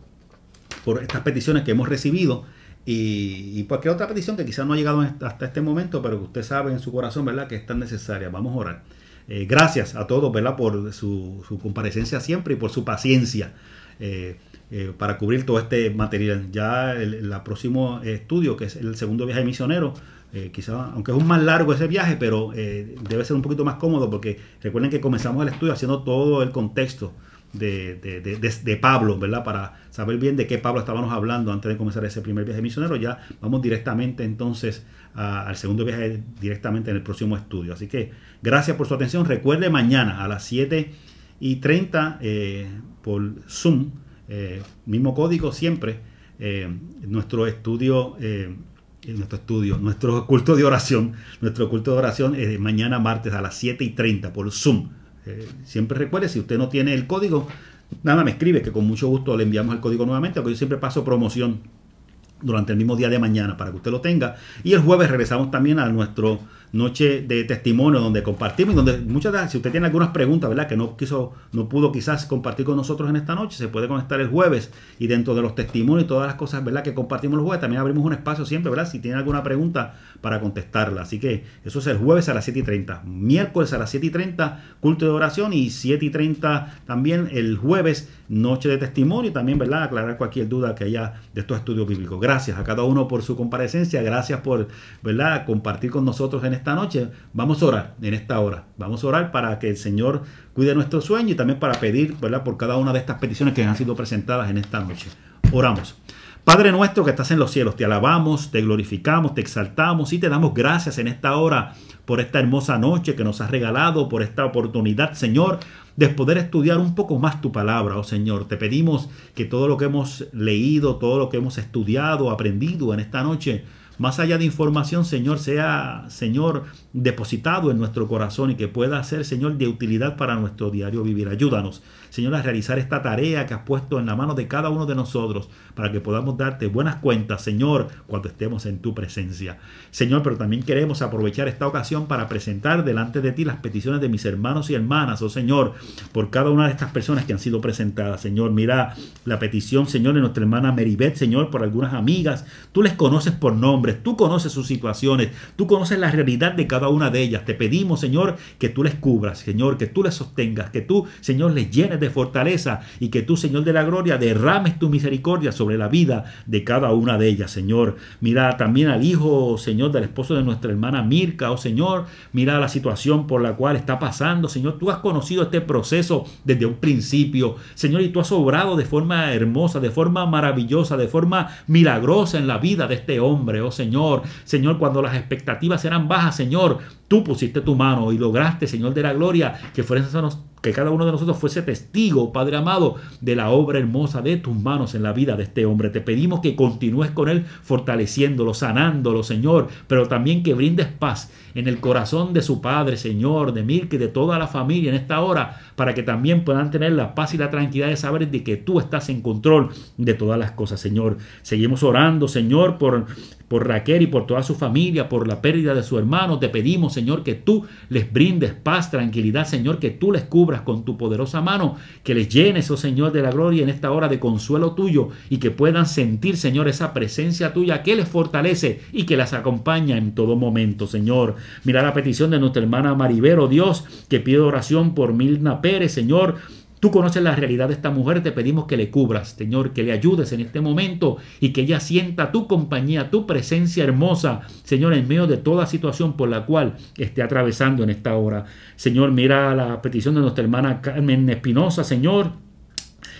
Speaker 1: por estas peticiones que hemos recibido y cualquier otra petición que quizás no ha llegado hasta este momento, pero que usted sabe en su corazón, ¿verdad?, que es tan necesaria. Vamos a orar. Gracias a todos, ¿verdad?, por su comparecencia siempre y por su paciencia para cubrir todo este material. Ya el próximo estudio, que es el segundo viaje misionero, quizá, aunque es un más largo ese viaje, pero debe ser un poquito más cómodo, porque recuerden que comenzamos el estudio haciendo todo el contexto de Pablo, ¿verdad?, para saber bien de qué Pablo estábamos hablando antes de comenzar ese primer viaje misionero. Ya vamos directamente entonces al segundo viaje, directamente en el próximo estudio. Así que gracias por su atención. Recuerde, mañana a las 7:30 por Zoom, mismo código siempre, nuestro estudio nuestro estudio, nuestro culto de oración. Nuestro culto de oración es mañana martes a las 7:30 por Zoom. Siempre recuerde, si usted no tiene el código, nada, me escribe que con mucho gusto le enviamos el código nuevamente, porque yo siempre paso promoción durante el mismo día de mañana para que usted lo tenga. Y el jueves regresamos también a nuestro noche de testimonio, donde compartimos, donde muchas veces, si usted tiene algunas preguntas, ¿verdad?, que no pudo quizás compartir con nosotros en esta noche, se puede conectar el jueves, y dentro de los testimonios y todas las cosas, ¿verdad?, que compartimos el jueves, también abrimos un espacio siempre, ¿verdad?, si tiene alguna pregunta, para contestarla. Así que eso es el jueves a las 7:30, miércoles a las 7:30 culto de oración, y 7:30 también el jueves noche de testimonio, y también, ¿verdad?, aclarar cualquier duda que haya de estos estudios bíblicos. Gracias a cada uno por su comparecencia, gracias por, ¿verdad?, compartir con nosotros en esta noche. Vamos a orar en esta hora, vamos a orar para que el Señor cuide nuestro sueño, y también para pedir, ¿verdad?, por cada una de estas peticiones que han sido presentadas en esta noche. Oramos. Padre nuestro que estás en los cielos, te alabamos, te glorificamos, te exaltamos y te damos gracias en esta hora por esta hermosa noche que nos has regalado, por esta oportunidad, Señor, de poder estudiar un poco más tu palabra, oh Señor. Te pedimos que todo lo que hemos leído, todo lo que hemos estudiado, aprendido en esta noche, más allá de información, Señor, sea, Señor, depositado en nuestro corazón, y que pueda ser, Señor, de utilidad para nuestro diario vivir. Ayúdanos, Señor, a realizar esta tarea que has puesto en la mano de cada uno de nosotros, para que podamos darte buenas cuentas, Señor, cuando estemos en tu presencia. Señor, pero también queremos aprovechar esta ocasión para presentar delante de ti las peticiones de mis hermanos y hermanas, oh Señor, por cada una de estas personas que han sido presentadas. Señor, mira la petición, Señor, de nuestra hermana Meribeth, Señor, por algunas amigas. Tú les conoces por nombre, tú conoces sus situaciones, tú conoces la realidad de cada una de ellas. Te pedimos, Señor, que tú les cubras, Señor, que tú les sostengas, que tú, Señor, les llenes de fortaleza, y que tú, Señor de la gloria, derrames tu misericordia sobre la vida de cada una de ellas, Señor. Mira también al hijo, Señor, del esposo de nuestra hermana Mirka, oh Señor, mira la situación por la cual está pasando, Señor. Tú has conocido este proceso desde un principio, Señor, y tú has obrado de forma hermosa, de forma maravillosa, de forma milagrosa en la vida de este hombre, oh Señor. Señor, cuando las expectativas eran bajas, Señor, tú pusiste tu mano y lograste, Señor de la gloria, que cada uno de nosotros fuese testigo, Padre amado, de la obra hermosa de tus manos en la vida de este hombre. Te pedimos que continúes con él, fortaleciéndolo, sanándolo, Señor, pero también que brindes paz en el corazón de su padre, Señor, de Mirka y de toda la familia en esta hora, para que también puedan tener la paz y la tranquilidad de saber de que tú estás en control de todas las cosas, Señor. Seguimos orando, Señor, por Raquel y por toda su familia, por la pérdida de su hermano. Te pedimos, Señor, que tú les brindes paz, tranquilidad, Señor, que tú les cubras con tu poderosa mano, que les llenes, oh Señor, de la gloria en esta hora de consuelo tuyo, y que puedan sentir, Señor, esa presencia tuya que les fortalece y que las acompaña en todo momento, Señor. Mira la petición de nuestra hermana Maribel, oh Dios, que pide oración por Milna Pérez, Señor. Tú conoces la realidad de esta mujer, te pedimos que le cubras, Señor, que le ayudes en este momento, y que ella sienta tu compañía, tu presencia hermosa, Señor, en medio de toda situación por la cual esté atravesando en esta hora. Señor, mira la petición de nuestra hermana Carmen Espinosa, Señor,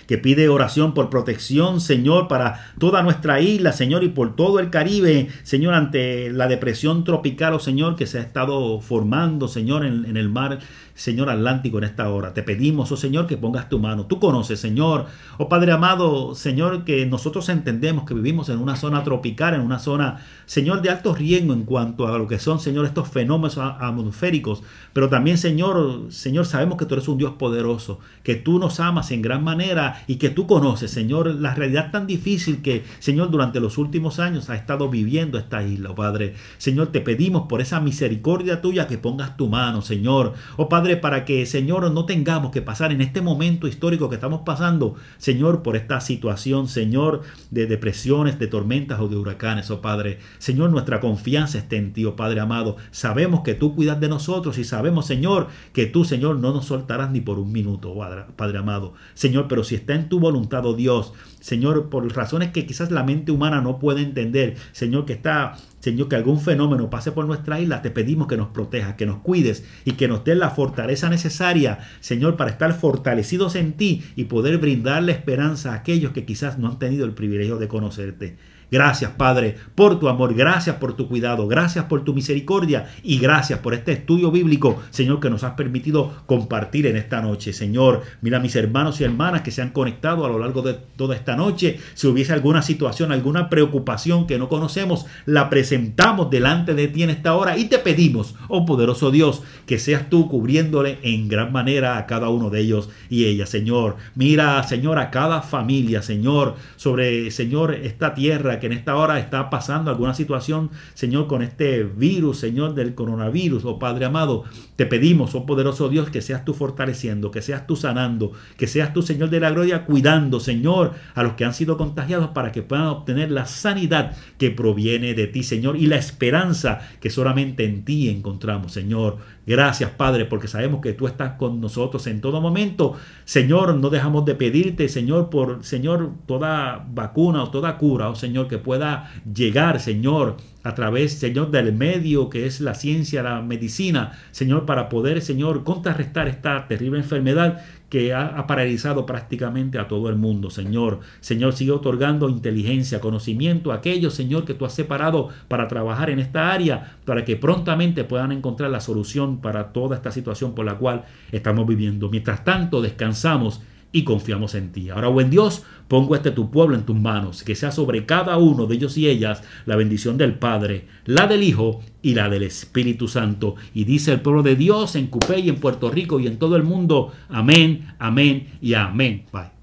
Speaker 1: que pide oración por protección, Señor, para toda nuestra isla, Señor, y por todo el Caribe, Señor, ante la depresión tropical, oh Señor, que se ha estado formando, Señor, en el mar, Señor, Atlántico en esta hora. Te pedimos, oh Señor, que pongas tu mano. Tú conoces, Señor, oh Padre amado, Señor, que nosotros entendemos que vivimos en una zona tropical, en una zona, Señor, de alto riesgo en cuanto a lo que son, Señor, estos fenómenos atmosféricos, pero también, Señor, sabemos que tú eres un Dios poderoso, que tú nos amas en gran manera, y que tú conoces, Señor, la realidad tan difícil que, Señor, durante los últimos años ha estado viviendo esta isla, oh Padre. Señor, te pedimos por esa misericordia tuya que pongas tu mano, Señor, oh Padre, para que, Señor, no tengamos que pasar en este momento histórico que estamos pasando, Señor, por esta situación, Señor, de depresiones, de tormentas o de huracanes, oh Padre. Señor, nuestra confianza está en ti, oh Padre amado. Sabemos que tú cuidas de nosotros, y sabemos, Señor, que tú, Señor, no nos soltarás ni por un minuto, Padre amado. Señor, pero si está en tu voluntad, oh Dios, Señor, por razones que quizás la mente humana no puede entender, Señor, que algún fenómeno pase por nuestra isla, te pedimos que nos protejas, que nos cuides, y que nos des la fortaleza necesaria, Señor, para estar fortalecidos en ti y poder brindarle esperanza a aquellos que quizás no han tenido el privilegio de conocerte. Gracias, Padre, por tu amor, gracias por tu cuidado, gracias por tu misericordia y gracias por este estudio bíblico, Señor, que nos has permitido compartir en esta noche. Señor, mira a mis hermanos y hermanas que se han conectado a lo largo de toda esta noche. Si hubiese alguna situación, alguna preocupación que no conocemos, la presentamos delante de ti en esta hora y te pedimos, oh poderoso Dios, que seas tú cubriéndole en gran manera a cada uno de ellos y ellas, Señor. Mira, Señor, a cada familia, Señor, sobre, Señor, esta tierra que en esta hora está pasando alguna situación, Señor, con este virus, Señor, del coronavirus, oh Padre amado, te pedimos, oh poderoso Dios, que seas tú fortaleciendo, que seas tú sanando, que seas tú, Señor de la gloria, cuidando, Señor, a los que han sido contagiados para que puedan obtener la sanidad que proviene de ti, Señor, y la esperanza que solamente en ti encontramos, Señor. Gracias, Padre, porque sabemos que tú estás con nosotros en todo momento. Señor, no dejamos de pedirte, Señor, por, Señor, toda vacuna o toda cura, oh Señor, que pueda llegar, Señor, a través, Señor, del medio que es la ciencia, la medicina, Señor, para poder, Señor, contrarrestar esta terrible enfermedad que ha paralizado prácticamente a todo el mundo, Señor. Señor, sigue otorgando inteligencia, conocimiento a aquellos, Señor, que tú has separado para trabajar en esta área, para que prontamente puedan encontrar la solución para toda esta situación por la cual estamos viviendo. Mientras tanto, descansamos y confiamos en ti. Ahora, buen Dios, pongo tu pueblo en tus manos, que sea sobre cada uno de ellos y ellas la bendición del Padre, la del Hijo y la del Espíritu Santo. Y dice el pueblo de Dios en Cupey, en Puerto Rico y en todo el mundo, amén, amén y amén. Bye.